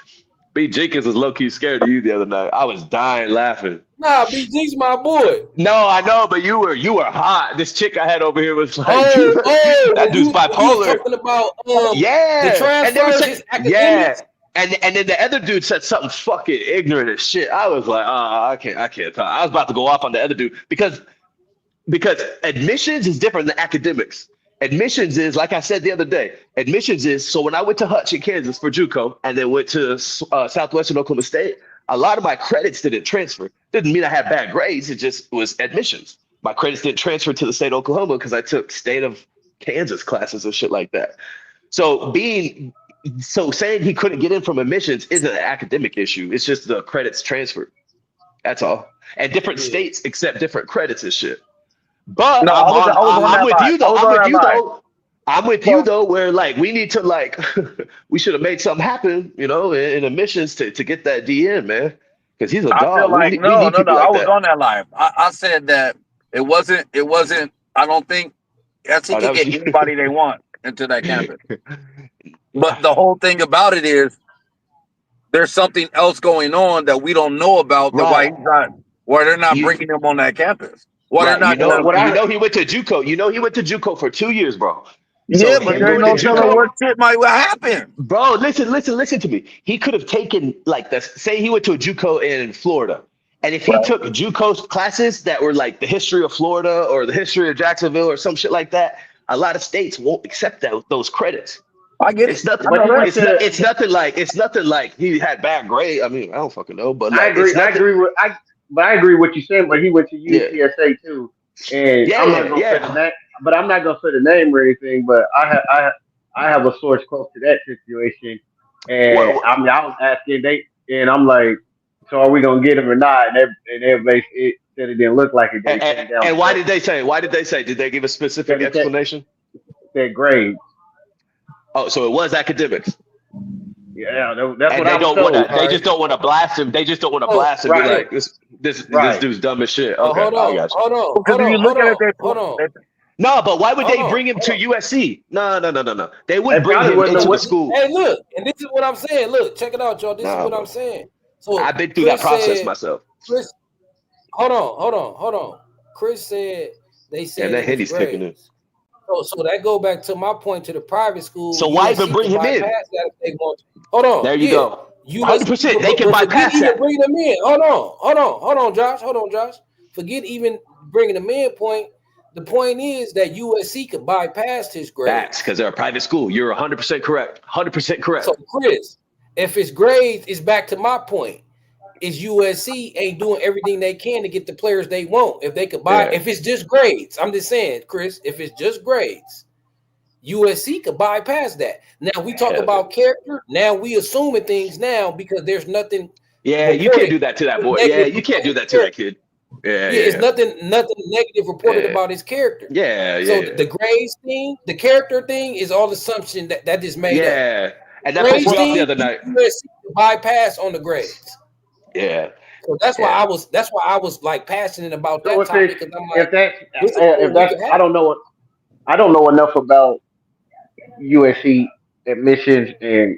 B Jenkins was low key scared of you the other night. I was dying laughing. Nah, BG's my boy. No, I know, but you were hot. This chick I had over here was like, that dude's When you was bipolar. talking about the Yeah, and they were transfers, saying, his yeah, academics. and then the other dude said something fucking ignorant as shit. I was like, I can't talk. I was about to go off on the other dude because admissions is different than academics. Admissions is, like I said the other day, admissions is, so when I went to Hutch in Kansas for JUCO and then went to Southwestern Oklahoma State, a lot of my credits didn't transfer. Didn't mean I had bad grades. It just was admissions. My credits didn't transfer to the state of Oklahoma because I took state of Kansas classes and shit like that. So saying he couldn't get in from admissions isn't an academic issue. It's just the credits transferred. That's all. And different Yeah. states accept different credits and shit. But No, I was on I'm that with line. you though. I was on that line. I'm with you though, where like we need to like we should have made something happen, in admissions to get that D in, man. Because he's a I feel dog. like We no. need people I like was that. on that line. I said that it wasn't. I don't think SC Oh, can that was get you. anybody they want into that campus. But the whole thing about it is there's something else going on that we don't know about. That why Right. he's not, why they're not You bringing him on that campus. What Right. are not? You know he went to JUCO. You know he went to JUCO for 2 years, bro. Yeah, So but him there's going no to telling JUCO, what shit might happen. bro. Listen to me. He could have taken like the say he went to a JUCO in Florida, and if he took JUCO classes that were like the history of Florida or the history of Jacksonville or some shit like that, a lot of states won't accept those credits. I get It's it. nothing. But he went to. It's nothing like he had bad grade. I mean, I don't fucking know, but I like agree. it's nothing. But I agree with what you're saying. But he went to Yeah, UTSA too, and I'm not yeah, gonna say the yeah. name. But I'm not gonna say the name or anything. But I have a source close to that situation, and Well, I mean I was asking and I'm like, so are we gonna get him or not? And everybody said it didn't look like it. That he came down and why because did they say? Why did they say? Did they give a specific he explanation? said grades. Oh, so it was academics. Yeah, that's And what I they was don't want told. to. They just don't want to blast him. They just don't want to Oh, blast him. Be Right, like this right. dude's dumb as shit. oh, Okay, I got you. Because if you look at it, hold on. No, but why would Hold they on, bring him to hold on. USC? No. They They wouldn't bring probably him wouldn't into have the went. school. Hey, look, and this is what I'm saying. Look, check it out, y'all. This is Nah, what I'm bro. saying. So I've been through that process myself. Chris, hold on. Chris said they And said that it was Henny's kicking in. grades. So that go back to my point to the private school. So why even USC bring can him in? bypass that if they want to. Hold on. There you Yeah. go. USC, 100%. They can but forget bypass even that. bringing them in. Hold on, Josh. Forget even bringing them in. The point is that USC could bypass his grades. Facts, because they're a private school. You're 100% correct. 100% correct. So Chris, if it's grades, it's back to my point. Is USC ain't doing everything they can to get the players they want. If they could buy, if it's just grades, I'm just saying, Chris, if it's just grades, USC could bypass that. Now we talk about character. Now we assuming things now because there's nothing. Yeah, you can't do that to that boy. Yeah, you can't do that to that kid. Yeah. It's nothing negative reported about his character. So the grades thing, the character thing is all assumption that is made up. Yeah, and that pissed me off the other night. USC bypass on the grades. Yeah. So that's why I was like passionate about that So topic because I'm like, if that's I don't know enough about USC admissions and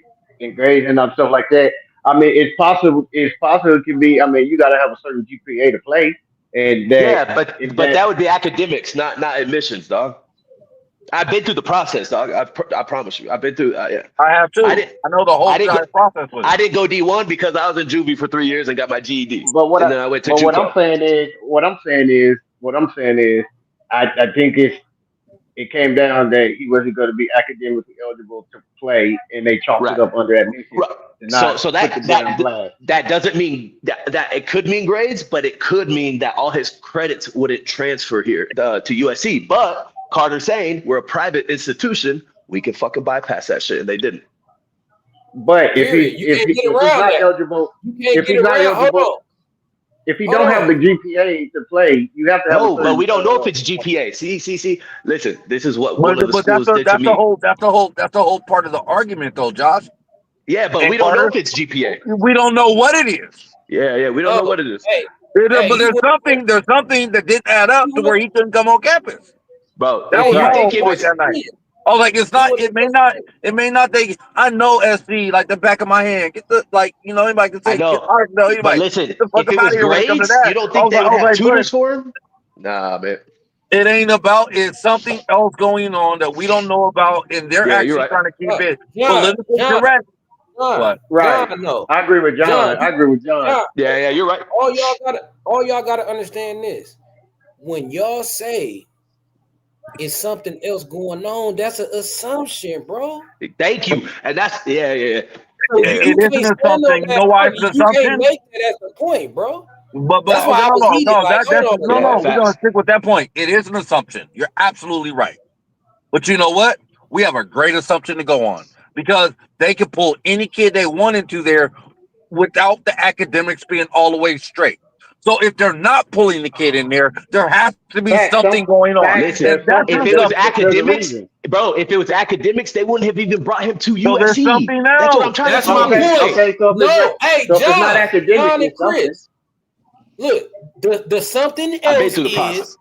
grades and stuff like that. I mean, it's possible. It can be. I mean, you got to have a certain GPA to play, and but that would be academics, not admissions, dog. I've been through the process, dog. I promise you, I've been through. Yeah. I have too. I know the whole process. I didn't go D1 because I was in juvie for 3 years and got my GED. But then I went to JUCO. what I'm saying is, I think it came down that he wasn't going to be academically eligible to play, and they chalked it up under admission. Right. So that doesn't mean that it could mean grades, but it could mean that all his credits wouldn't transfer here to USC. But Carter's saying we're a private institution, we can fucking bypass that shit, and they didn't. But if he's not eligible, if he don't have the GPA to play, you have to have. No, but we don't know if it's GPA. See. Listen, this is what one of the schools did to me. That's the whole part of the argument, though, Josh. Yeah, but we don't know if it's GPA. We don't know what it is. Yeah, we don't know what it is. But there's something that didn't add up to where he couldn't come on campus. Bro, that was the whole point that night. Oh, like it's not. It may not. I know SC like the back of my hand. Get the anybody can say. I know. But listen, if it was grades, you don't think they would have tutors for him? Nah, man. It ain't about. It's something else going on that we don't know about, and they're actually trying to keep it politically correct. Right. No. I agree with John. Yeah, you're right. All y'all gotta understand this. When y'all say it's something else going on, that's an assumption, bro. Thank you. And that's So it isn't something. You know why it's an assumption? You can't make that as a point, bro. But that's why we're gonna stick with that point. It is an assumption. You're absolutely right. But you know what? We have a great assumption to go on because they can pull any kid they want into there without the academics being all the way straight. So if they're not pulling the kid in there, there has to be something going on. Listen, if it was academics, bro, if it was academics, they wouldn't have even brought him to USC. There's something else. That's what I'm trying to say. Okay, so John and Chris. Look, the something else is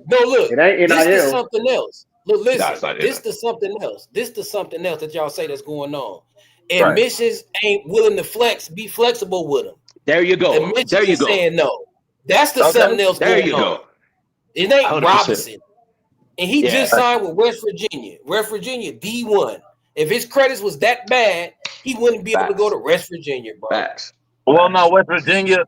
look. It ain't this NIL. is something else. Look, listen. This is something else. This is something else that y'all say that's going on. Admissions ain't willing to be flexible with them. There you go. Saying no. That's the something else. There you go. It ain't 100%. Robinson. And he just signed with West Virginia. West Virginia, D1. If his credits was that bad, he wouldn't be able to go to West Virginia, bro. Facts. Well, no, West Virginia's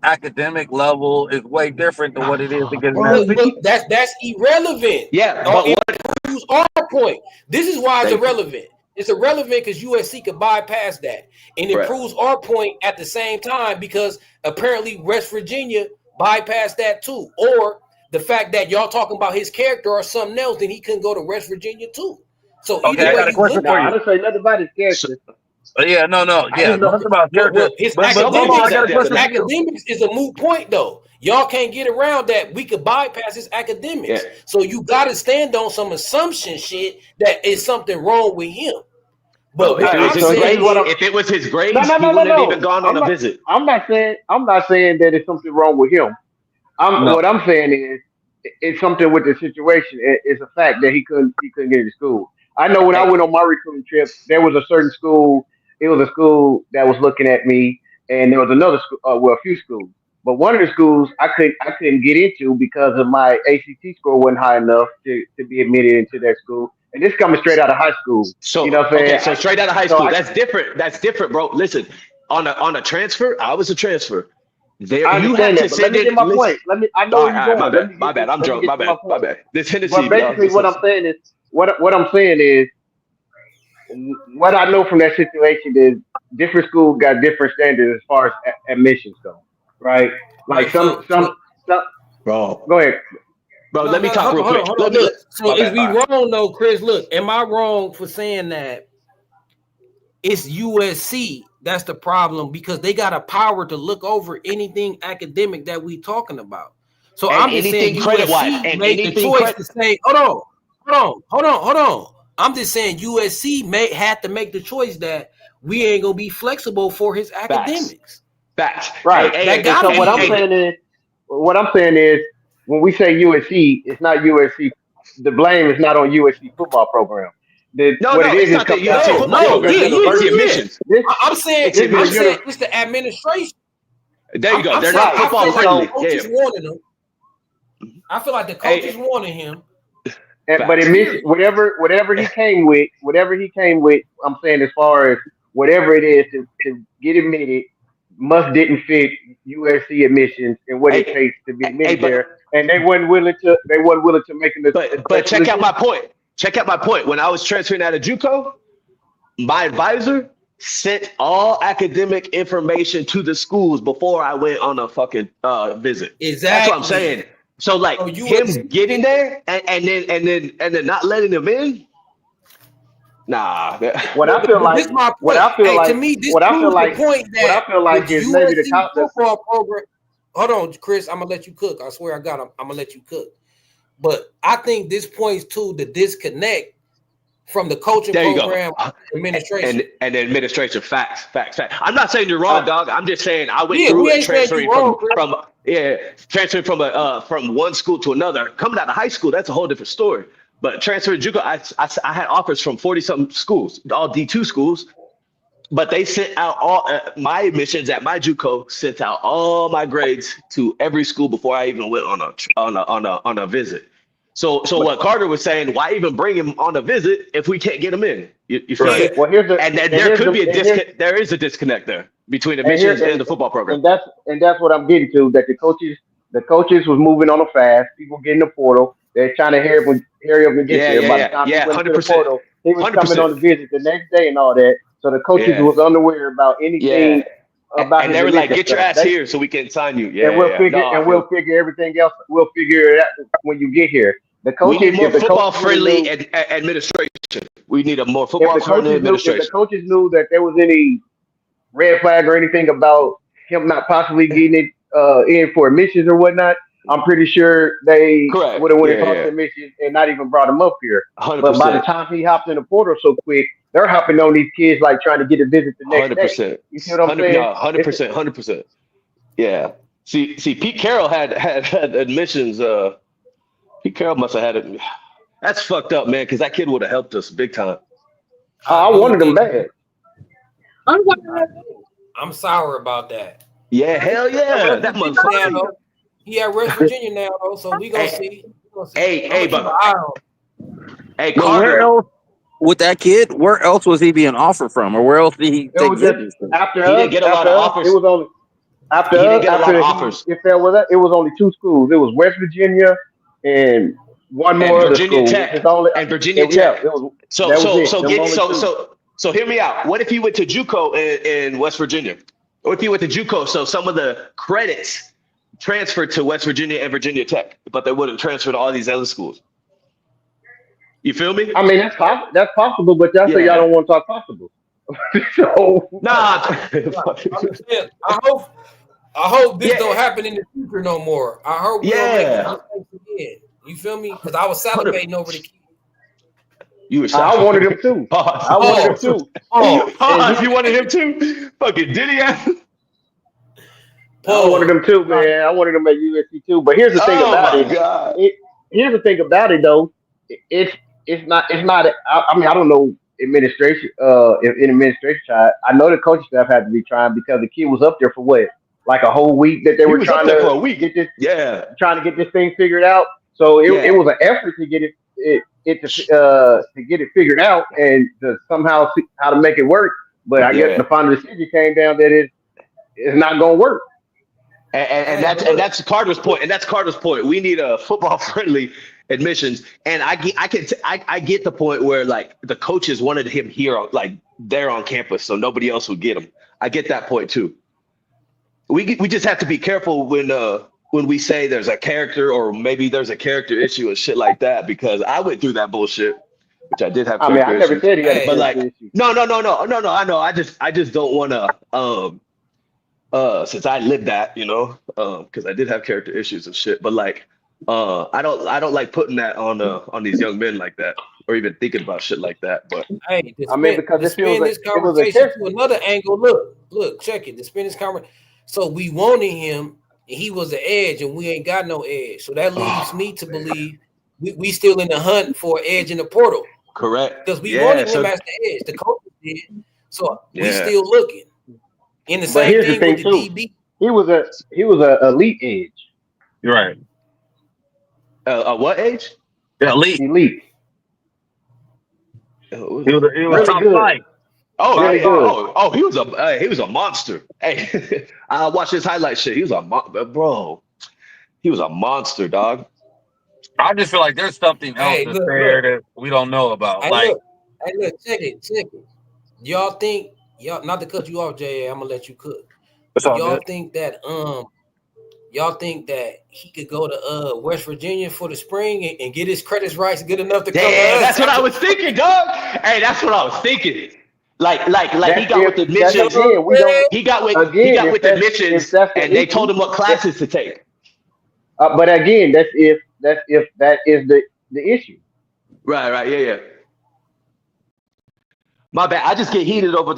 academic level is way different than what it is to get an That's irrelevant. Yeah, but it proves our point. This is why it's irrelevant. It's irrelevant because USC could bypass that, and it proves our point at the same time because apparently West Virginia bypassed that too, or the fact that y'all talking about his character or something else, then he couldn't go to West Virginia too. So either way, I got a question for you. I don't say nothing about his character. Yeah, nothing about character. His academics is a moot point, though. Y'all can't get around that. We could bypass his academics. So you got to stand on some assumption shit that is something wrong with him. But if it was his grades, he wouldn't have even gone on a visit. I'm not saying that it's something wrong with him. What I'm saying is it's something with the situation. It's a fact that he couldn't get into school. I know when I went on my recruiting trip, there was a certain school. It was a school that was looking at me, and there was another school, a few schools. But one of the schools I couldn't get into because of my ACT score wasn't high enough to be admitted into that school. And this coming straight out of high school. So you know what I'm saying? Okay, so straight out of high school. That's different. That's different, bro. Listen, on a transfer, I was a transfer. There, you had to send it. Let me get my point. I know you're going. My bad. I'm drunk. My bad. This Hennessy. But basically, what I'm saying is, what I'm saying is, what I know from that situation is different schools got different standards as far as admissions go, right? Like some. Bro, go ahead. Bro, let me talk real quick. Look. So is we wrong though, Chris? Look, am I wrong for saying that it's USC that's the problem because they got a power to look over anything academic that we talking about? So and I'm just saying USC made the choice to say, hold on. I'm just saying USC had to make the choice that we ain't gonna be flexible for his academics. Facts. Right. So what I'm saying is when we say USC, it's not USC. The blame is not on USC football program. It's not the USC admissions. I'm saying it's the administration. There you go. They're not football friendly. Coaches wanted him. I feel like the coaches wanted him. But it whatever he came with, I'm saying as far as whatever it is to get admitted, didn't fit USC admissions and what it takes to be admitted there, and they weren't willing to make it. But check out my point. When I was transferring out of JUCO, my advisor sent all academic information to the schools before I went on a fucking visit. Exactly. That's what I'm saying. So like him getting there and then not letting them in. Nah. What I feel like to me, this proves the point that is maybe the football program. Hold on, Chris. I'm gonna let you cook. I swear I got him. I'm gonna let you cook. But I think this points to the disconnect from the coaching program, administration, and the administration. Facts. I'm not saying you're wrong, dog. I'm just saying I went through it, transferring from one school to another. Coming out of high school, that's a whole different story. But transferring to JUCO, I had offers from 40-something schools, all D2 schools. But they sent out all my admissions at my JUCO, sent out all my grades to every school before I even went on a visit. So what Carter was saying, why even bring him on a visit if we can't get him in? You feel me? Well, there is a disconnect there between admissions and the football program. And that's what I'm getting to. That the coaches was moving on a fast. People getting the portal. They're trying to hurry up and get there. By the time he went to the portal, he was 100%. Coming on the visit the next day and all that. So the coaches was unaware about anything about. And they were like, "Get your ass here so we can sign you." Yeah, and we'll figure everything else. We'll figure it out when you get here. The coaches we need more football friendly administration. We need a more football friendly administration. If the coaches knew that there was any red flag or anything about him not possibly getting it in for admissions or whatnot, I'm pretty sure they would have went and talked to admissions and not even brought him up here. 100%. But by the time he hopped in the portal so quick, they're hopping on these kids like trying to get a visit the next day. You see what I'm saying? 100%. Yeah. See, Pete Carroll had admissions. Pete Carroll must have had it. That's fucked up, man, because that kid would have helped us big time. I wanted him bad. I'm sour about that. Yeah, hell yeah. That motherfucker. He at West Virginia now, though, so we gonna see. Hey, but Where Carter. else with that kid? Where else was he being offered from, or where else did he take visits from? After He us, didn't get a lot of offers. It was only after He us. didn't get a lot After of he, offers. if there was, it was only 2 schools. It was West Virginia and one And more other Virginia school. Tech. It's only, And Virginia yeah, Tech. it was. So That was it. so hear me out. What if he went to JUCO in West Virginia? What if he went to JUCO? So some of the credits transferred to West Virginia and Virginia Tech, but they wouldn't transfer to all these other schools. You feel me? I mean, that's possible, but y'all say y'all don't want to talk possible. So Nah. I hope this don't happen in the future no more. I hope we don't make this mistake again. You feel me? Because I was salivating over the kid. You were I wanted him too. I wanted him too. You wanted him too? Fucking did he? I wanted him too, man. I wanted him at USC too. But here's the thing about it. Here's the thing about it, though. It's not. I mean, I don't know administration. In administration side, I know the coaching staff had to be trying because the kid was up there for what, like a whole week that they were trying to for a week. Get this. Yeah, trying to get this thing figured out. So it was an effort to get to get it figured out and to somehow see how to make it work. But I guess the final decision came down that it's not going to work. And that's Carter's point. And that's Carter's point. We need a football friendly admissions. And I get the point where like the coaches wanted him here, like there on campus, so nobody else would get him. I get that point too. We just have to be careful when we say there's a character or maybe there's a character issue and shit like that, because I went through that bullshit, which I did have. I mean, I never said he had a character issue. No. I know. I just don't want to. Since I lived that, because I did have character issues and shit. But like, I don't like putting that on these young men like that, or even thinking about shit like that. But hey, because to spin this conversation to another angle. Look, check it. To spin this conversation. So we wanted him, and he was the edge, and we ain't got no edge. So that leaves me to believe we still in the hunt for an edge in the portal. Correct. Because we wanted him as the edge. The coach did. So we still looking. In the same here's thing the thing with the too. He was a elite edge. You're right. A what age? Yeah, elite. He was top five. He was a monster. Hey, I watched his highlight shit. He was He was a monster, dog. I just feel like there's something else there that we don't know about. Look, check it. Y'all think not to cut you off, Jay. I'm gonna let you cook. Y'all think that he could go to West Virginia for the spring and get his credits rights good enough to come to us? That's what I was thinking, dog. Hey, that's what I was thinking. Like he got with the admissions. He got with the admissions, and they told him what classes to take. But again, that's if that is the issue. Right, yeah. My bad. I just get heated over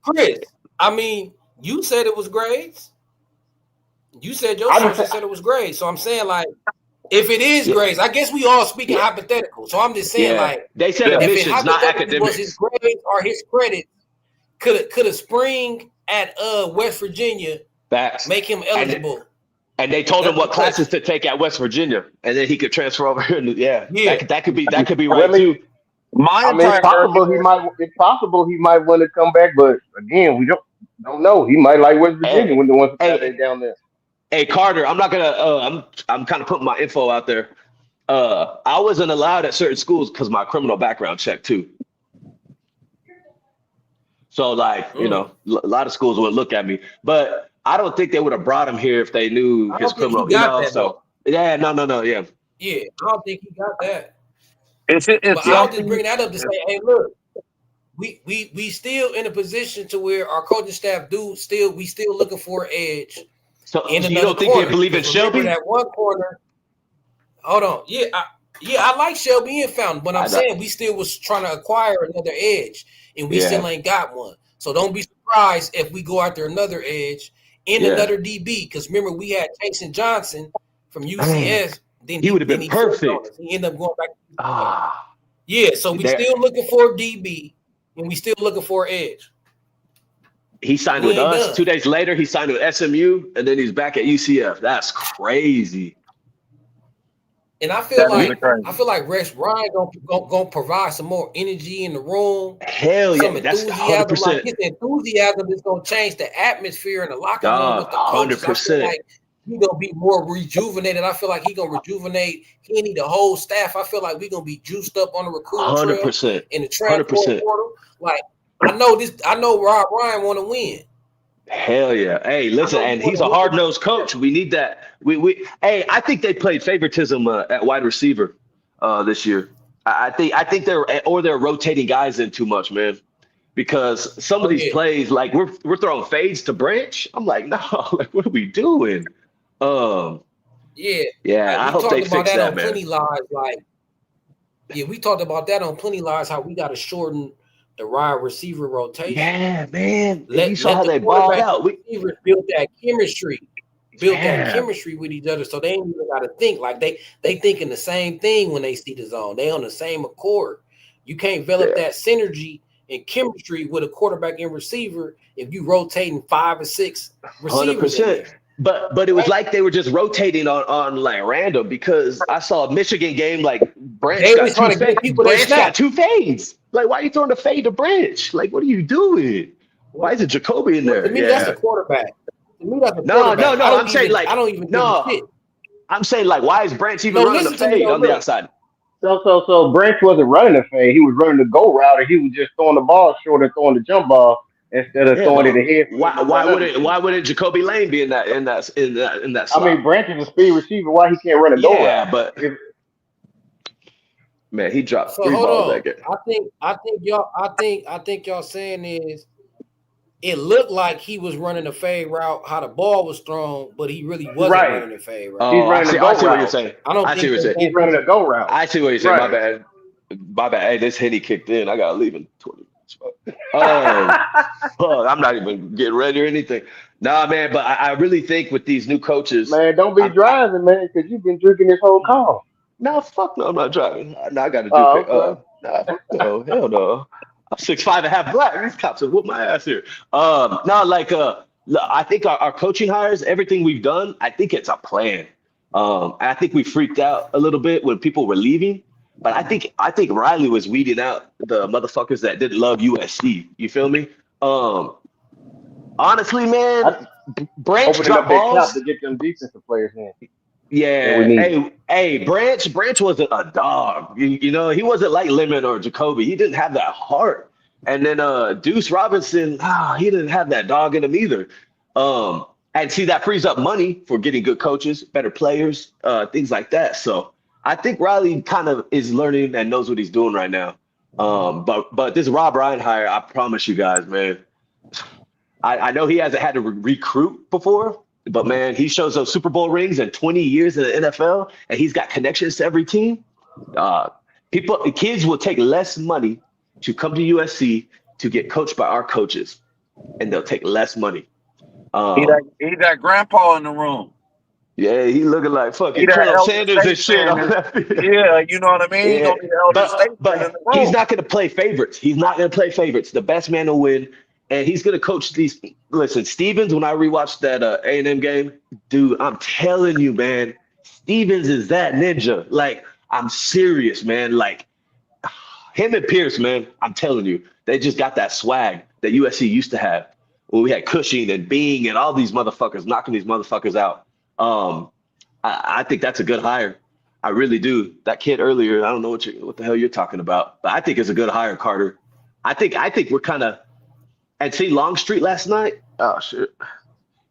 Chris. I mean, you said it was grades. You said your sources said it was grades. So I'm saying, like, if it is grades, I guess we all speaking hypothetical. So I'm just saying, like, they said admissions, not academics. Was his grades or his credits could a spring at West Virginia make him eligible? And they told him what classes to take at West Virginia, and then he could transfer over here. That could be right too. It's possible he might want to come back, but again, we don't know. He might like West Virginia when the ones down there. Hey Carter, I'm not gonna. I'm kind of putting my info out there. I wasn't allowed at certain schools because my criminal background check too. So like, a lot of schools wouldn't look at me, but I don't think they would have brought him here if they knew his criminal. Yeah, no. Yeah. Yeah, I don't think he got that. But I'll just bring that up to say, hey, look, we still in a position to where our coaching staff we still looking for an edge. So you don't think they believe in Shelby? That one corner. Hold on. I like Shelby and Fountain, but I'm saying we still was trying to acquire another edge, and we still ain't got one. So don't be surprised if we go after another edge and another DB. Because remember, we had Jason Johnson from UCS. Then he would have been perfect. He ended up going back. So we still looking for a DB, and we still looking for an edge. He signed We with ain't us. done. 2 days later, he signed with SMU, and then he's back at UCF. That's crazy. And I feel That is like crazy. Rex Ryan gonna provide some more energy in the room, Hell some yeah. That's enthusiasm. Like 100%. his enthusiasm is gonna change the atmosphere in the locker room Dog, with the coaches. I feel 100%. like he gonna be more rejuvenated. I feel like he gonna rejuvenate. He need the whole staff. I feel like we gonna be juiced up on the recruiting trail 100%. in the transfer 100%. portal. Like I know Rob Ryan want to win. Hell yeah. Hey, I listen, know he and want he's to a win. hard-nosed coach. We need that. Hey, I think they played favoritism at wide receiver this year. I think they're rotating guys in too much, man. Because some of Oh these yeah, plays, like we're throwing fades to Branch. I'm like, no, like what are we doing? Um, yeah. yeah, Like I we hope they talked about fix that that, on man. Plenty Lives. Like yeah, we talked about that on Plenty Lives. How we got to shorten the wide receiver rotation. Yeah, man. And you Let saw how the they balled quarterback and out. receivers build that Yeah, chemistry with each other, so they ain't even got to think. Like they thinking the same thing when they see the zone. They on the same accord. You can't develop yeah, that synergy and chemistry with a quarterback and receiver if you rotating 5 or 6 receivers in 100%. there, But it was right? like they were just rotating on like random because I saw a Michigan game like They was trying to give people their Branch got snaps. 2 fades. Like, why are you throwing the fade to Branch? Like, what are you doing? Why is it Jacoby in Well, to there? me, that's a Yeah. quarterback. To me, that's a No, no, quarterback. no. I'm saying I like don't even give a no. shit. I'm saying like why is Branch even No, running the listen to me fade though. on the Look, outside? So Branch wasn't running the fade. He was running the go route, and he was just throwing the ball short and throwing the jump ball instead of Yeah, throwing it but ahead for him to run under. why wouldn't Jacoby Lane be in that I mean, slot? Branch is a speed receiver. Why he can't run a go route? Yeah, but If, man, he dropped so three hold balls on. that game. I think y'all saying is it looked like he was running a fade route, how the ball was thrown, but he really wasn't right, running a fade route. he's Oh, running a I go see what you're route. saying. I don't I see think what you're they saying. He's think running a go route. I see what you're saying. My Right. bad. My bad. Hey, this Henny kicked in. I gotta leave in 20 minutes. Fuck, I'm not even getting ready or anything. Nah, man, but I really think with these new coaches, Man, don't be I driving, man, because you've been drinking this whole call. no, fuck no, I'm not driving. Nah, I gotta do Oh, okay. nah, fuck no, hell no. I'm 6'5" and a half black. These cops have whooped my ass here. No, like look, I think our coaching hires, everything we've done, I think it's a plan. I think we freaked out a little bit when people were leaving, but I think Riley was weeding out the motherfuckers that didn't love USC. You feel me? Um, honestly, man, I Branch opening dropped up that cap balls. to get them defensive players in that we Yeah, need. hey, Branch wasn't a dog. You know, he wasn't like Lemon or Jacoby. He didn't have that heart. And then Deuce Robinson, he didn't have that dog in him either. Um, and see, that frees up money for getting good coaches, better players, things like that. So I think Riley kind of is learning and knows what he's doing right now. But this Rob Ryan hire, I promise you guys, man. I know he hasn't had to recruit before, but man, he shows those Super Bowl rings and 20 years in the NFL, and he's got connections to every team. Uh, kids will take less money to come to USC to get coached by our coaches, and they'll take less money. Um, He that grandpa in the room. yeah, he looking like He fucking that Colonel elder Sanders and shit on statesman. that field. Yeah, you know what I mean? He Yeah, gonna be the elder statesman in but the he's room. not going to play favorites. He's not going to play favorites. The best man will win, and he's going to coach these. Listen, Stevens. When I rewatched that A&M game, dude, I'm telling you, man, Stevens is that ninja. Like, I'm serious, man. Like him and Pierce, man. I'm telling you, they just got that swag that USC used to have when we had Cushing and Bing and all these motherfuckers knocking these motherfuckers out. Um, I think that's a good hire. I really do. That kid earlier, I don't know what the hell you're talking about, but I think it's a good hire, Carter. I think we're kind of and see Longstreet last night. Oh shit!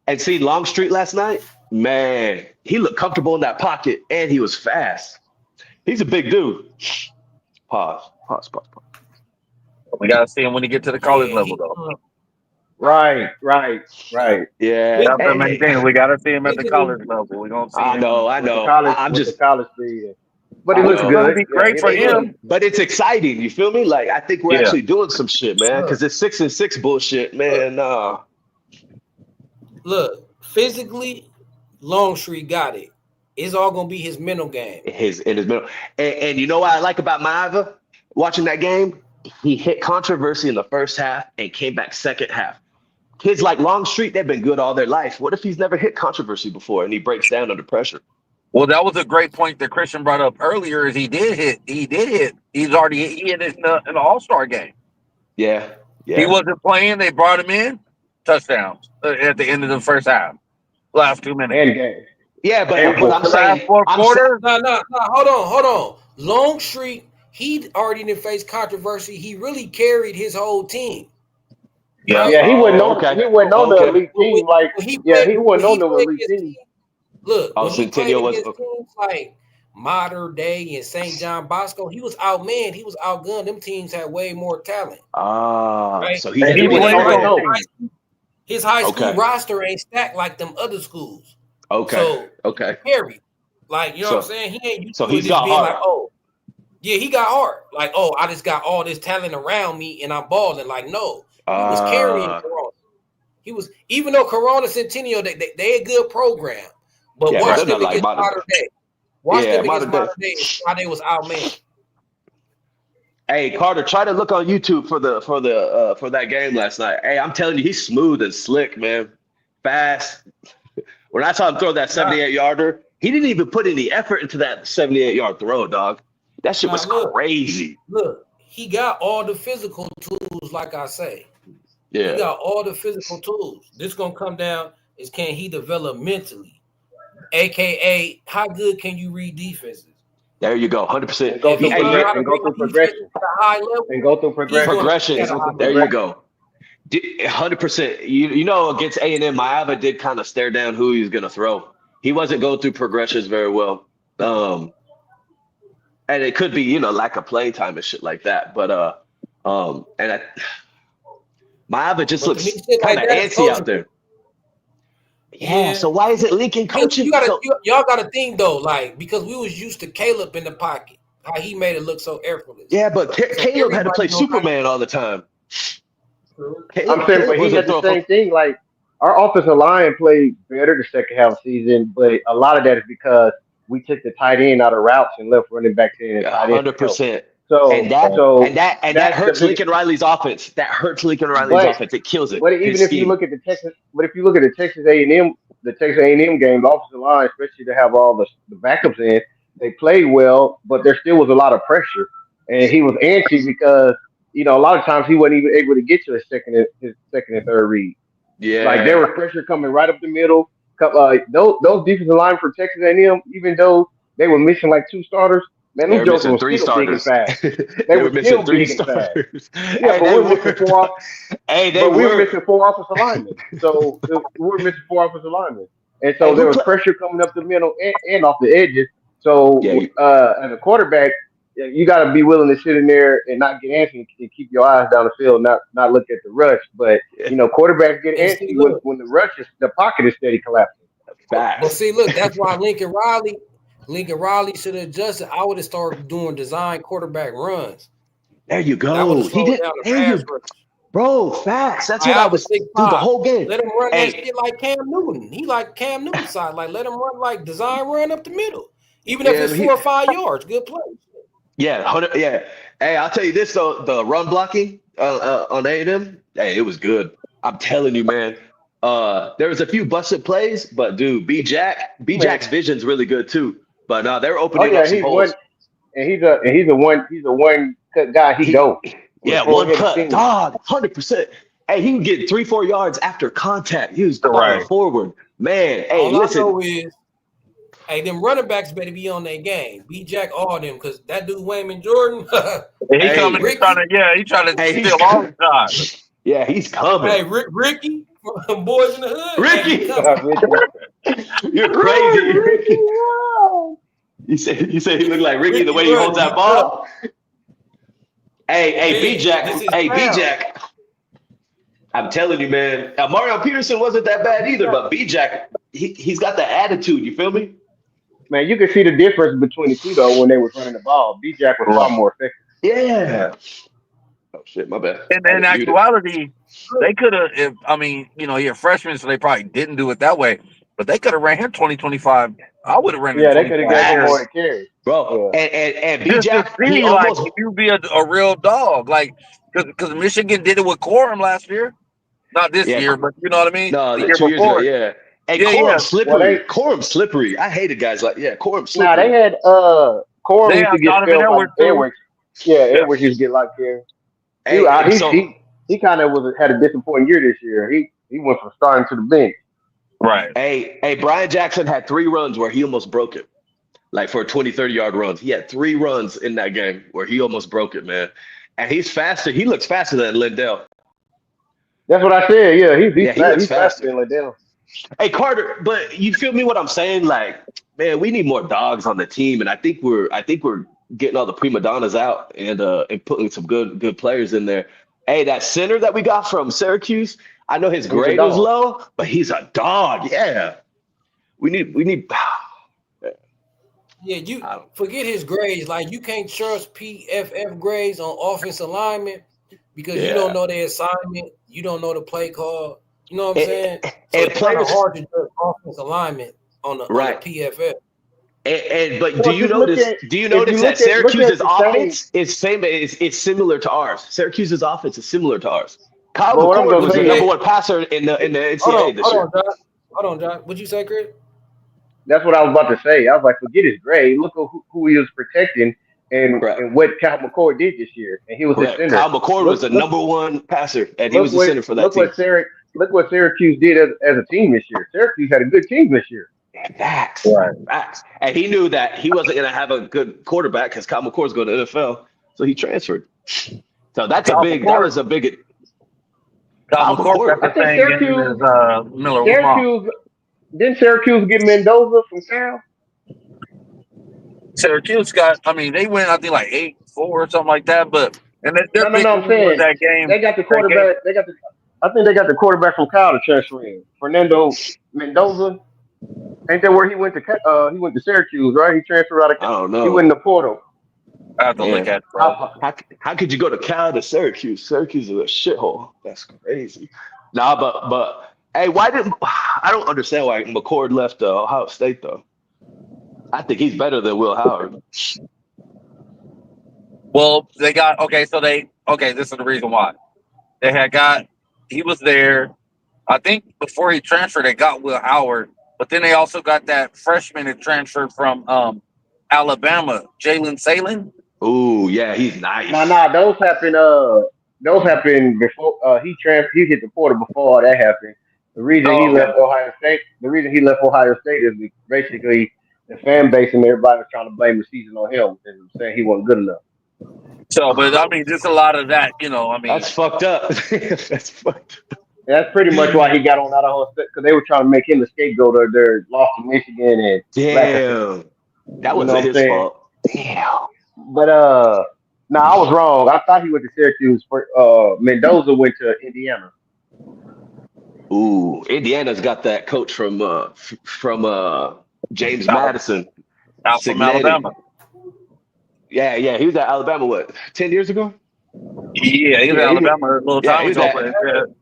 And see Longstreet last night. Man, he looked comfortable in that pocket and he was fast. He's a big dude. Pause. Pause. Pause. Pause. We gotta see him when he get to the college Yeah, level, he though. Right. Yeah. That's the physically, main Hey, thing. We gotta see him at the physically, college level. We gonna see I him. know. I With the know. college, I'm with the just. college speed, but he I looks It's know. gonna good. be Yeah, great he for looks look, good. him. But it's exciting. You feel me? Like I think we're Yeah. actually doing some shit, man. look, Because it's 6-6 bullshit, look, man. look. Physically, Longstreet got it. It's all gonna be his mental game. In his middle. And you know what I like about Maiava watching that game? He hit controversy in the first half and came back second half. kids like Longstreet, they've been good all their life. What if he's never hit controversy before and he breaks down under pressure? Well, that was a great point that Christian brought up earlier. Is he did hit? He did hit. He hit in the All-Star game. Yeah, He wasn't playing. They brought him in. Touchdowns at the end of the first half. Last 2 minutes. And game. Yeah, but I'm The saying, last four quarters. No. Hold on. Longstreet, he already didn't face controversy. He really carried his whole team. Yeah, Right? Yeah, he wasn't on. okay. He wasn't on the elite team. Like, He wasn't on the played elite against team. teams- Look, when he played Centennial was against teams like Mater Day and St. John Bosco, he was outmanned. He was outgunned. Them teams had way more talent. Right? So he And had he to win was it. on his Right? own. His high school Okay. roster ain't stacked like them other schools. Okay. So Okay. carry. Like, you know what I'm So- saying? He ain't used so to he's just got being heart. like, oh, yeah, he got heart. Like, oh, I just got all this talent around me and I'm balling. Like, no, he was carrying Corona. He was, even though Corona Centennial, they a good program, but Yeah, watch but they're them not against like Mater Day. Watch Yeah, them against Mater Mater Day. Why they was outmanned. Hey, Carter, try to look on YouTube for that game last night. Hey, I'm telling you, he's smooth and slick, man. Fast. When I saw him throw that 78-yarder, he didn't even put any effort into that 78-yard throw, dog. That shit was crazy. Look, he got all the physical tools, like I say. He Yeah. got all the physical tools. This gonna come down is can he develop mentally, aka how good can you read defenses? There you go, 100%. And go through Hey, learn how to progression. read defenses at a high level. And go through progression. Progression. There you go. 100%. You know, against A&M, Maava did kind of stare down who he was going to throw. He wasn't going through progressions very well. And it could be, you know, lack of playing time and shit like that. But Maava just looks kind of antsy out there. Yeah. So why is it Lincoln coaching? Y'all got to think though, like, because we was used to Caleb in the pocket, how he made it look so effortless. Yeah, but Caleb had to play Superman all the time. I'm saying, but he had the same thing. Like, our offensive line played better the second half of the season, but a lot of that is because we took the tight end out of routes and left running back in. 100%. So that hurts Lincoln Riley's offense. That hurts Lincoln Riley's offense. It kills it. But even if you look at the Texas, Texas A&M game, the offensive line, especially to have all the backups in, they played well, but there still was a lot of pressure, and he was antsy because, you know, a lot of times he wasn't even able to get to his second and third read. Yeah, like there was pressure coming right up the middle. Those defensive line for Texas A&M, even though they were missing like two starters, man, those jokers were still big and fast. They were missing three starters. Yeah, but we were missing four. We were missing four offensive linemen. So we were missing four offensive linemen, and so there was pressure coming up the middle and off the edges. So as a quarterback, you got to be willing to sit in there and not get antsy and keep your eyes down the field, not look at the rush. But you know, quarterbacks get antsy when the rush is, the pocket is steady collapsing. But see, look, that's why Lincoln Riley should have adjusted. I would have started doing design quarterback runs. There you go. He did. Bro, facts. That's what I was do the whole game. Let him run that shit like Cam Newton. He like Cam Newton side. Like, let him run like design run up the middle. Even if it's 4 or 5 yards, good play. Yeah, yeah. Hey, I'll tell you this though, the run blocking on A&M, hey, it was good. I'm telling you, man. There was a few busted plays, but dude, B-Jack's vision's really good too. But no, they're opening up some holes. He's a one cut guy. He go. Yeah, one cut. Dog, 100%. Hey, he can get 3-4 yards after contact. He was going forward. Man, hey, all listen. I know is, hey, them running backs better be on their game. B-Jack all them, because that dude Wayman Jordan. He trying to steal all the time. Yeah, he's coming. Hey, Ricky from Boys in the Hood. Ricky, hey, you're crazy, Ricky. You said he looked like Ricky the way he holds that ball. Hey, B-Jack. I'm telling you, man. Mario Peterson wasn't that bad either, but B-Jack, he's got the attitude. You feel me? Man, you can see the difference between the two though when they was running the ball. B-Jack was far more effective. Yeah. Oh shit, my bad. And in actuality, they could have. You're freshmen, so they probably didn't do it that way. But they could have ran him 20-25. I would have ran him. Yeah, they could have got him more to carry, bro. Yeah. And B-Jack, he almost you be a real dog, like because Michigan did it with Corum last year. Not this Yeah, year, but you know what I mean? no, The year 2 years ago, before. yeah. Hey, Yeah, Corum yeah. slippery. Corum slippery. I hated guys like Corum Nah, slippery. they had Corum They used to have get Donovan spelled like Edwards, too. Edwards. Yeah, Yeah. Edwards used to get like him. Hey, so He kind of had a disappointing year this year. He went from starting to the bench. Right. hey, Brian Jackson had 3 runs where he almost broke it. Like for 20, 30-yard runs. He had 3 runs in that game where he almost broke it, man. And he's faster. He looks faster than Lindell. That's what I said. Yeah, He looks he's faster faster. than Liddell. Hey, Carter, but you feel me what I'm saying? Like, man, we need more dogs on the team, and I think we're getting all the prima donnas out and putting some good players in there. Hey, that center that we got from Syracuse, I know his He's a grade was dog. low, but he's a dog. Yeah, we need. Yeah, you forget his grades. Like you can't trust PFF grades on offensive alignment because you don't know their assignment, you don't know the play call. You know what I'm saying? So it's kind of hard to judge offensive alignment on the PFF. But do you notice that Syracuse's offense is similar to ours? Syracuse's offense is similar to ours. Kyle McCord was the number 1 passer in the NCAA this year. Hold on, John. What'd you say, Chris? That's what I was about to say. I was like, forget his grade. Look at who he was protecting and what Kyle McCord did this year. And he was the center. Kyle McCord was the number 1 passer, and he was the center for that team. Look what Syracuse did as a team this year. Syracuse had a good team this year. Facts. And he knew that he wasn't going to have a good quarterback because Kyle McCord's going to the NFL, so he transferred. So that was a big. Kyle McCord. I think Syracuse. Miller. Didn't Syracuse get Mendoza from Cal? Syracuse they went, I think, like 8-4 or something like that. But I'm saying that game. They got the quarterback. I think they got the quarterback from Cal to transfer in. Fernando Mendoza. Ain't that where he went to? He went to Syracuse, right? He transferred out of Cal. I don't know. He went in the portal. I have to look at it. How could you go to Cal to Syracuse? Syracuse is a shithole. That's crazy. Nah, but hey, I don't understand why McCord left Ohio State though. I think he's better than Will Howard. Well, they got this is the reason why. He was there. I think before he transferred, they got Will Howard, but then they also got that freshman that transferred from Alabama, Jalen Salen. Ooh, yeah, he's nice. Nah, those happened before he hit the portal before that happened. The reason he left Ohio State is basically the fan base and everybody was trying to blame the season on him and saying he wasn't good enough. So, but there's a lot of that, That's fucked up. That's fucked up. That's pretty much why he got on Idaho State because they were trying to make him the scapegoat of their loss to Michigan and damn, that wasn't his fault. Damn. But I was wrong. I thought he went to Syracuse. Mendoza went to Indiana. Ooh, Indiana's got that coach from James Madison, from Alabama. Yeah, he was at Alabama. 10 years ago? Yeah, he was at Alabama a little time ago.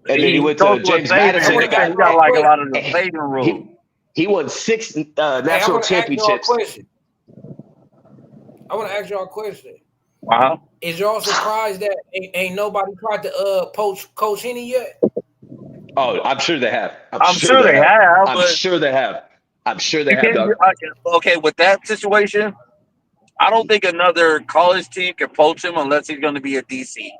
And then he went to James Madison. He got like a lot of the saving rules. He won 6 national championships. I want to ask y'all a question. Uh-huh. Is y'all surprised that ain't nobody tried to poach Coach Henny yet? Oh, I'm sure they have. I'm sure they have. I'm sure they have. Okay, with that situation, I don't think another college team can poach him unless he's going to be a DC.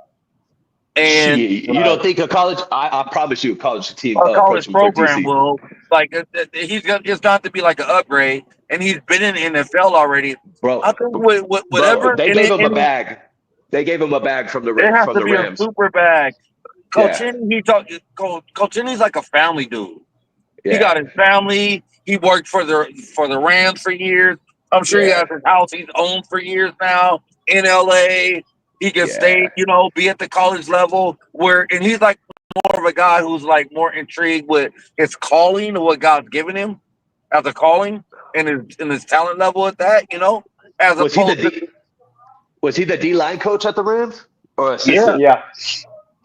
And you don't think a college? I promise you, a college team, a college program will it's got to be like an upgrade, and he's been in the NFL already, bro. I think whatever they gave him a bag. They gave him a bag from the Rams. It has to be Rams. a super bag. Coach Henny's like a family dude. Yeah. He got his family. He worked for the Rams for years. I'm sure he has his house he's owned for years now in LA. He can stay, be at the college level and he's like more of a guy who's like more intrigued with his calling or what God's given him as a calling and his talent level at that, Was he the D-line coach at the Rams? Or assistant? Yeah.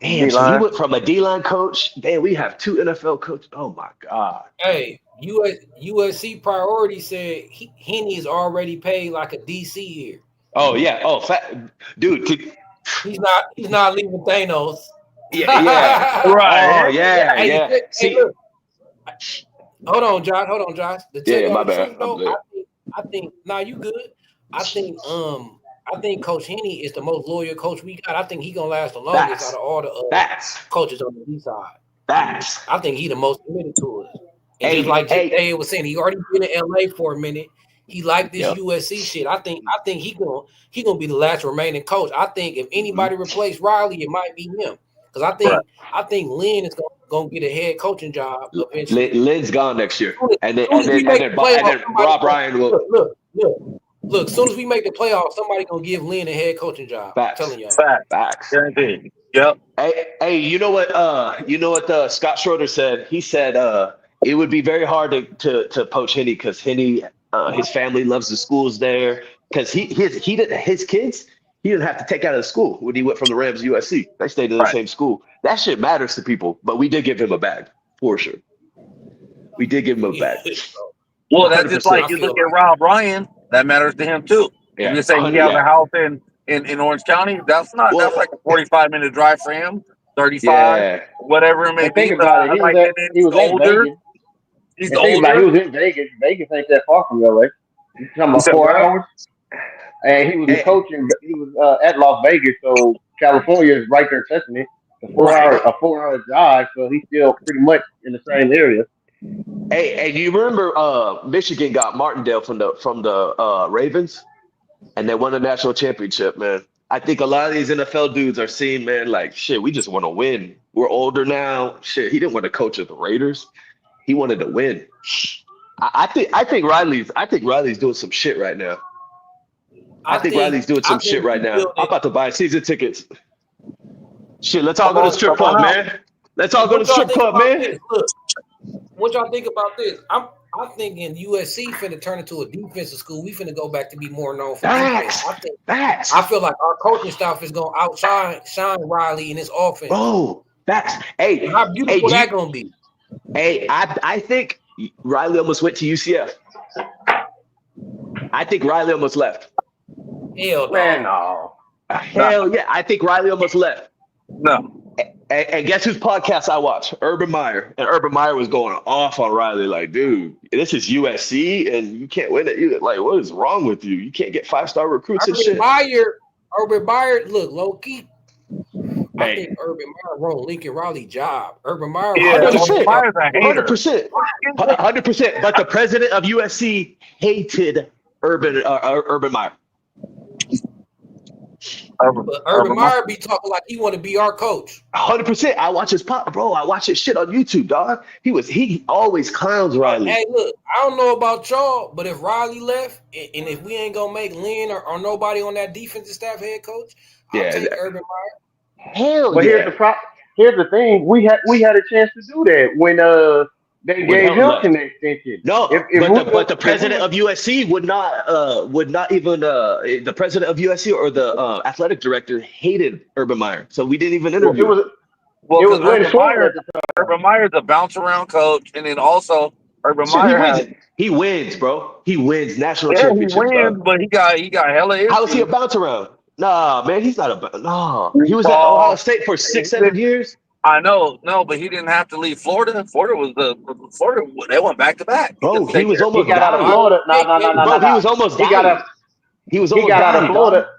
Damn, so he went from a D-line coach. Damn, we have 2 NFL coaches. Oh my God. Hey, USC priority said Henny is already paid like a DC here. Oh yeah. Oh, dude. He's not leaving Thanos. Yeah. Right. Oh yeah, Hey, yeah. hey, See, look, hold on, Josh. Hold on, Josh. To tell yeah, y'all my the bad. truth, I'm though, good. I think. Nah, you good. I think. I think Coach Henny is the most loyal coach we got. I think he gonna last the longest out Facts. of all the Facts. coaches on the east side. Facts. I think he the most committed to it. And just Hey, like hey. Jay was saying, he already been in LA for a minute. He liked this Yep. USC shit. I think he gonna be the last remaining coach. I think if anybody replace Riley, it might be him. Because I think Lynn is gonna get a head coaching job eventually. Lynn's gone next year, and then Soon as we make the playoffs, Rob Ryan will. Look. Soon as we make the playoffs, somebody gonna give Lynn a head coaching job. Facts. I'm telling y'all. Facts. Guaranteed. Yep. Hey, you know what? Scott Schroeder said. He said it would be very hard to poach Henny because Henny, his family loves the schools there. Because his kids, he didn't have to take out of the school when he went from the Rams to USC. They stayed in the same school. That shit matters to people. But we did give him a bag for sure. We did give him a bag. Well, that's just 100%. like you look at Rob Ryan. That matters to him too. Yeah, If you say he 100, has yeah. a house in Orange County, that's like a 45-minute drive for him. 35, Yeah. whatever it may And be. think about it, he was at older. Vegas. He's And think about it, older. he was in Vegas. Vegas ain't that far from LA. You talking about 4 hours? And he was Hey. coaching. He was at Las Vegas, so California is right there touching it. A 4 hour drive, so he's still pretty much in the same area. Hey, you remember Michigan got Martindale from the Ravens, and they won the national championship, man. I think a lot of these NFL dudes are seeing, man, like shit, we just want to win. We're older now. Shit, he didn't want to coach at the Raiders. He wanted to win. I think Riley's doing some shit right now. I think Riley's doing some shit right now. I'm about to buy season tickets. Shit, let's all go to the strip club, man. Let's all go to the strip club, man. Look, what y'all think about this? I'm thinking USC finna turn into a defensive school. We finna go back to be more known for defense. I feel like our coaching staff is gonna shine Riley in his offense. Bro, facts. Hey, and how beautiful that gonna be? Hey, I think Riley almost went to UCF. I think Riley almost left. Hell no. Hell yeah. I think Riley almost left. No. And guess whose podcast I watch? Urban Meyer. And Urban Meyer was going off on Riley, like, dude, this is USC and you can't win it. You're like, what is wrong with you? You can't get 5-star recruits and shit. Urban Meyer, look, low key. I think Urban Meyer won Lincoln Riley job. Urban Meyer, 100%. But the president of USC hated Urban Meyer. But Urban Meyer be talking like he want to be our coach. 100%. I watch his bro. I watch his shit on YouTube, dog. He always clowns Riley. Hey, look, I don't know about y'all, but if Riley left, and if we ain't gonna make Lynn or nobody on that defensive staff head coach, I'll take Urban Meyer. Hell but yeah. Here's the thing. We had a chance to do that when they gave Hilton an extension. No, but the president of USC would not even the president of USC or the athletic director hated Urban Meyer, so we didn't even interview. It was Urban Meyer's a bounce around coach, and then also Urban Meyer he wins, bro. He wins national championships. He wins, but he got hella issues. How is he a bounce around? Nah, man, he's not a no. He was at Ohio State for 6-7 years. I know, but he didn't have to leave Florida. Florida. They went back to back. Bro, he was almost got out of Florida. No. He was almost. He got out of Florida.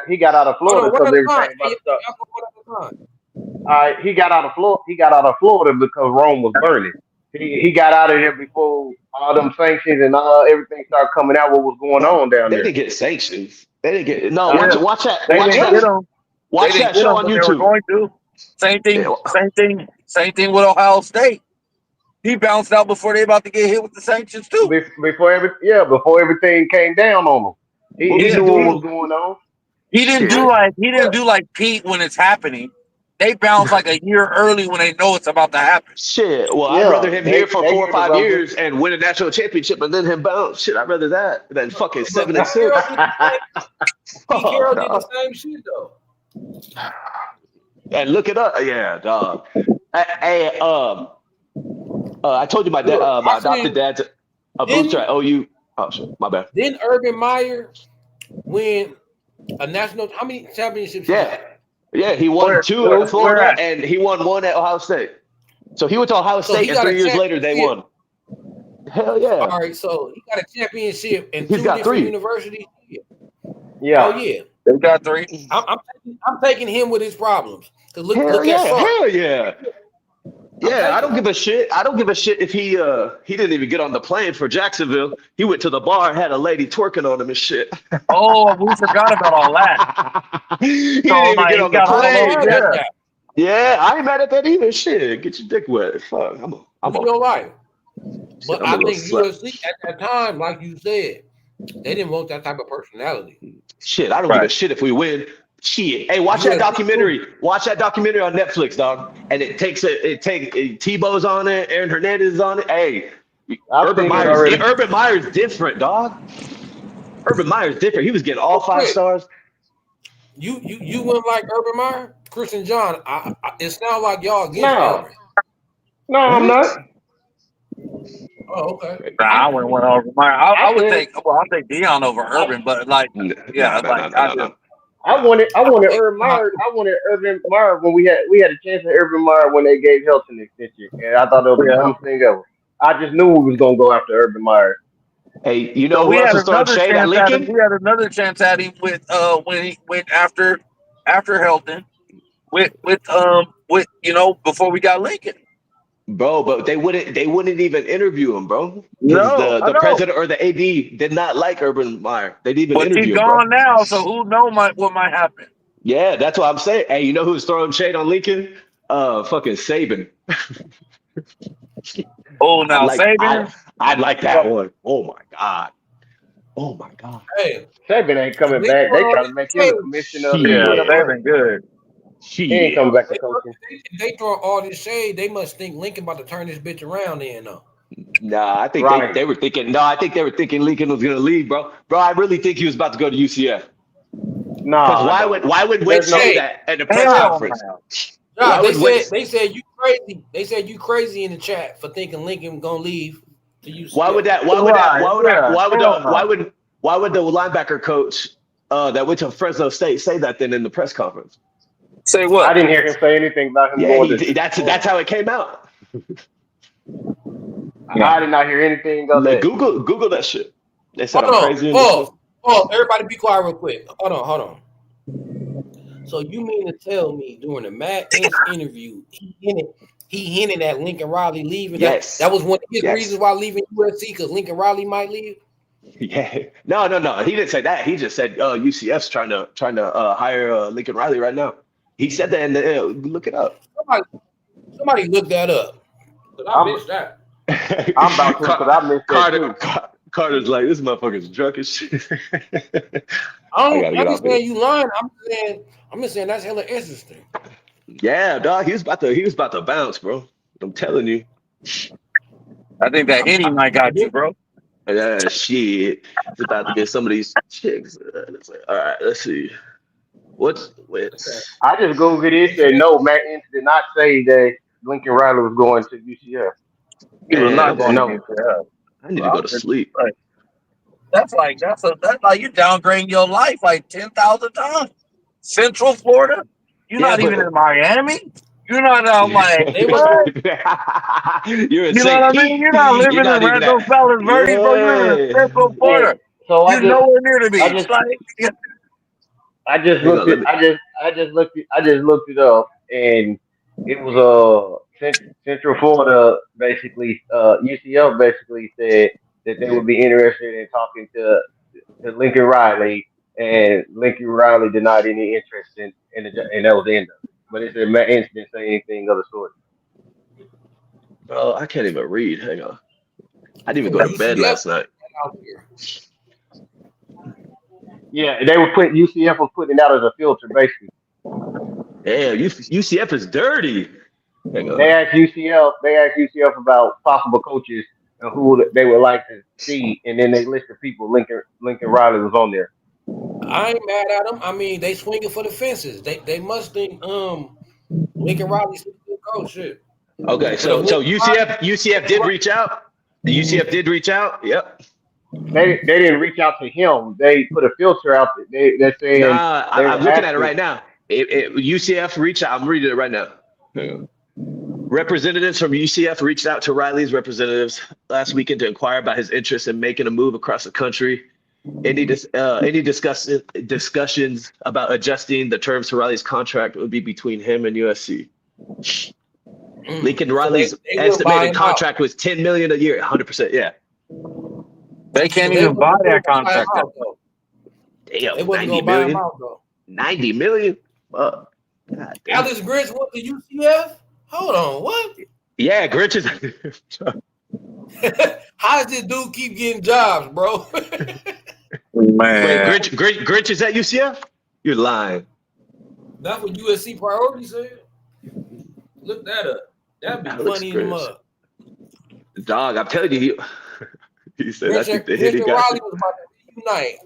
He got out of Florida because they were saying about stuff. All right, he got out of Florida. He got out of Florida because Rome was burning. He got out of here before all them sanctions and everything started coming out. What was going on down there? They didn't get sanctions. They didn't get watch that. Watch that show on YouTube. Same thing with Ohio State. He bounced out before they about to get hit with the sanctions too. Before everything came down on him. He knew what was going on. He didn't do like Pete when it's happening. They bounce like a year early when they know it's about to happen. Shit. Well, I'd rather him here for 4 or 5 years and win a national championship and then him bounce. Shit, I'd rather that than fucking 7 and 6. Carroll did the same shit though. And look it up. Yeah, dog. Hey, I told you my adopted dad's a booster at OU. Oh shit, my bad. Didn't Urban Meyer win a national? How many championships? Yeah, Yeah, he won 2 where at Florida, at? and he won 1 at Ohio State. So he went to Ohio So he State, and got 3 a years later they championship. won. Hell yeah! All right, so he got a championship in He's 2 got different 3. universities. Yeah. Oh yeah, They got 3. I'm taking him with his problems. Cause look Hell at yeah! Sark. Hell yeah! Yeah, I don't taking give a shit. I don't give a shit if he didn't even get on the plane for Jacksonville. He went to the bar, had a lady twerking on him and shit. Oh, we forgot about all that. He So didn't even like get he on the got all I ain't plane. those. mad at Yeah. that. Yeah, I ain't mad at that either. Shit, get your dick wet. Fuck, I'm In your life. shit, But I'm a I little think slut. USC at that time, like you said, they didn't want that type of personality. Shit, I don't give a shit if we win. Shit, hey, watch that USC documentary. Watch that documentary on Netflix, dog. And it takes Tebow's on it, Aaron Hernandez is on it. Hey, I've Urban seen it Meyer's already. Urban Meyer's different, dog. Urban Meyer's different. He was getting all 5 stars. You wouldn't like Urban Meyer? Christian John, it sounds like y'all against No. Urban. No, I'm not. Oh, okay. Nah, I wouldn't want over Meyer. I would said- take. Well, I'll take Dion over Urban, but like, yeah, No. I wanted Urban Meyer. I wanted Urban Meyer when we had a chance at Urban Meyer when they gave Hilton an extension, and I thought that was the dumbest thing ever. I just knew we was gonna go after Urban Meyer. Hey, you know So who we else had was throwing another shade at chance at him. Lincoln? We had another chance at him with when he went after Helton with before we got Lincoln. Bro, but they wouldn't even interview him, bro. Because No, I the know. president or the AD did not like Urban Meyer. They didn't even But interview he's him, bro. gone now, so who knows what might happen? Yeah, that's what I'm saying. Hey, you know who's throwing shade on Lincoln? Fucking Saban. Oh, now Saban. I'd like that one. Oh my God. Oh my God. Hey, Saban ain't coming back. They trying to make him the commissioner. Yeah, Shit. Saban good. He ain't coming back to They, coaching. they throw all this shade. They must think Lincoln about to turn this bitch around then, though. Nah, I think Right. they were thinking. No, I think they were thinking Lincoln was gonna leave, bro. Bro, I really think he was about to go to UCF. Because why would Wade say that at the press conference? Nah, they said you crazy. They said you crazy in the chat for thinking Lincoln gonna leave to UCF. Why would the linebacker coach that went to Fresno State say that then in the press conference? Say what? I didn't hear him say anything about him going to. That's how it came out. I did not hear anything of that. Google that shit. They said Hold I'm on, crazy. Pause. Everybody be quiet real quick. Hold on. So you mean to tell me during the Matt Ince interview, he hinted at Lincoln Riley leaving? Yes. That was one of his reasons why leaving USC, because Lincoln Riley might leave? Yeah. No. He didn't say that. He just said UCF's trying to hire Lincoln Riley right now. He said that, and look it up. Somebody look that up. I missed that. I'm about to, because I missed that too. Carter's like, this motherfucker's drunk as shit. I'm just saying you lying. I'm just saying that's hella interesting. Yeah, dog. He was about to bounce, bro. I'm telling you. I think that Henny might got you, bro. Yeah, shit. It's about to get some of these chicks. All right, let's see. What's I just Googled it. It said no. Matt Ince did not say that Lincoln Riley was going to UCF. He was not going to No. UCF. I need to go to sleep. That's like you downgrading your life like 10,000 times. Central Florida, you're not even in Miami. You're not like you're in you know what I mean. You're not living in Rancho Palos Verdes, bro. You're in Central Florida. So you're nowhere near the beach. I just looked it up, and it was Central Florida basically. UCF basically said that they would be interested in talking to Lincoln Riley, and Lincoln Riley denied any interest in and that was the end of it. But it said Matt Ince didn't say anything of the sort. Bro, I can't even read. Hang on. I didn't even go to bed last night. Yeah, they were UCF was putting it out as a filter, basically. Damn, UCF is dirty. They asked UCF about possible coaches and who they would like to see, and then they listed people. Lincoln Riley was on there. I ain't mad at them. I mean, they swinging for the fences. They must think Lincoln Riley's a good coach. Shit. Okay, so UCF did reach out. The UCF did reach out. Yep. They didn't reach out to him. They put a filter out. They're saying. I'm looking at it right now. UCF reached out. I'm reading it right now. Representatives from UCF reached out to Riley's representatives last weekend to inquire about his interest in making a move across the country. Any discussions about adjusting the terms to Riley's contract would be between him and USC. Lincoln Riley's estimated contract was $10 million a year, 100%. Yeah. They can't even buy that contract. Damn, they wasn't 90 gonna buy him million. out, though. 90 million. God damn. Alex Grinch went to UCF. Hold on, what? Yeah, Grinch is. How does this dude keep getting jobs, bro? Man, Wait, Grinch is at UCF? You're lying. That's what USC priority said. Look that up. That'd be funny in the mud. Dog, I'm telling you, he said I think the hit he got. Riley was about to reunite.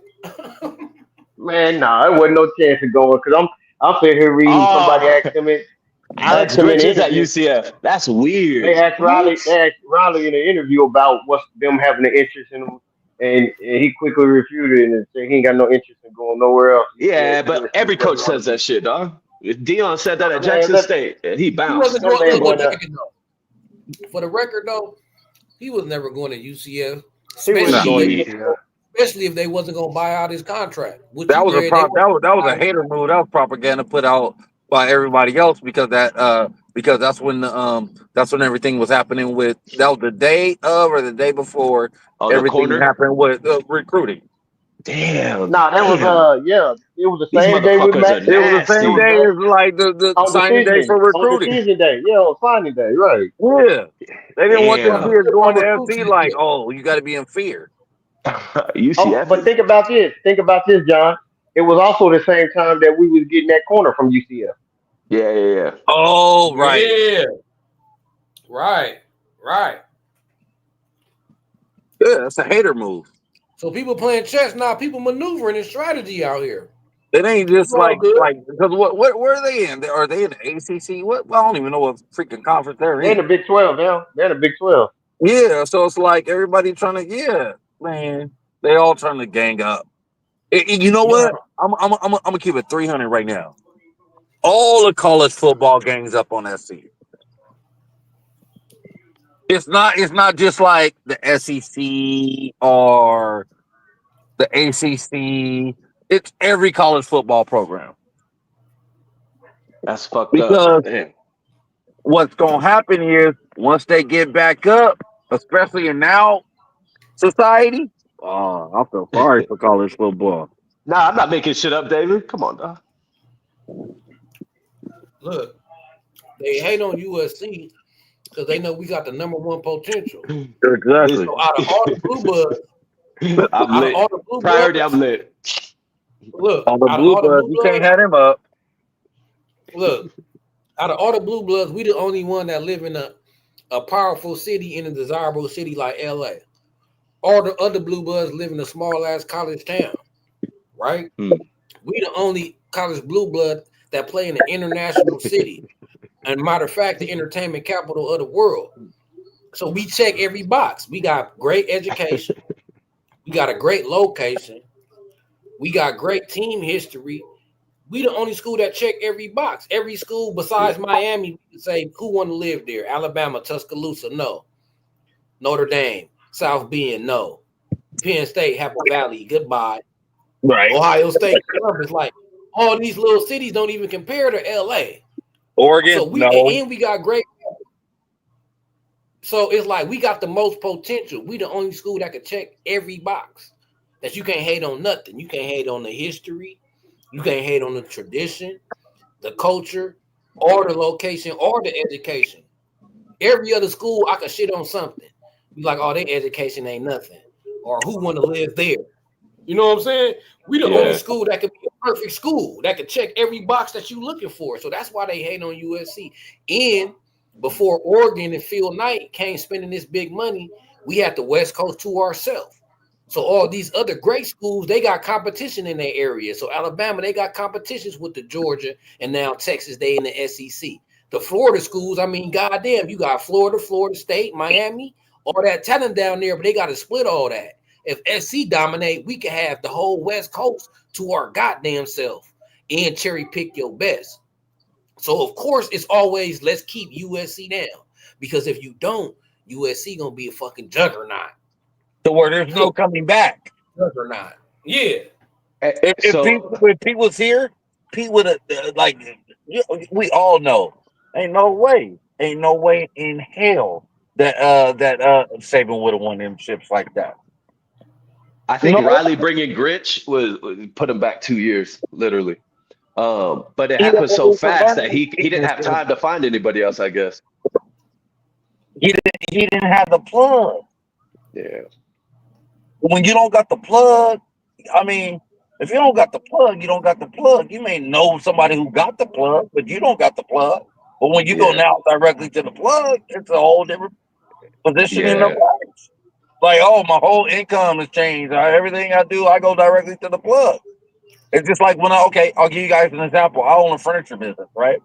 Man, nah, there wasn't no chance of going because I'm sitting here reading somebody asked him it. Alex Grinch is at UCF. That's weird. They asked Riley in an interview about what's them having an interest in him, and he quickly refuted it and said he ain't got no interest in going nowhere else. Yeah, but every coach says that shit, dog. Dion said that at Jackson State, and he bounced. For the record, though, he was never going to UCF. Especially if they wasn't going to buy out his contract. That was a hater move. That was propaganda put out by everybody else because that's when everything was happening with. That was the day of or the day before everything happened with recruiting. Damn. Nah, that was it was the same day with Matt. It was the same day as like the signing day for recruiting. On the season day, signing day, right? Yeah, they didn't want them kids going to FC like, oh, you got to be in fear. UCF. But think about this, John. It was also the same time that we was getting that corner from UCF. Yeah. Oh, right. Yeah. Right. Yeah, that's a hater move. So people playing chess now. People maneuvering and strategy out here. It ain't just like because what where are they in? Are they in the ACC? Well, I don't even know what freaking conference they're in. They're in the Big 12 now. They're in the Big 12. Yeah, so it's like everybody trying to man. They all trying to gang up. You know what? I'm gonna keep it 300 right now. All the college football gangs up on SC. It's not just like the SEC or the ACC. It's every college football program. That's fucked up. Because what's gonna happen is once they get back up, especially in now society. Oh, I feel sorry for college football. Nah, I'm not making shit up, David. Come on, dog. Look, they hate on USC because they know we got the number one potential. Exactly. So out of all the blue bloods, I'm lit. Priority, I'm lit. Look, on the blue bloods, you can't have him up. Look, out of all the blue bloods, we the only one that live in a powerful city in a desirable city like LA. All the other blue bloods live in a small ass college town, right? We the only college blue blood that play in an international city. And matter of fact, the entertainment capital of the world. So we check every box. We got great education. We got a great location. We got great team history. We the only school that check every box. Every school besides Miami, we can say who want to live there. Alabama, Tuscaloosa, no. Notre Dame, South Bend, no. Penn State, Apple Valley, goodbye. Right. Ohio State, Columbus, like all these little cities don't even compare to LA. Oregon, so we got great. So it's like we got the most potential. We the only school that could check every box. That you can't hate on nothing. You can't hate on the history. You can't hate on the tradition, the culture, or the location, or the education. Every other school, I could shit on something. Be like, oh, their education ain't nothing. Or who want to live there? You know what I'm saying? We the only school that could be a perfect school that could check every box that you looking for. So that's why they hate on USC. And before Oregon and Phil Knight came spending this big money, we had the West Coast to ourselves. So all these other great schools, they got competition in their area. So Alabama, they got competitions with the Georgia, and now Texas, they in the SEC. The Florida schools, I mean, goddamn, you got Florida, Florida State, Miami, all that talent down there, but they got to split all that. If SC dominate, we can have the whole West Coast to our goddamn self. and cherry pick your best. So of course it's always let's keep USC down, because if you don't, USC gonna be a fucking juggernaut. To where there's no coming back. Juggernaut. Yeah. If Pete was here, Pete would have we all know. Ain't no way in hell that Saban would have won them ships like that. I think Riley bringing Grinch was put him back 2 years, literally. But it happened so fast that he didn't have time to find anybody else, I guess. He didn't have the plug. Yeah. When you don't got the plug, I mean, if you don't got the plug, you don't got the plug. You may know somebody who got the plug, but you don't got the plug. But when you go now directly to the plug, it's a whole different position in the life. Like, oh, my whole income has changed. Everything I do, I go directly to the plug. It's just like when I'll give you guys an example. I own a furniture business, right?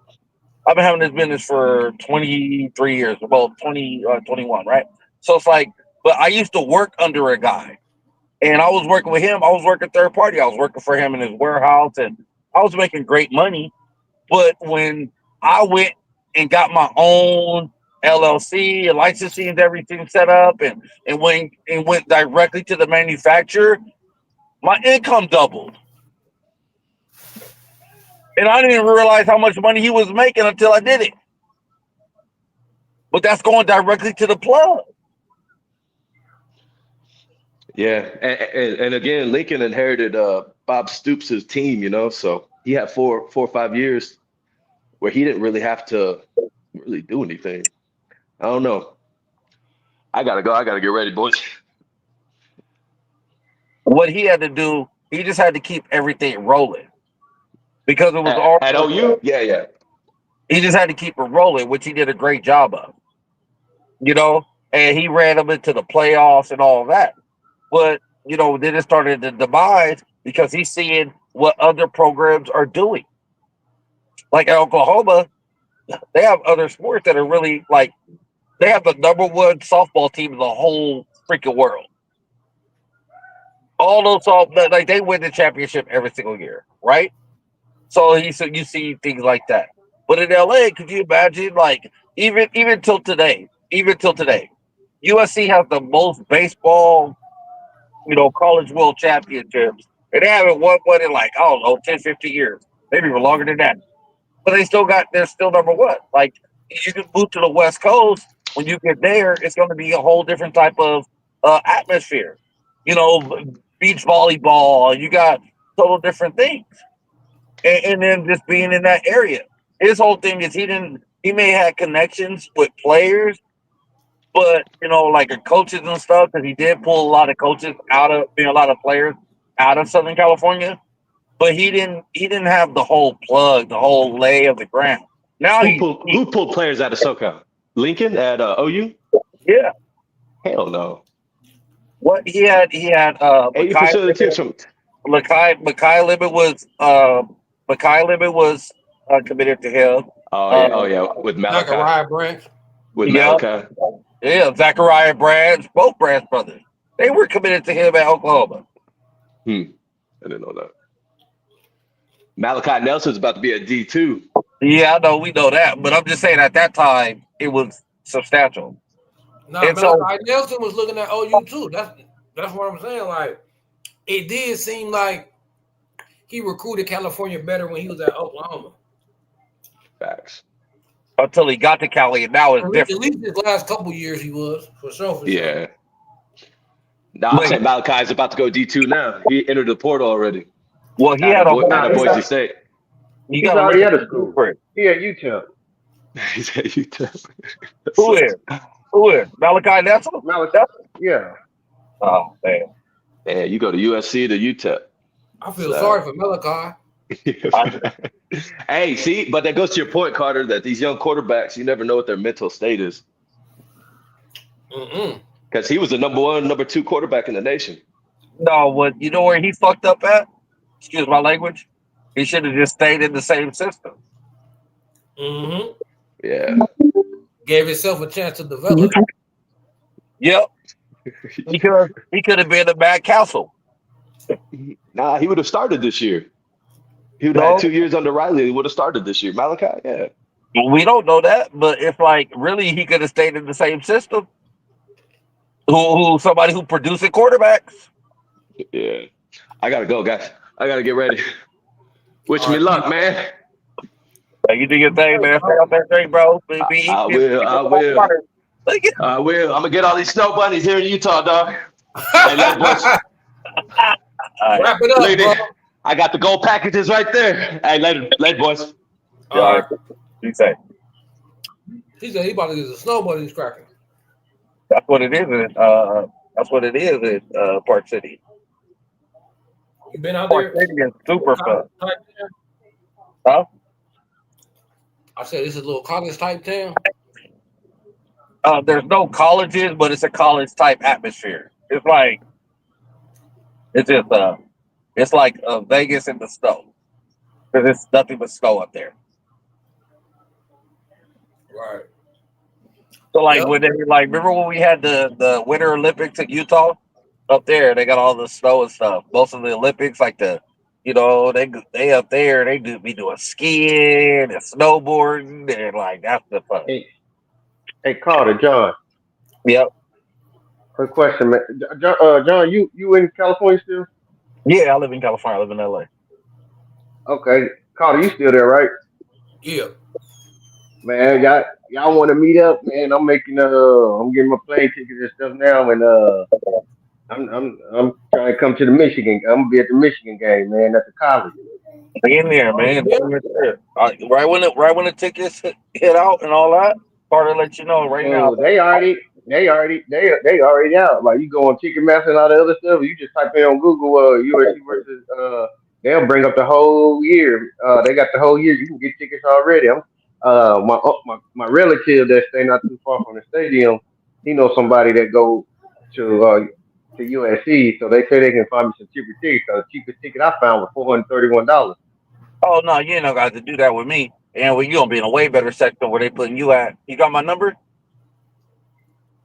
I've been having this business for 23 years, well, 21, right? So it's like, but I used to work under a guy, and I was working with him. I was working third party. I was working for him in his warehouse, and I was making great money. But when I went and got my own LLC and licensing and everything set up, and went directly to the manufacturer, my income doubled. And I didn't realize how much money he was making until I did it. But that's going directly to the plug. Yeah, and again, Lincoln inherited Bob Stoops' team, so he had 4 or 5 years where he didn't really have to really do anything. I don't know. I gotta go. I gotta get ready, boys. What he had to do, he just had to keep everything rolling. Because it was all at OU? Yeah. He just had to keep it rolling, which he did a great job of. And he ran them into the playoffs and all that. But, then it started to demise because he's seeing what other programs are doing. Like at Oklahoma, they have other sports that are really like, they have the number one softball team in the whole freaking world. All those like they win the championship every single year, right? So you see things like that. But in LA, could you imagine, like, even till today, USC has the most baseball, college world championships. And they haven't won one in, like, I don't know, 10, 50 years. Maybe even longer than that. But they're still number one. Like, you can move to the West Coast. When you get there, it's going to be a whole different type of atmosphere. Beach volleyball. You got total different things. And then just being in that area. His whole thing is he may have connections with players, but like coaches and stuff, because he did pull a lot of coaches a lot of players out of Southern California, but he didn't have the whole plug, the whole lay of the ground. Now who pulled players out of SoCal? Lincoln at OU? Yeah. Hell no. What he had 80% of the teams from Makai Limit was committed to him. Oh yeah, with Malachi. Zachariah Branch. With Malachi. Yeah, Zachariah Branch, both Branch brothers. They were committed to him at Oklahoma. I didn't know that. Malachi Nelson's about to be a D2. Yeah, I know, we know that. But I'm just saying at that time, it was substantial. No, Malachi Nelson was looking at OU too. That's what I'm saying. Like, it did seem like he recruited California better when he was at Oklahoma. Facts. Until he got to Cali, and now it's different. At least his last couple years he was, for sure. Yeah. No, I'm saying Malachi's about to go D2 now. He entered the portal already. Well, he had a Boise State. He's already at a school. He at UTEP. He's at UTEP. Who is? Malachi Nelson? Yeah. Oh, man. Yeah, you go to USC to UTEP. I feel sorry for Malachi. Hey, see, but that goes to your point, Carter, that these young quarterbacks, you never know what their mental state is. Because he was the number 1, number 2 quarterback in the nation. No, you know where he fucked up at? Excuse my language. He should have just stayed in the same system. Yeah. Gave himself a chance to develop. Yep. He could have been a bad counsel. Nah, he would have started this year. He would have had 2 years under Riley. He would have started this year. Malachi, yeah. We don't know that, but it's like really he could have stayed in the same system. Who somebody who producing quarterbacks? Yeah. I gotta go, guys. I gotta get ready. Wish me luck, man. You do your thing, man. Stay out there, thing, bro. I will. I will. I will. I'm gonna get all these snow bunnies here in Utah, dog. Hey, let boys. Wrap it up, Lady, bro. I got the gold packages right there. Hey, later, boys. All right. You say He said he about to get the snow bunnies cracking. that's what it is. That's what it is in Park City. You been out Park there? City is super fun. Type town? Huh? I said it's a little college type town. There's no colleges, but it's a college type atmosphere. It's like Vegas in the snow because it's nothing but snow up there. Right. So remember when we had the Winter Olympics in Utah up there? They got all the snow and stuff. Most of the Olympics, they up there they be doing skiing and snowboarding and that's the fun. Hey, Carter, John. Yep. Quick question, man. John, you in California still? Yeah, I live in California. I live in LA. Okay, Carter, you still there, right? Yeah. Man, y'all want to meet up, man? I'm getting my plane tickets and stuff now, and I'm trying to come to the Michigan. I'm gonna be at the Michigan game, man, at the college. Be in there, man. Right when the tickets hit out and all that, Carter let you know right now. They already out. Like you go on Ticketmaster and all the other stuff. You just type in on Google USC versus they'll bring up the whole year. They got the whole year. You can get tickets already. My relative that stay not too far from the stadium. He knows somebody that go to USC, so they say they can find me some cheaper tickets. The cheapest ticket I found was $431. Oh no, you ain't no got to do that with me. And you gonna be in a way better section where they putting you at. You got my number?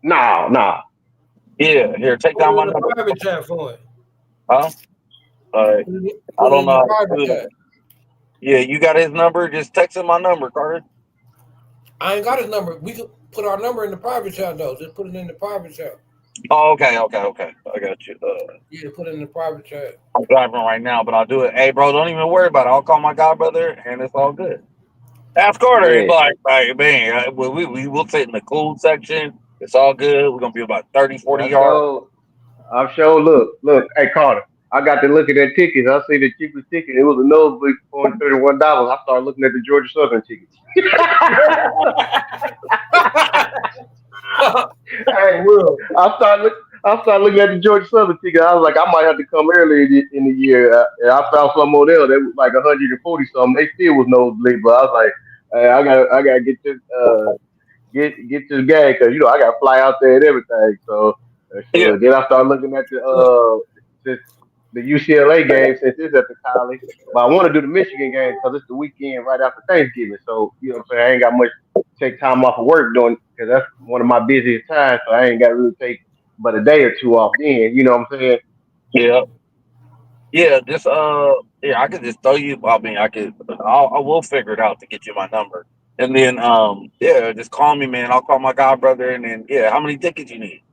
Nah. Yeah, here, take down my number. Private chat for it. Huh? All right. I don't know how to do that. Yeah, you got his number? Just text him my number, Carter. I ain't got his number. We could put our number in the private chat though. Just put it in the private chat. Oh, okay. I got you. Yeah, put it in the private chat. I'm driving right now, but I'll do it. Hey, bro, don't even worry about it. I'll call my godbrother, and it's all good. Ask Carter. Yeah. He's like, man, we will sit in the cool section. It's all good. We're going to be about 30, 40 yards. I'm sure. Look. Hey, Carter, I got to look at that tickets. I see the cheapest ticket. It was a nosebleed for $31. I started looking at the Georgia Southern tickets. Hey, Will, I started looking at the Georgia Southern ticket. I was like, I might have to come early in the year. And I found some more there. They was like 140 something. They still was nosebleed, but I was like, hey, I gotta get to get to the game because I gotta fly out there and everything. So then I started looking at the UCLA game since it's at the college. But I want to do the Michigan game because it's the weekend right after Thanksgiving. So what I'm saying, I ain't got much take time off of work doing because that's one of my busiest times. So I ain't got to really take but a day or two off then. You know what I'm saying? Yeah. Yeah, just I could just throw you. I mean, I will figure it out to get you my number, and then just call me, man. I'll call my godbrother, and then how many tickets you need?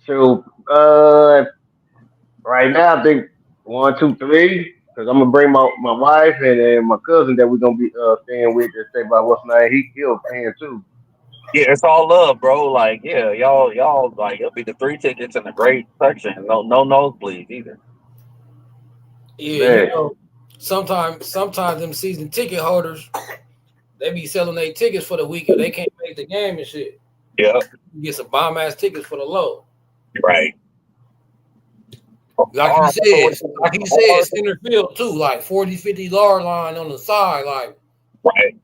So right now I think 1, 2, 3 because I'm gonna bring my wife and then my cousin that we're gonna be staying with to stay by what's name. He'll paying too. Yeah, it's all love, bro. Like, y'all like it'll be the 3 tickets in the great section. No nosebleeds either. Yeah, sometimes them season ticket holders, they be selling their tickets for the week if they can't make the game and shit. Yeah. You get some bomb ass tickets for the low. Right. Like he said, center field too, like 40, 50 yard line on the side, like right.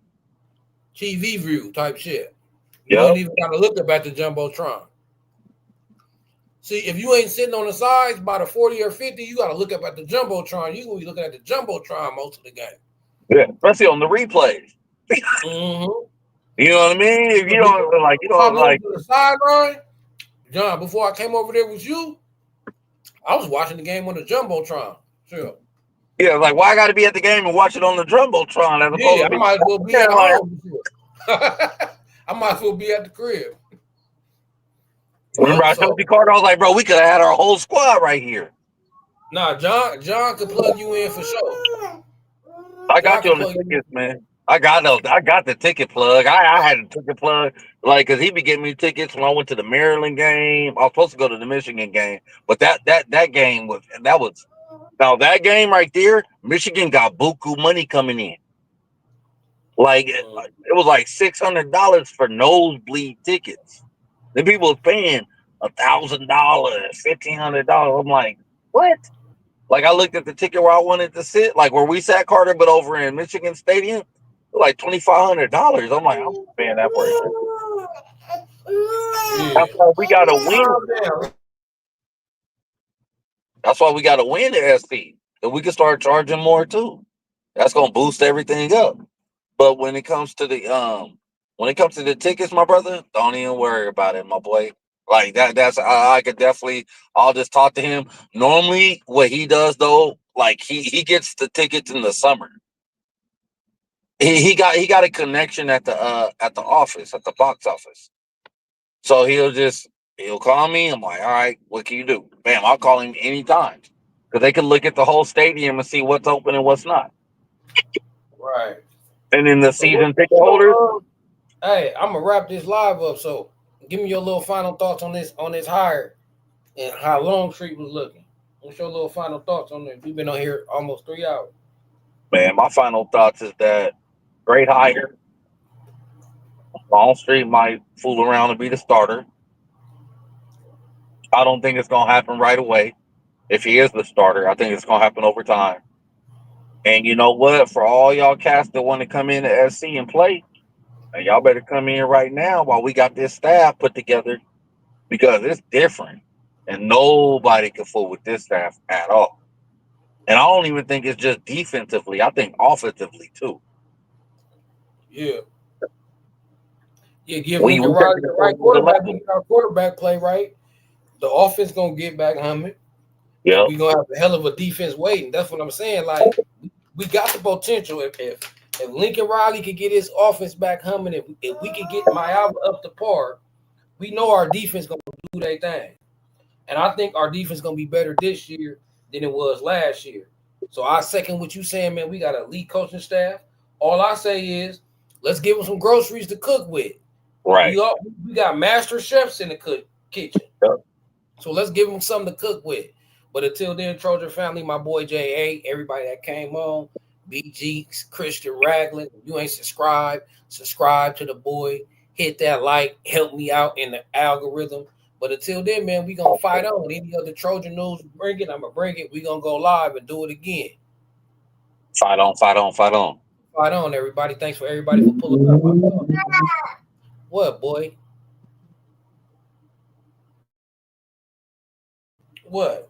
TV view type shit. You ain't even gotta look up at the Jumbotron. See, if you ain't sitting on the sides by the 40 or 50, you gotta look up at the Jumbotron. You gonna be looking at the Jumbotron most of the game. Yeah, especially on the replays. Mm-hmm. You know what I mean? If you don't like, the sideline, John. Before I came over there with you, I was watching the game on the Jumbotron. Sure. Yeah, like why I got to be at the game and watch it on the jumbotron as opposed Yeah, to I be. might as well be Yeah, at like, home. I might as well be at the crib. remember Yep. I So told you, Carter, I was like, bro, we could have had our whole squad right here. nah, John could plug you in for sure. I John got you could on the plug you in. tickets, man. I got the ticket plug. I had a ticket plug, like, cause he be getting me tickets when I went to the Maryland game. I was supposed to go to the Michigan game, but that game was now that game right there. Michigan got buku money coming in. Like it was like $600 for nosebleed tickets. The people was paying $1,000, $1,500. I'm like, what? Like I looked at the ticket where I wanted to sit, like where we sat, Carter, but over in Michigan Stadium, like $2,500. I'm like, I'm paying that for it. Yeah. That's why we gotta win. That's why we gotta win the SC. And we can start charging more too. That's gonna boost everything up. But when it comes to the tickets, my brother, don't even worry about it, my boy. Like that's I could definitely I'll just talk to him. Normally what he does though, like he gets the tickets in the summer. He got a connection at the office, at the box office. So he'll call me. I'm like, all right, what can you do? Bam, I'll call him anytime. Because they can look at the whole stadium and see what's open and what's not. Right. And then the So season ticket holders, hey, I'm gonna wrap this live up. So give me your little final thoughts on this hire and how Longstreet was looking. What's your little final thoughts on it? We've been on here almost 3 hours. man, my final thoughts is that great hire. Longstreet might fool around and be the starter. I don't think it's gonna happen right away. If he is the starter, I think it's gonna happen over time. And you know what? For all y'all cats that want to come in to SC and play, and y'all better come in right now while we got this staff put together because it's different. And nobody can fool with this staff at all. And I don't even think it's just defensively. I think offensively too. Yeah. Yeah, give We Lincoln Riley taking the it right to the quarterback. We level. get our quarterback play right. The offense gonna get back humming, and Yep. we gonna have a hell of a defense waiting. That's what I'm saying. Like we got the potential. If Lincoln Riley could get his offense back humming, if we could get Mayava up to par, we know our defense gonna do their thing. And I think our defense gonna be better this year than it was last year. So I second what you saying, man. We got an elite coaching staff. All I say is let's give them some groceries to cook with. Right. We got master chefs in the kitchen. Yep. So let's give them something to cook with. But until then, Trojan family, my boy J.A., everybody that came on, BG, Christian Ragland, if you ain't subscribe to the boy, hit that like, help me out in the algorithm. But until then, man, we going to fight on. Any other Trojan news, bring it. I'm going to bring it. We going to go live and do it again. Fight on, fight on, fight on. Fight on, everybody. Thanks for everybody for pulling up. What, boy? What?